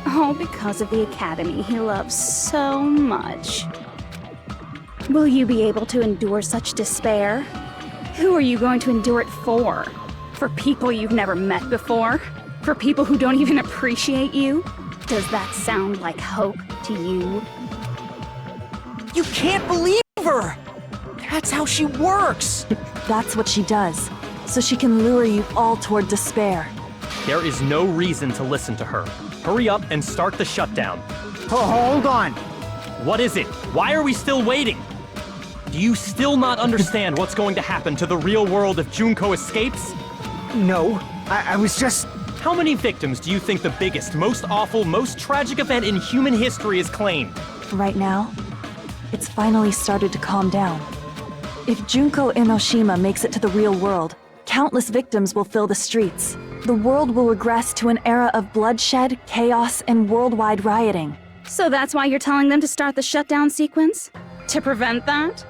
All because of the academy he loves so much. Will you be able to endure such despair? Who are you going to endure it for? For people you've never met before? For people who don't even appreciate you? Does that sound like hope to you? You can't believe her! That's how she works! That's what she does, so she can lure you all toward despair. There is no reason to listen to her. Hurry up and start the shutdown. Hold on. What is it? Why are we still waiting? Do you still not understand what's going to happen to the real world if Junko escapes? No, I was just... How many victims do you think the biggest, most awful, most tragic event in human history has claimed? Right now, it's finally started to calm down. If Junko Enoshima makes it to the real world, countless victims will fill the streets. The world will regress to an era of bloodshed, chaos, and worldwide rioting. So that's why you're telling them to start the shutdown sequence? To prevent that?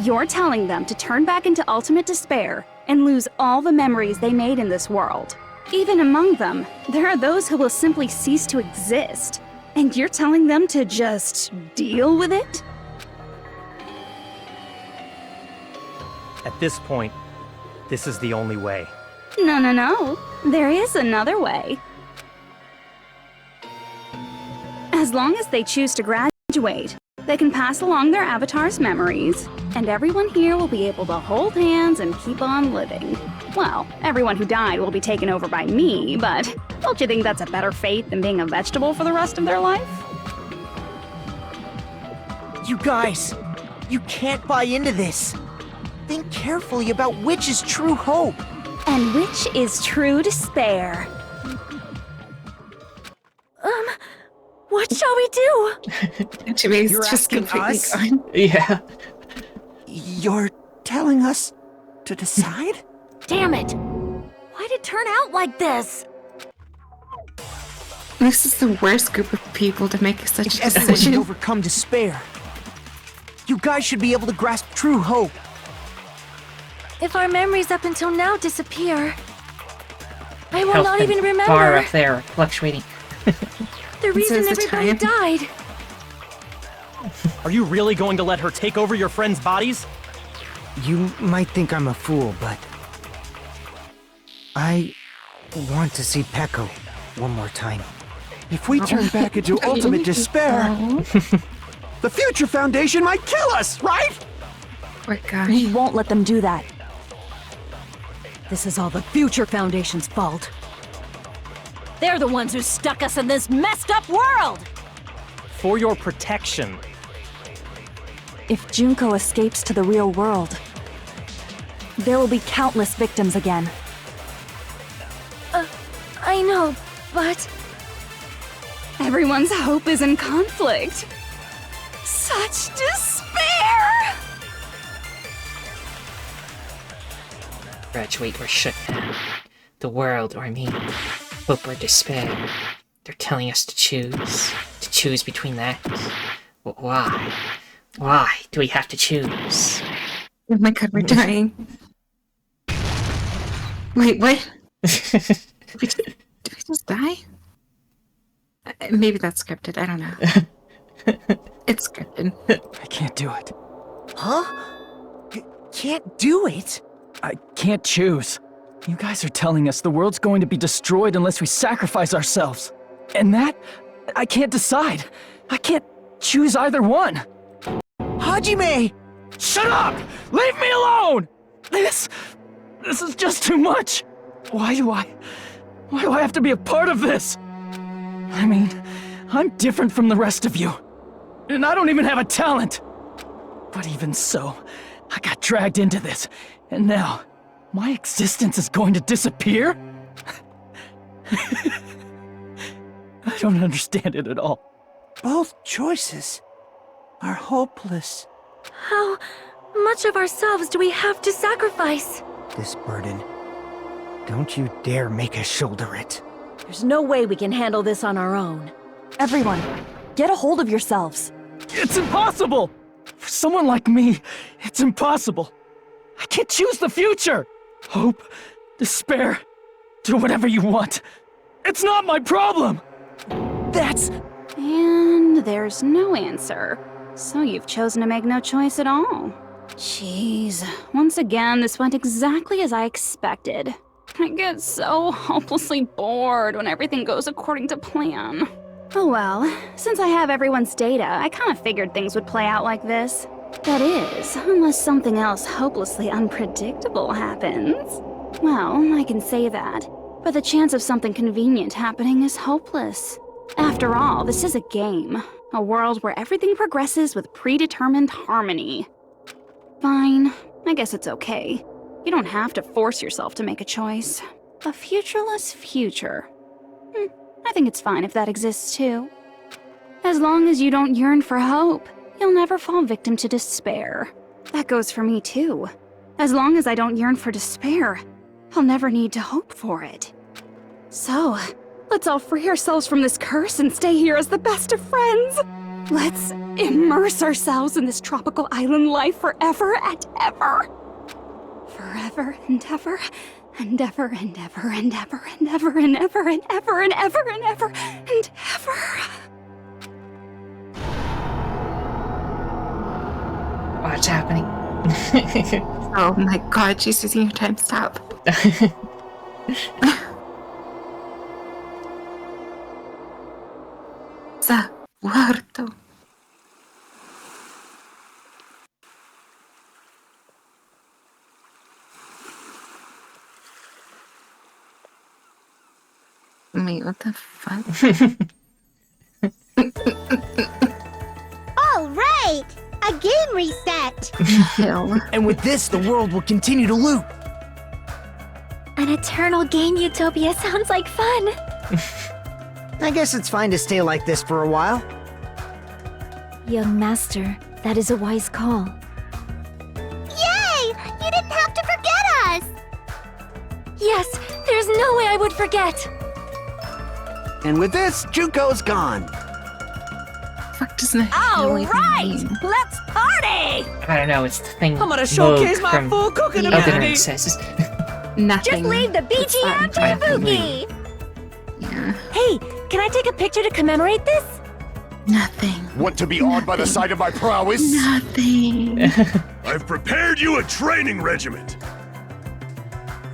You're telling them to turn back into ultimate despair and lose all the memories they made in this world. Even among them, there are those who will simply cease to exist. And you're telling them to just deal with it? At this point, this is the only way. No. There is another way. As long as they choose to graduate, they can pass along their avatar's memories, and everyone here will be able to hold hands and keep on living. Well, everyone who died will be taken over by me, but don't you think that's a better fate than being a vegetable for the rest of their life? You guys, you can't buy into this. Think carefully about which is true hope. And which is true despair. What shall we do? Jimmy's You're just asking completely us? gone. Yeah. You're telling us to decide? Damn it! Why'd it turn out like this? This is the worst group of people to make such a Everyone can decision. overcome despair. You guys should be able to grasp true hope. If our memories up until now disappear, I will Health not even and bar remember up there, fluctuating. the reason says the everybody time. died. Are you really going to let her take over your friends' bodies? You might think I'm a fool, but... I want to see Peko one more time. If we turn back into ultimate despair, the Future Foundation might kill us, right? Poor guy. We won't let them do that. This is all the Future Foundation's fault. They're the ones who stuck us in this messed up world! For your protection. If Junko escapes to the real world, there will be countless victims again. I know, but Everyone's hope is in conflict. Such despair! Graduate or shut down. The world, or me. Hope or despair. They're telling us to choose. To choose between that. Why? Why do we have to choose? Oh my god, we're dying. Wait, what? Did we just die? Maybe that's scripted, I don't know. It's scripted. I can't do it. Huh? Can't do it? I can't choose. You guys are telling us the world's going to be destroyed unless we sacrifice ourselves. And that, I can't decide. I can't choose either one. Hajime! Shut up! Leave me alone! This is just too much. Why do I have to be a part of this? I mean, I'm different from the rest of you. And I don't even have a talent. But even so, I got dragged into this. And now, my existence is going to disappear? I don't understand it at all. Both choices are hopeless. how much of ourselves do we have to sacrifice? This burden. Don't you dare make us shoulder it. There's no way we can handle this on our own. Everyone, get a hold of yourselves. It's impossible! For someone like me, it's impossible. I can't choose the future! Hope, despair, do whatever you want. It's not my problem! That's... And there's no answer. So you've chosen to make no choice at all. Jeez. Once again, this went exactly as I expected. I get so hopelessly bored when everything goes according to plan. Oh well, since I have everyone's data, I kind of figured things would play out like this. That is, unless something else hopelessly unpredictable happens. Well, I can say that, but the chance of something convenient happening is hopeless. After all, this is a game. A world where everything progresses with predetermined harmony. Fine, I guess it's okay. You don't have to force yourself to make a choice. A futureless future. I think it's fine if that exists too. As long as you don't yearn for hope, you'll never fall victim to despair. That goes for me too. As long as I don't yearn for despair, I'll never need to hope for it. So, let's all free ourselves from this curse and stay here as the best of friends. Let's immerse ourselves in this tropical island life forever and ever. Forever and ever, and ever and ever and ever and ever and ever and ever and ever and ever and ever. What's happening? Oh my god, she's using her time stop. Sa muerto. Wait, what the fuck? All right! A game reset! And with this, the world will continue to loop. An eternal game utopia sounds like fun. I guess it's fine to stay like this for a while. Young master, that is a wise call. Yay! You didn't have to forget us! Yes, there's no way I would forget. And with this, Juko's gone. Fuck doesn't All right, let's party! I don't know, it's the thing. I'm gonna showcase Moog my from full cooking Other ability. says. Nothing. Just leave the BGM to Spookie! Yeah. Hey, can I take a picture to commemorate this? Nothing. Want to be awed by the sight of my prowess? Nothing. I've prepared you a training regiment.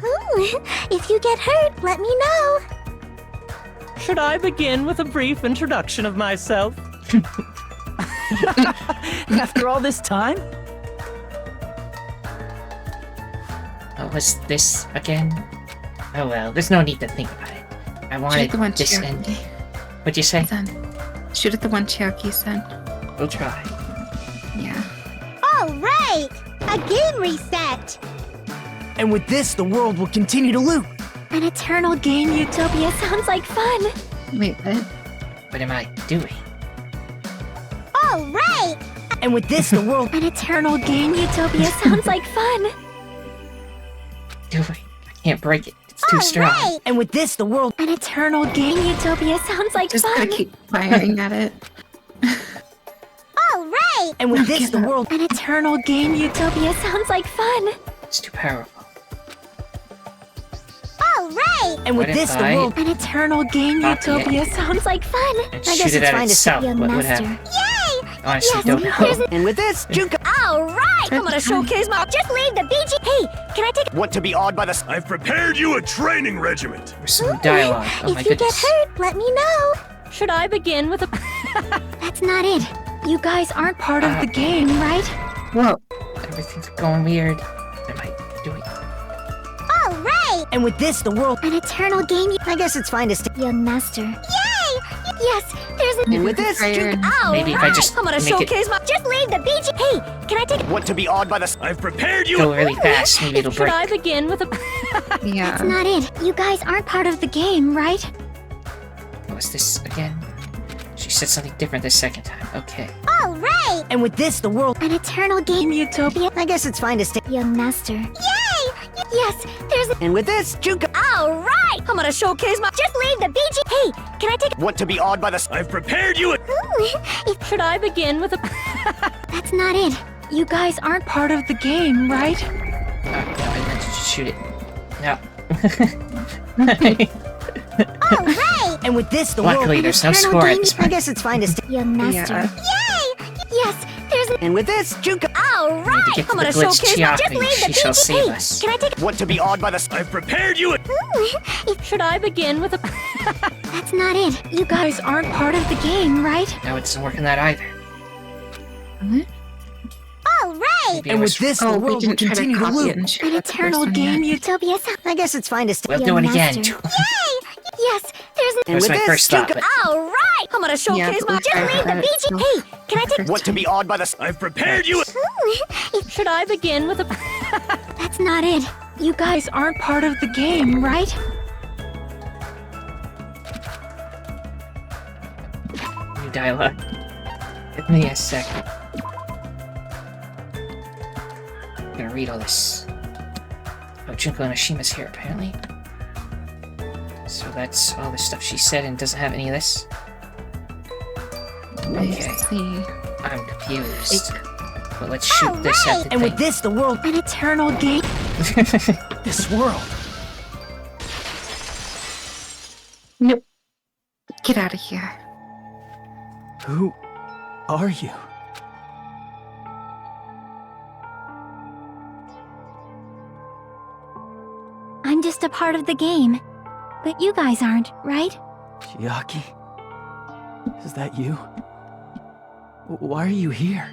Ooh, if you get hurt, let me know. Should I begin with a brief introduction of myself? After all this time? What was this again? Oh well, there's no need to think about it. I wanted the one this Cherokee. end. What'd you say? Shoot at the one Cherokee son. We'll try. Yeah. All right! A game reset! And with this, the world will continue to loop. An eternal game utopia sounds like fun. Wait, what? What am I doing? All right! And with this, the world... An eternal game utopia sounds like fun. Doing? I can't break it. It's too strong. Right. And with this, the world... An eternal game utopia sounds like Just fun. gotta keep firing at it. All right! And with this, the world... An eternal game utopia sounds like fun. It's too powerful. All right! And with What this, if the I- world... An eternal game Copy it. utopia sounds like fun. And I shoot guess it it's at fine to itself. Young What would master. happen? Yay! Honestly, Yes, don't know. And with this, Juko... All right! I'm gonna showcase my. Just leave the BG. Hey, can I take? Want to be awed by the... I've prepared you a training regiment. There's some dialogue. Oh my if you goodness. get hurt, let me know. Should I begin with a... That's not it. You guys aren't part of the game, right? Whoa. Everything's going weird. What am I doing? All right! And with this, the world... An eternal game. I guess it's fine to stay. Young master. Yay! Yes, there's And with this, Juko... All Maybe if I right. just I'm gonna make showcase it my. Just leave the BG. Hey, can I take? Want to be awed by the... I've prepared you go a... really fast. Maybe it'll Should break. I begin with a... Yeah. That's not it. You guys aren't part of the game, right? What was this again? She said something different this second time. Okay. All right! And with this, the world... An eternal game utopia. I guess it's fine to stay. Young master. Yay! Yes, there's. And with this, Juko... All right! I'm gonna showcase my. Just leave the BG. Hey, can I take? Want to be awed by the... I've prepared you a... Should I begin with a... That's not it. You guys aren't part of the game, right? Oh, no, I meant to just shoot it. No. All right! And with this, the world... Luckily, there's no eternal score at game- this I point. guess it's fine to stay. Young master. Yeah. Yay! Yes, there's. And with this, Juko... All All right! to get to I'm the gonna glitch showcase my Chiaki. just She shall save us. Can I take Want to be awed by the... I've prepared you a... Should I begin with a... That's not it. You guys aren't part of the game, right? No, it doesn't work in that either. All right! Maybe And it with was- this, the we world will didn't try to continue to copy it loop. and share An it the first eternal one game, yet. Utopia. I guess it's fine to stay. We'll do it again. master. Yay! Yes, there's That was my first thought, but All right! I'm gonna showcase my... Just leave the beachy... Hey, can I take... Want to be awed by the... I've prepared you a... Should I begin with a... That's not it. You guys aren't part of the game, right? new dialogue. Give me a second. I'm gonna read all this. Oh, Junko Onoshima's here, apparently. So that's all the stuff she said and doesn't have any of this. Okay. I'm confused. But let's shoot this at the And with thing. this, the world... An eternal game. This world. Nope. Get out of here. Who are you? I'm just a part of the game. But you guys aren't, right? Chiaki? Is that you? Why are you here?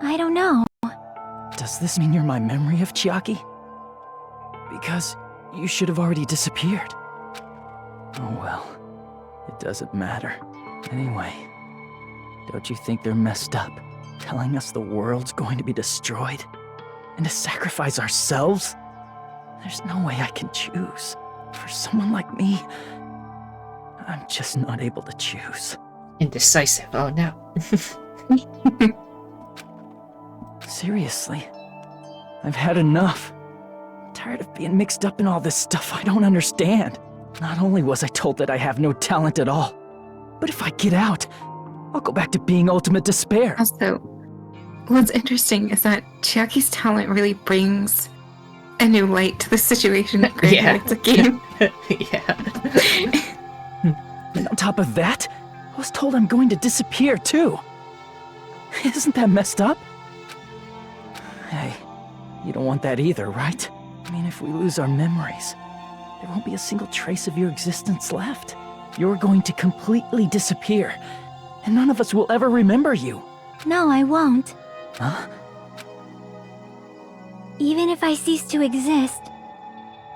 I don't know. Does this mean you're my memory of Chiaki? Because you should have already disappeared. Oh well, it doesn't matter. Anyway, don't you think they're messed up? Telling us the world's going to be destroyed? And to sacrifice ourselves? There's no way I can choose. For someone like me, I'm just not able to choose. Indecisive, oh no. Seriously, I've had enough. I'm tired of being mixed up in all this stuff I don't understand. Not only was I told that I have no talent at all, but if I get out, I'll go back to being ultimate despair. Also, what's interesting is that Chiaki's talent really brings a new light to the situation. Granted, Yeah. it's a game. And on top of that, I was told I'm going to disappear too. Isn't that messed up? Hey, you don't want that either, right? I mean, if we lose our memories, there won't be a single trace of your existence left. You're going to completely disappear, and none of us will ever remember you. No, I won't. Huh? Even if I cease to exist,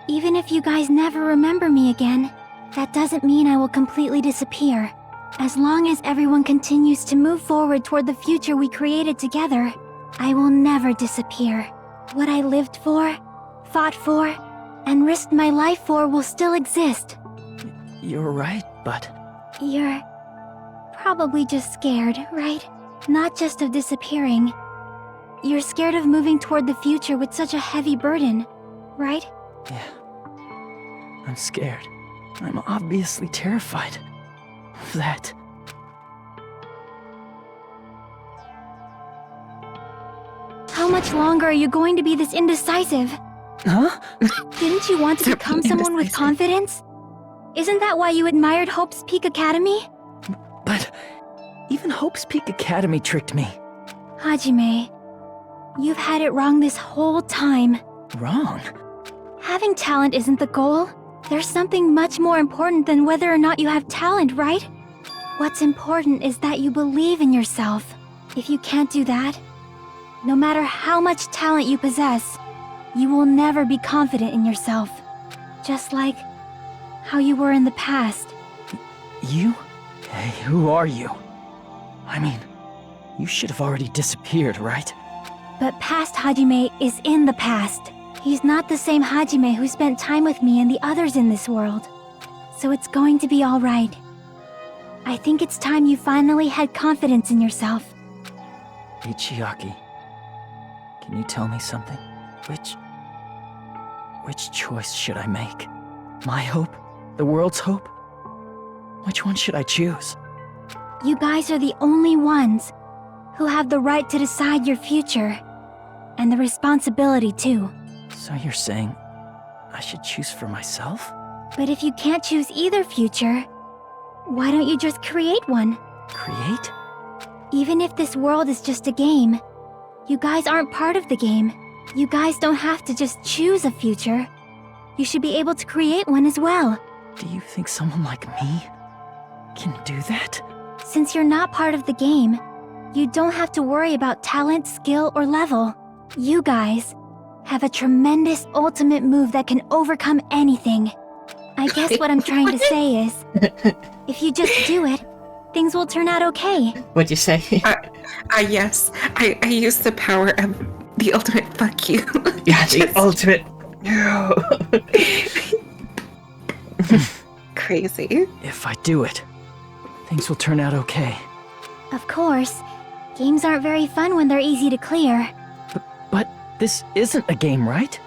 even if you guys never remember me again, that doesn't mean I will completely disappear. As long as everyone continues to move forward toward the future we created together, I will never disappear. What I lived for, fought for, and risked my life for will still exist. You're right, but... You're probably just scared, right? Not just of disappearing. You're scared of moving toward the future with such a heavy burden, right? Yeah. I'm scared. I'm obviously terrified of that. How much longer are you going to be this indecisive? Huh? Didn't you want to become someone with confidence? Isn't that why you admired Hope's Peak Academy? But even Hope's Peak Academy tricked me. Hajime, you've had it wrong this whole time. Wrong? Having talent isn't the goal. There's something much more important than whether or not you have talent, right? What's important is that you believe in yourself. If you can't do that, no matter how much talent you possess, you will never be confident in yourself. Just like how you were in the past. You? Hey, who are you? I mean, you should have already disappeared, right? But past Hajime is in the past. He's not the same Hajime who spent time with me and the others in this world. So it's going to be alright. I think it's time you finally had confidence in yourself. Hey, Chiaki. Can you tell me something? Which choice should I make? My hope? The world's hope? Which one should I choose? You guys are the only ones who have the right to decide your future. And the responsibility too. So you're saying I should choose for myself? But if you can't choose either future, why don't you just create one? Create? Even if this world is just a game, You guys aren't part of the game. You guys don't have to just choose a future. You should be able to create one as well. Do you think someone like me can do that? Since you're not part of the game, you don't have to worry about talent, skill, or level. You guys have a tremendous ultimate move that can overcome anything. I guess what I'm trying to say is, if you just do it, things will turn out okay. What'd you say? Yes. I use the power of the ultimate fuck you. Yeah, the ultimate. No. Crazy. If I do it, things will turn out okay. Of course, games aren't very fun when they're easy to clear. But this isn't a game, right?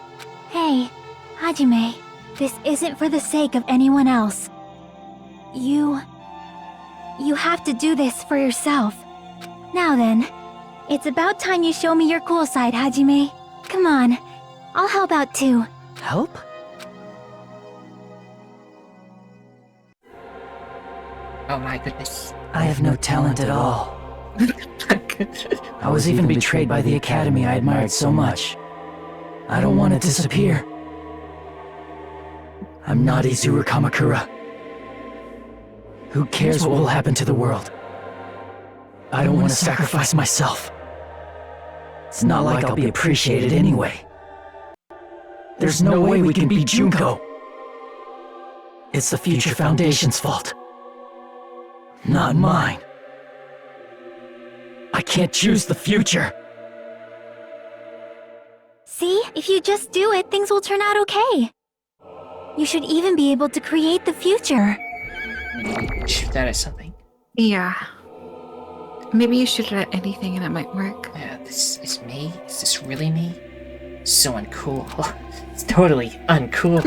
Hey, Hajime, this isn't for the sake of anyone else. You have to do this for yourself. Now then, it's about time you show me your cool side, Hajime. Come on, I'll help out too. Help? Oh my goodness. I have no talent at all. I was even betrayed by the academy I admired so much. I don't want to disappear. I'm not Izuru Kamakura. Who cares what will happen to the world? I don't want to sacrifice myself. It's not like I'll be appreciated anyway. There's no way we can beat Junko. It's the Future Foundation's fault. Not mine. I can't choose the future. See, if you just do it, things will turn out okay. You should even be able to create the future. Shoot that at something. Yeah. Maybe you shoot it at anything and it might work. Yeah, this is me? Is this really me? So uncool. It's totally uncool.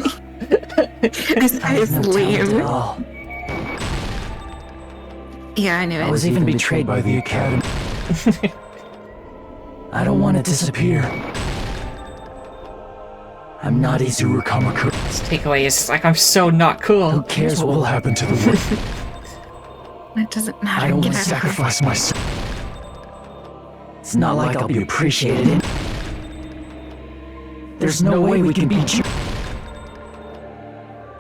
This guy is lame. Yeah, I knew it. I was even betrayed by the academy. I don't want to disappear. I'm not Izuru Kamakura. This takeaway is like I'm so not cool. Who cares what will happen to the world? It doesn't matter. I don't want to sacrifice myself. It's not like I'll be appreciated. There's no way we can beat you.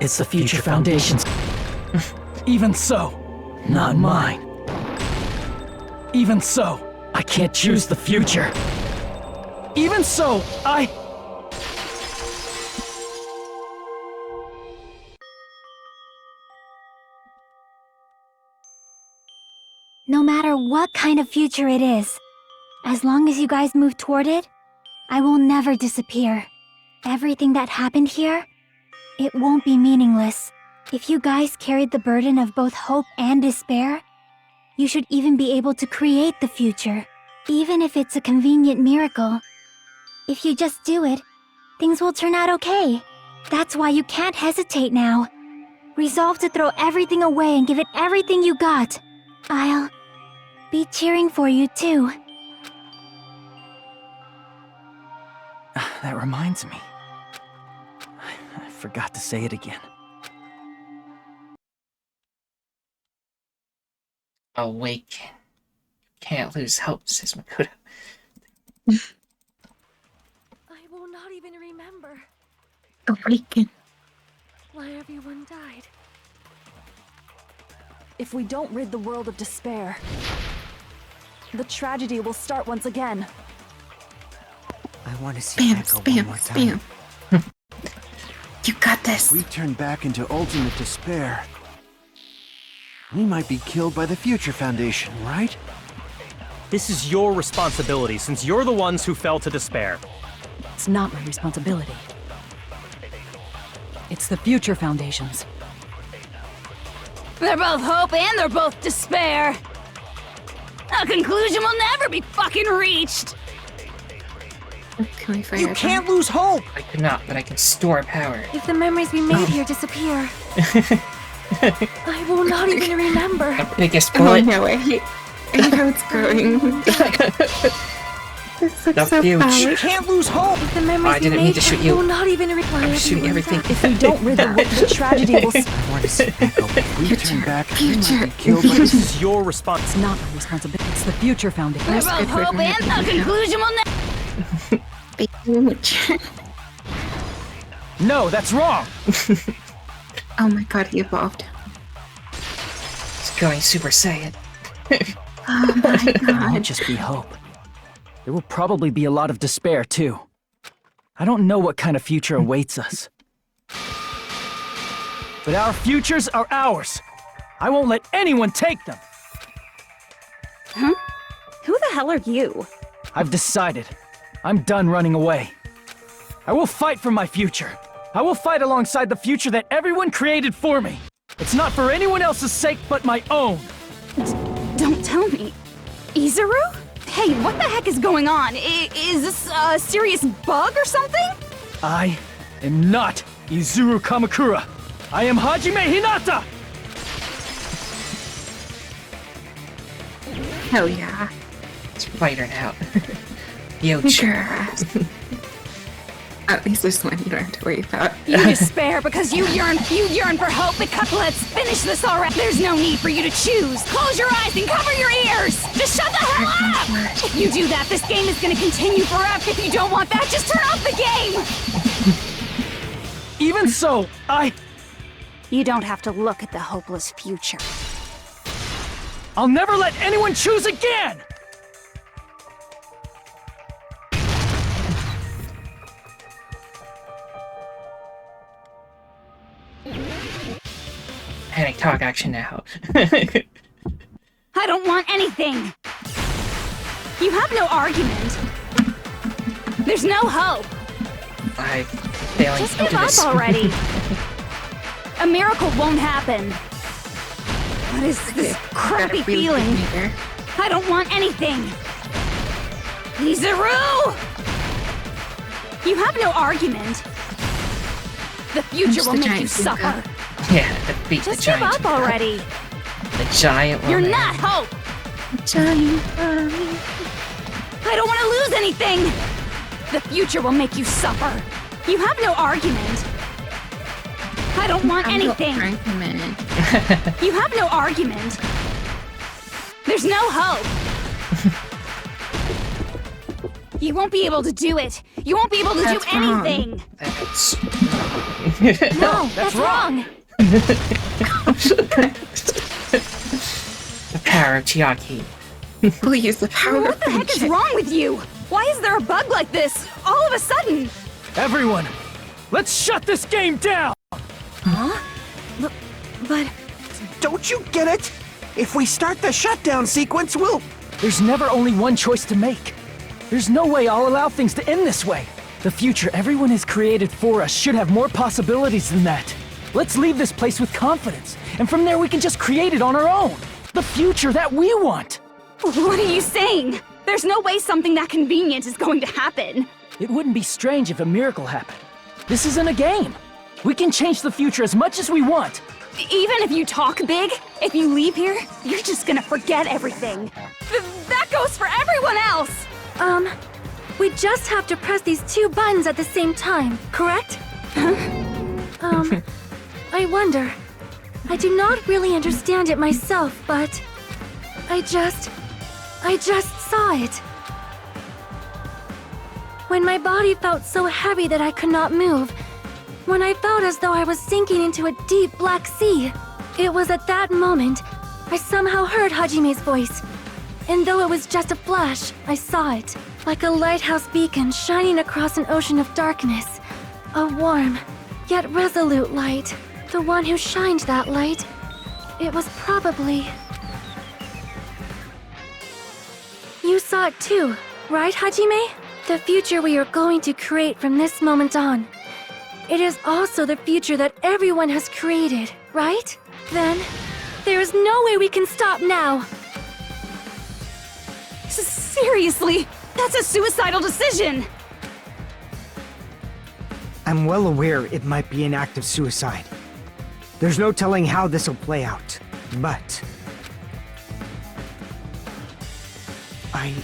It's the Future Foundation's. Even so, not mine. Even so, I can't choose the future. Even so, No matter what kind of future it is, as long as you guys move toward it, I will never disappear. Everything that happened here, it won't be meaningless. If you guys carried the burden of both hope and despair, you should even be able to create the future, even if it's a convenient miracle. If you just do it, things will turn out okay. That's why you can't hesitate now. Resolve to throw everything away and give it everything you got. I'll be cheering for you too. That reminds me. I forgot to say it again. Awaken. Can't lose hope, says Makoto. I will not even remember Awaken. why everyone died. If we don't rid the world of despair, the tragedy will start once again. I want to see that go one more time. You got this. We turn back into ultimate despair. We might be killed by the Future Foundation, right? This is your responsibility, since you're the ones who fell to despair. It's not my responsibility. It's the Future Foundation's. They're both hope and they're both despair. A conclusion will never be fucking reached. Can we fire You can't lose hope! I could not, but I can store power. If the memories we made here disappear, I will not even remember. The biggest Oh bullet. no, I hate how it's growing. This looks That's so huge. bad. You can't lose hope! If the memories I didn't we mean made to shoot here you. will not even require. I'm shooting everything. If we don't rid the world, the tragedy will I want to see that go. We turn back, we might be killed by This the... is your responsibility. It's not my responsibility. It's the Future Foundation. They're both hope and a conclusion will never. No, that's wrong! Oh my god, he evolved. He's going Super Saiyan. Oh my It god. won't just be hope. There will probably be a lot of despair, too. I don't know what kind of future awaits us. But our futures are ours. I won't let anyone take them. Huh? Who the hell are you? I've decided. I'm done running away. I will fight for my future. I will fight alongside the future that everyone created for me. It's not for anyone else's sake but my own. Don't tell me. Izuru? Hey, what the heck is going on? Is this a serious bug or something? I am not Izuru Kamakura. I am Hajime Hinata! Hell yeah. Let's fight her now. Yo, Girl. At least this one you don't have to worry about. You despair because you yearn for hope, but let's finish this already. There's no need for you to choose. Close your eyes and cover your ears. Just shut the hell up! If you do that, this game is gonna continue forever. If you don't want that, just turn off the game! Even so, You don't have to look at the hopeless future. I'll never let anyone choose again! Panic talk action now. I don't want anything! You have no argument. There's no hope. I'm failing Just to give do up this. already. A miracle won't happen. What is this crappy feeling? I don't want anything. Izuru! You have no argument. The future will make you suffer. Yeah, defeat the Just give giant. up already. The giant You're woman. not hope. Giant I don't want to lose anything. The future will make you suffer. You have no argument. I don't want anything. You have no argument. There's no hope. You won't be able to do it. You won't be able to do anything. That's No, that's wrong. the power of Chiaki. Please, the power What the heck is wrong with you? Why is there a bug like this all of a sudden? Everyone, let's shut this game down! Huh? But... Don't you get it? If we start the shutdown sequence, we'll... There's never only one choice to make. There's no way I'll allow things to end this way. The future everyone has created for us should have more possibilities than that. Let's leave this place with confidence, and from there we can just create it on our own. The future that we want. What are you saying? There's no way something that convenient is going to happen. It wouldn't be strange if a miracle happened. This isn't a game. We can change the future as much as we want. Even if you talk big, if you leave here, you're just gonna forget everything. That goes for everyone else! We just have to press these two buttons at the same time, correct? I wonder. I do not really understand it myself, but I just saw it. When my body felt so heavy that I could not move, when I felt as though I was sinking into a deep black sea, it was at that moment I somehow heard Hajime's voice. And though it was just a flash, I saw it, like a lighthouse beacon shining across an ocean of darkness. A warm, yet resolute light. The one who shined that light, it was probably... You saw it too, right, Hajime? The future we are going to create from this moment on. It is also the future that everyone has created, right? Then, there is no way we can stop now. Seriously, that's a suicidal decision! I'm well aware it might be an act of suicide. There's no telling how this will play out, but... I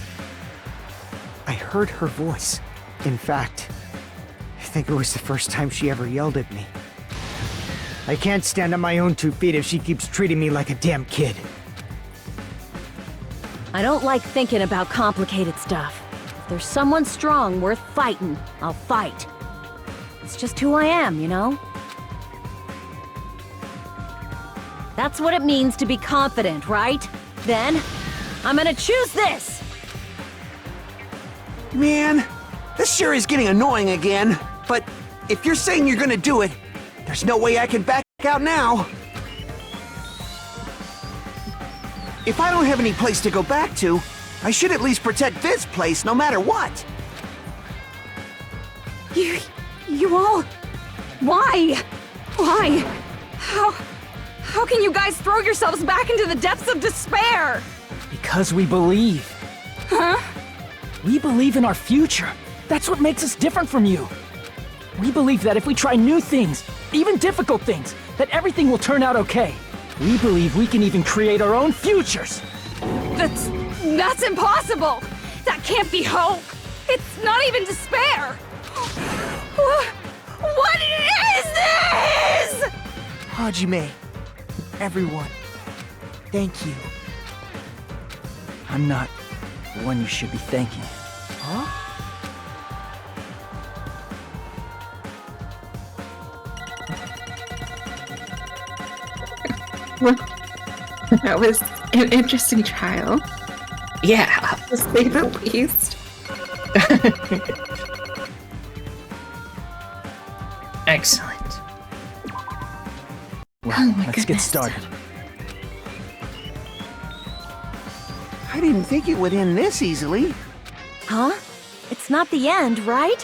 heard her voice. In fact, I think it was the first time she ever yelled at me. I can't stand on my own 2 feet if she keeps treating me like a damn kid. I don't like thinking about complicated stuff. there's someone strong worth fighting, I'll fight. It's just who I am, you know? That's what it means to be confident, right? Then, I'm gonna choose this! Man, this sure is getting annoying again. But if you're saying you're gonna do it, there's no way I can back out now. If I don't have any place to go back to, I should at least protect this place no matter what. You all... Why? Why? How can you guys throw yourselves back into the depths of despair? Because we believe. Huh? We believe in our future. That's what makes us different from you. We believe that if we try new things, even difficult things, that everything will turn out okay. We believe we can even create our own futures. That's impossible! That can't be hope! It's not even despair! What is this?! Hajime, everyone, thank you. I'm not the one you should be thanking. Huh? Well, that was an interesting trial. Yeah. To say the least. Excellent. Well, let's get started. I didn't think it would end this easily. Huh? It's not the end, right?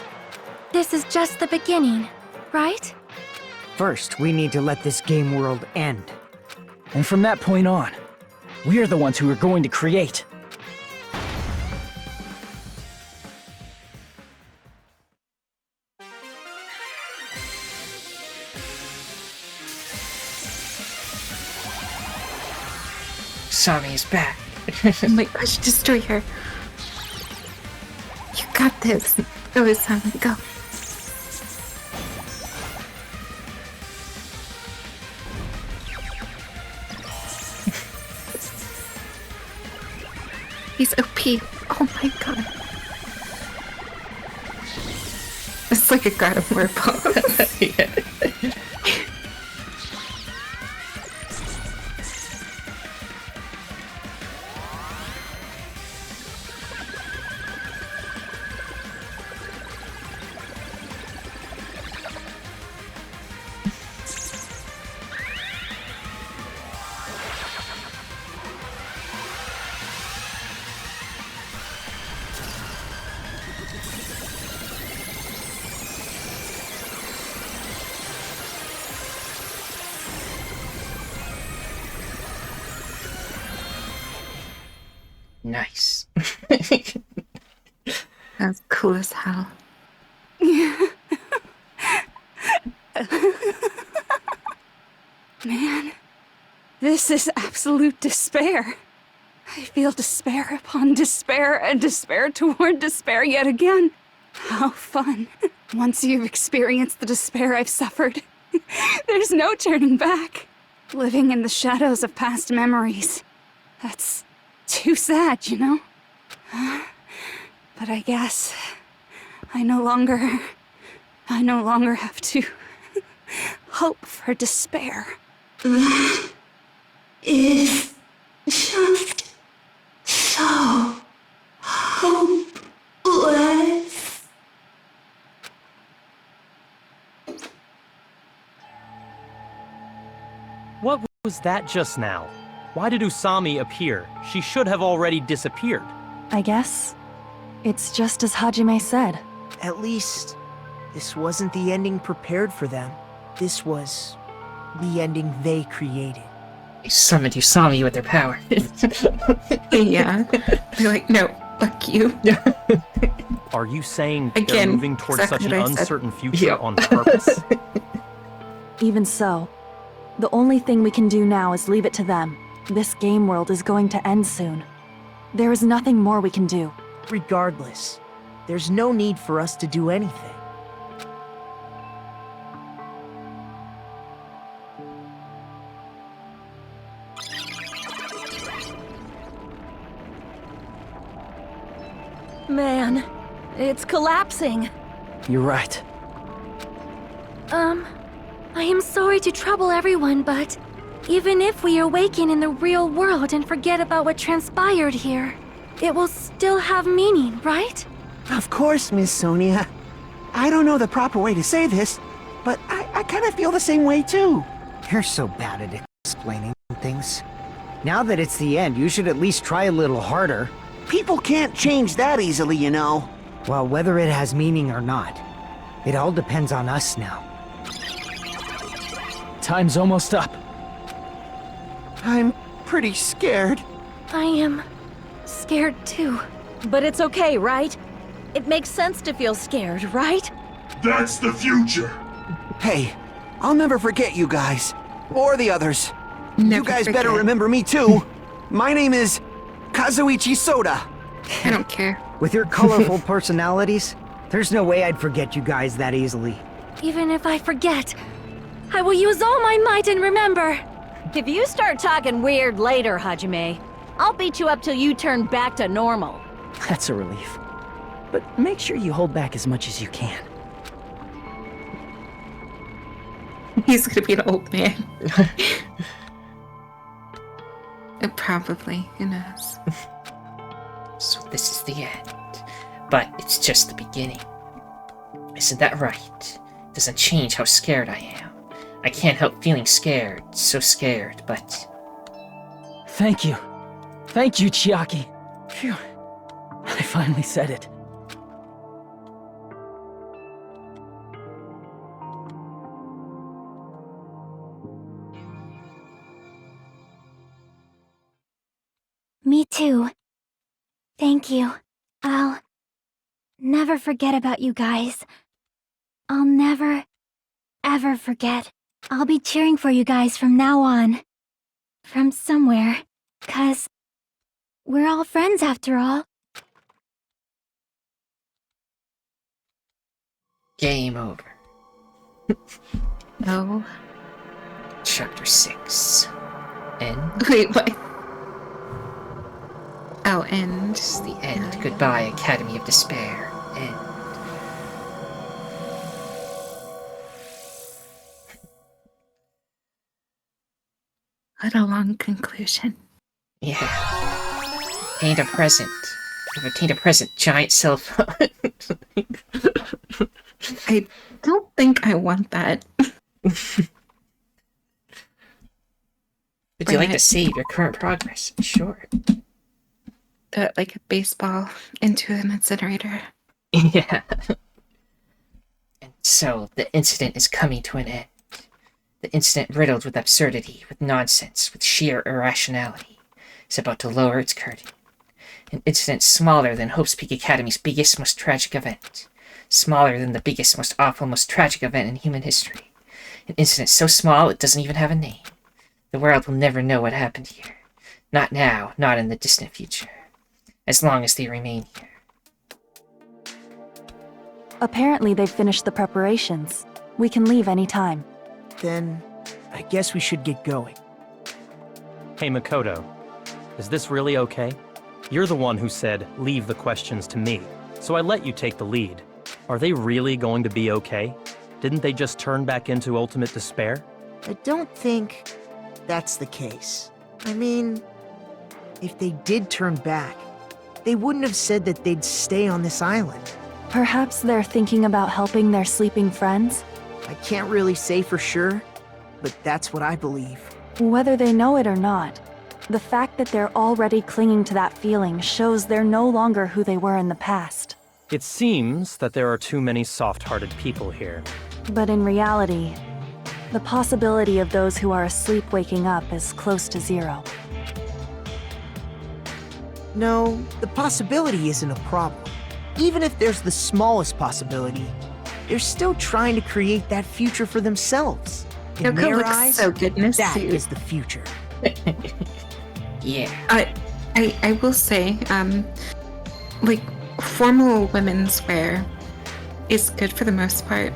This is just the beginning, right? First, we need to let this game world end. And from that point on, we're the ones who are going to create. Sami is back. Oh my gosh, destroy her. You got this. Go, Sami, go. He's OP. Oh my god. It's like a God of War pose. Yeah. Nice. That's cool as hell. Man, this is absolute despair. I feel despair upon despair and despair toward despair yet again. How fun. Once you've experienced the despair I've suffered, there's no turning back. Living in the shadows of past memories. That's too sad, you know? But I guess I no longer have to hope for despair. That is just so hopeless. What was that just now? Why did Usami appear? She should have already disappeared. I guess it's just as Hajime said. At least, this wasn't the ending prepared for them. This was the ending they created. They summoned Usami with their power. Yeah. They're like, no, fuck you. Are you saying they're Again, moving towards exactly such an what I said. uncertain future Yep. on purpose? Even so, the only thing we can do now is leave it to them. This game world is going to end soon. There is nothing more we can do. Regardless, there's no need for us to do anything. Man, It's collapsing. You're right. I am sorry to trouble everyone, but even if we awaken in the real world and forget about what transpired here, it will still have meaning, right? Of course, Miss Sonia. I don't know the proper way to say this, but I kind of feel the same way too. You're so bad at explaining things. Now that it's the end, you should at least try a little harder. People can't change that easily, you know. Well, whether it has meaning or not, it all depends on us now. Time's almost up. I'm pretty scared. I am scared too. But it's okay, right? It makes sense to feel scared, right? That's the future. Hey, I'll never forget you guys. Or the others. Never you guys better forget. remember me too. My name is Kazuichi Soda. I don't care. With your colorful personalities, there's no way I'd forget you guys that easily. Even if I forget, I will use all my might and remember. If you start talking weird later, Hajime, I'll beat you up till you turn back to normal. That's a relief. But make sure you hold back as much as you can. He's gonna be an old man. Probably, who knows? So this is the end. But it's just the beginning. Isn't that right? It doesn't change how scared I am. I can't help feeling scared, so scared, but... Thank you. Thank you, Chiaki. Phew. I finally said it. Me too. Thank you. I'll never forget about you guys. I'll never, ever forget. I'll be cheering for you guys from now on. From somewhere. 'Cause we're all friends after all. Game over. No. Chapter 6. End? Wait, what? Oh, end. It's the end. Goodbye, Academy of Despair. End. What a long conclusion. Yeah. Obtained a present. I've obtained a present. Giant cell phone. I don't think I want that. Would you like to save your current progress? Sure. Like a baseball into an incinerator. Yeah. And so, the incident is coming to an end. The incident riddled with absurdity, with nonsense, with sheer irrationality, is about to lower its curtain. An incident smaller than Hope's Peak Academy's biggest, most tragic event. Smaller than the biggest, most awful, most tragic event in human history. An incident so small it doesn't even have a name. The world will never know what happened here. Not now, not in the distant future. As long as they remain here. Apparently they've finished the preparations. We can leave any time. Then, I guess we should get going. Hey, Makoto. Is this really okay? You're the one who said, leave the questions to me. So I let you take the lead. Are they really going to be okay? Didn't they just turn back into ultimate despair? I don't think that's the case. I mean, if they did turn back, they wouldn't have said that they'd stay on this island. Perhaps they're thinking about helping their sleeping friends? I can't really say for sure, but that's what I believe. Whether they know it or not, the fact that they're already clinging to that feeling shows they're no longer who they were in the past. It seems that there are too many soft-hearted people here. But in reality, the possibility of those who are asleep waking up is close to zero. No, the possibility isn't a problem. Even if there's the smallest possibility, they're still trying to create that future for themselves. In Yoko their looks eyes, so good in his that suit. is the future. Yeah. I will say, like, formal women's wear is good for the most part,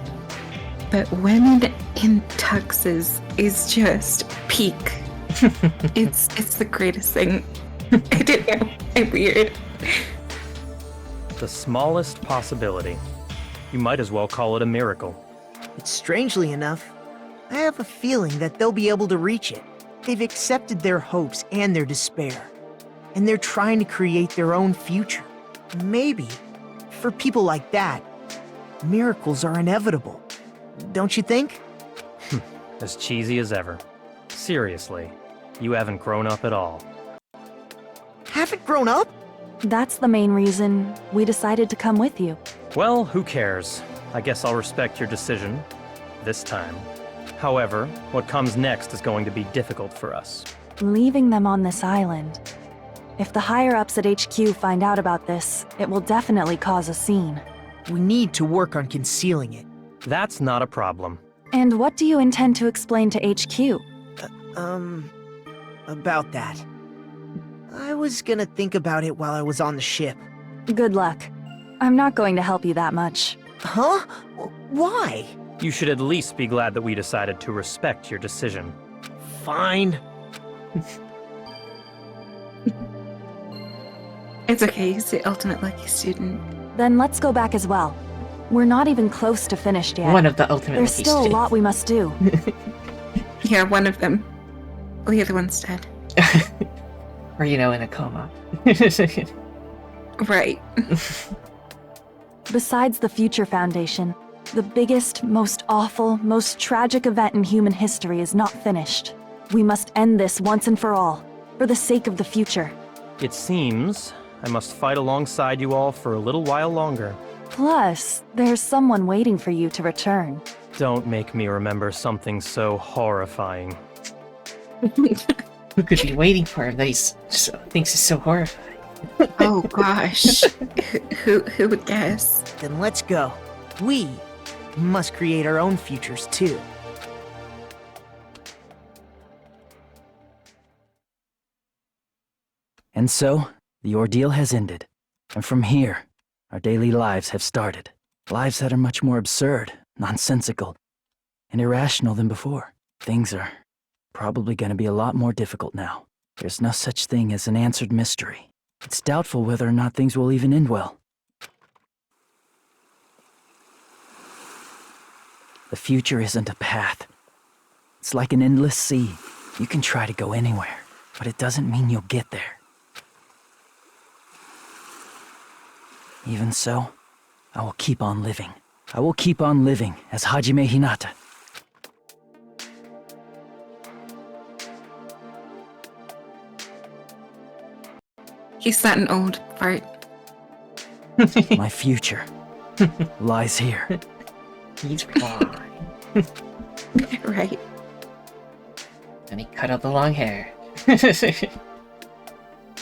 but women in tuxes is just peak. It's the greatest thing. I don't know. I'm weird. The smallest possibility. You might as well call it a miracle. But strangely enough, I have a feeling that they'll be able to reach it. They've accepted their hopes and their despair, and they're trying to create their own future. Maybe, for people like that, miracles are inevitable. Don't you think? As cheesy as ever. Seriously, you haven't grown up at all. Haven't grown up? That's the main reason we decided to come with you. Well, who cares? I guess I'll respect your decision. This time. However, what comes next is going to be difficult for us. Leaving them on this island. If the higher-ups at HQ find out about this, it will definitely cause a scene. We need to work on concealing it. That's not a problem. And what do you intend to explain to HQ? About that. I was gonna think about it while I was on the ship. Good luck. I'm not going to help you that much. Huh? Why? You should at least be glad that we decided to respect your decision. Fine. It's okay, he's the ultimate lucky student. Then let's go back as well. We're not even close to finished yet. One of the ultimate There's lucky still students. a lot we must do. Yeah, one of them. The other one's dead. Or, in a coma. Right. Besides the Future Foundation, the biggest, most awful, most tragic event in human history is not finished. We must end this once and for all, for the sake of the future. It seems I must fight alongside you all for a little while longer. Plus, there's someone waiting for you to return. Don't make me remember something so horrifying. Who could be waiting for him that he thinks is so horrifying? Oh gosh. Who would guess? Then let's go. We must create our own futures too. And so, the ordeal has ended. And from here, our daily lives have started. Lives that are much more absurd, nonsensical, and irrational than before. Things are probably going to be a lot more difficult now. There's no such thing as an answered mystery. It's doubtful whether or not things will even end well. The future isn't a path. It's like an endless sea. You can try to go anywhere, but it doesn't mean you'll get there. Even so, I will keep on living. I will keep on living as Hajime Hinata. He's not an old fart. My future lies here. He's fine. Right. And he cut out the long hair.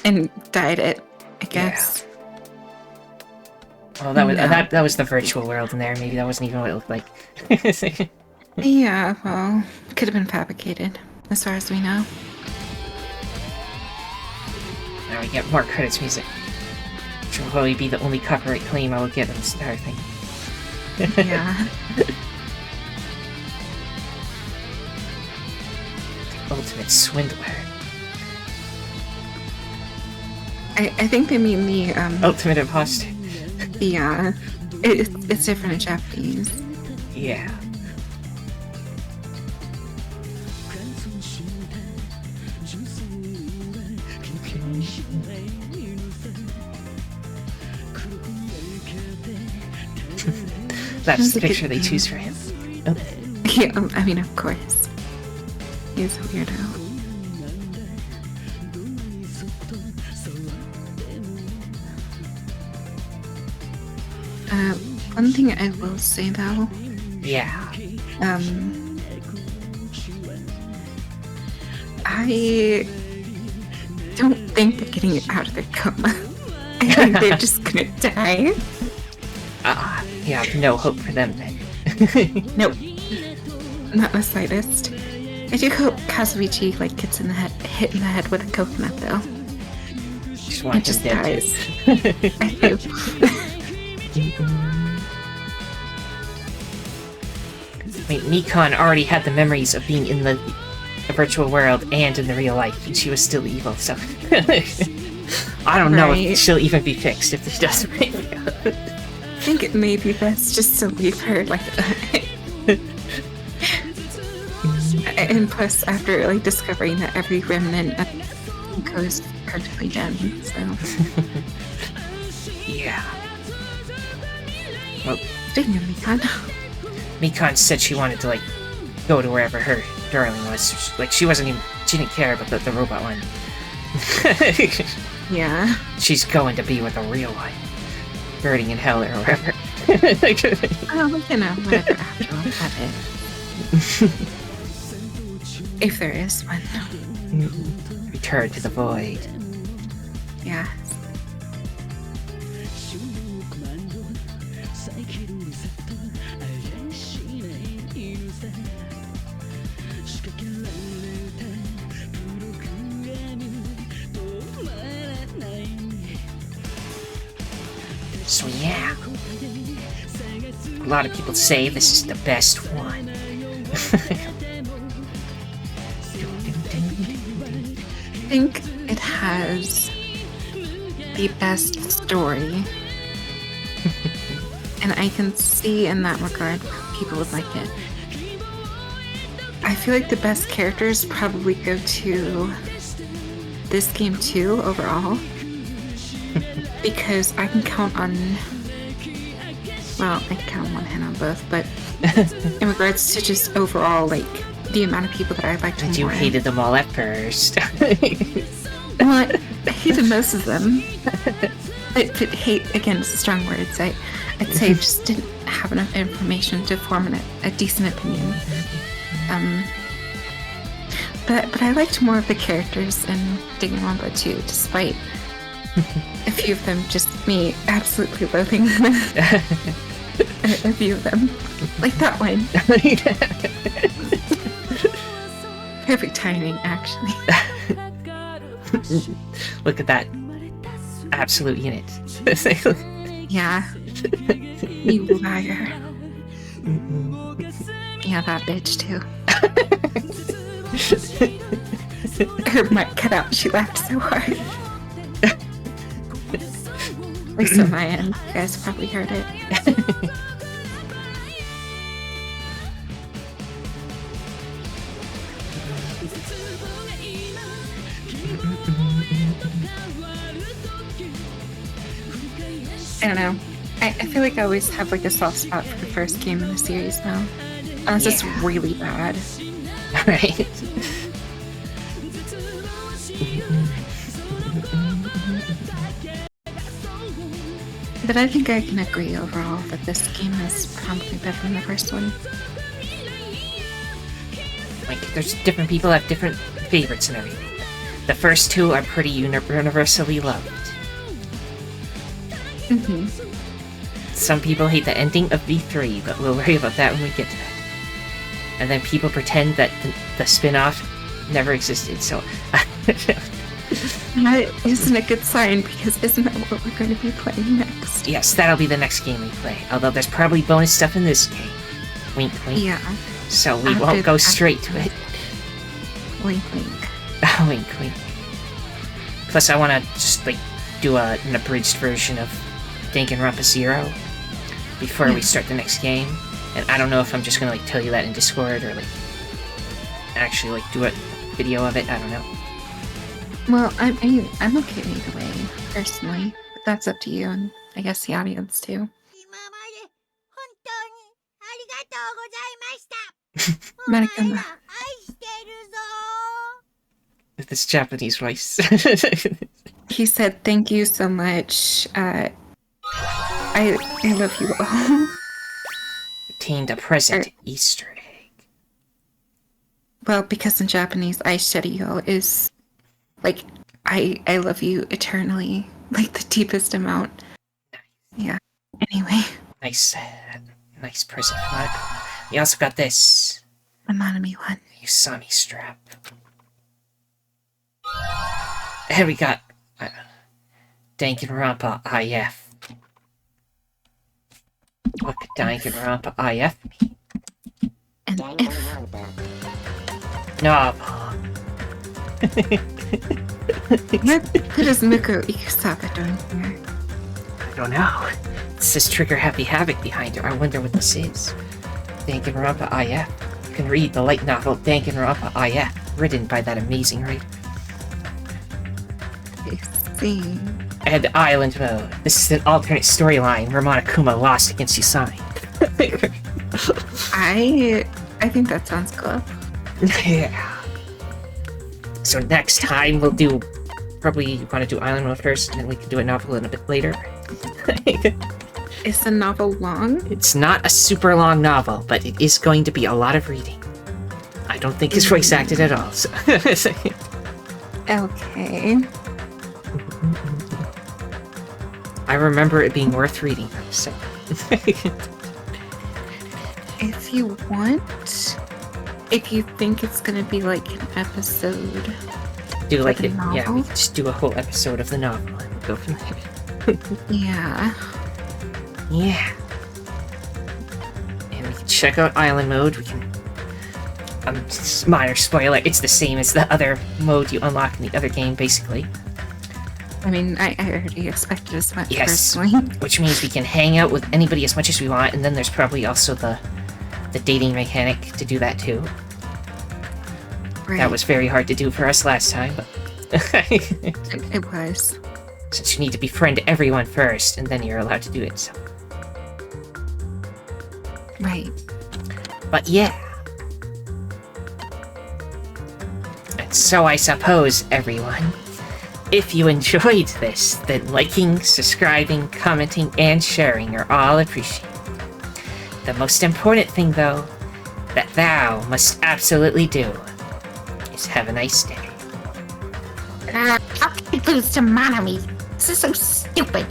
And dyed it, I guess. Well, that was No. that was the virtual world in there. Maybe that wasn't even what it looked like. Yeah, well, could have been fabricated, as far as we know. Now we get more credits music. Which will probably be the only copyright claim I will get on this entire thing. Yeah. Ultimate swindler. I think they mean the Ultimate imposter. Yeah. It's different in Japanese. Yeah. That's the picture they choose for him. Oh. Yeah, I mean, of course. He's a weirdo. One thing I will say though. Yeah. I don't think they're getting it out of their coma. I think they're just gonna die. Yeah, no hope for them then. Nope. Not the slightest. I do hope Kazuichi gets hit in the head with a coconut though. Just want just dead dies. I do. Wait, Nikon already had the memories of being in the virtual world and in the real life, and she was still evil, so... I don't know if she'll even be fixed if this doesn't make think it may be best just to leave her like that. And plus, after like discovering that every remnant of Miko is perfectly done, so Yeah. Well, speaking of Mikan, Mikan said she wanted to like go to wherever her darling was. Like she didn't care about the robot one. yeah, she's going to be with a real one, burning in hell or wherever. oh, you know, whatever. After all, that is. If there is one. Return to the void. Yeah. So yeah, a lot of people say this is the best one. I think it has the best story. And I can see in that regard people would like it. I feel like the best characters probably go to this game too, overall. Because I can count on... Well, I can count on one hand on both, but in regards to just overall, like, the amount of people that I liked more. You hated them all at first. Well, I hated most of them. But hate, again, is a strong word. I'd say I just didn't have enough information to form a decent opinion. But I liked more of the characters in Danganronpa too, despite a few of them just me absolutely loathing them. a few of them. Like that one. Perfect timing, actually. Look at that absolute unit. Yeah. You liar. Yeah, that bitch too. Her mic cut out. She laughed so hard. At least on my end. You guys probably heard it. I don't know. I feel like I always have like a soft spot for the first game in the series now. Unless it's really bad. Right. But I think I can agree overall that this game is probably better than the first one. Like, there's different people have different favorites and everything. The first two are pretty universally loved. Mm-hmm. Some people hate the ending of V3, but we'll worry about that when we get to that. And then people pretend that the spin-off never existed, so... That isn't a good sign, because isn't that what we're going to be playing next? Yes, that'll be the next game we play. Although there's probably bonus stuff in this game. Wink, wink. Yeah. So we won't go straight to it. Wink, wink. Wink, wink. Plus, I want to just, like, do an abridged version of Danganronpa 0 before we start the next game. And I don't know if I'm just gonna, like, tell you that in Discord or, like, actually, like, do a video of it. I don't know. Well, I'm okay either way, personally. But that's up to you, and I guess the audience, too. Monokuma. With this Japanese voice. He said, "Thank you so much. I love you all." Obtained a present Easter egg. Well, because in Japanese, "Aishiteru" is like I love you eternally, like the deepest amount. Yeah. Anyway. Nice present. We also got this. A Monami one. Usami strap. And we got Danganronpa IF. What could Danganronpa IF mean? And if. Novel. What is Miko Ikusaba doing here? I don't know. It says Trigger Happy Havoc behind her. I wonder what this is. Danganronpa IF. You can read the light novel Danganronpa IF, written by that amazing writer. I see. And Island Mode. This is an alternate storyline where Monokuma lost against Usami. I think that sounds cool. Yeah. So next time we'll do... Probably you want to do Island Mode first, and then we can do a novel in a bit later. Is the novel long? It's not a super long novel, but it is going to be a lot of reading. I don't think it's voice acted at all. So. Okay. I remember it being worth reading, so... If you want, if you think it's gonna be like an episode, do like it, novel? yeah, we can just do a whole episode of the novel and we'll go from there. Yeah. Yeah. And we can check out Island Mode. We can... minor spoiler, it's the same as the other mode you unlock in the other game, basically. I mean, I already expected as much, yes, personally. Which means we can hang out with anybody as much as we want, and then there's probably also the dating mechanic to do that too. Right. That was very hard to do for us last time, but... it was. Since you need to befriend everyone first, and then you're allowed to do it, so... Right. But yeah. And so I suppose, everyone, if you enjoyed this, then liking, subscribing, commenting, and sharing are all appreciated. The most important thing, though, that thou must absolutely do is have a nice day. How can I lose to Monami? This is so stupid.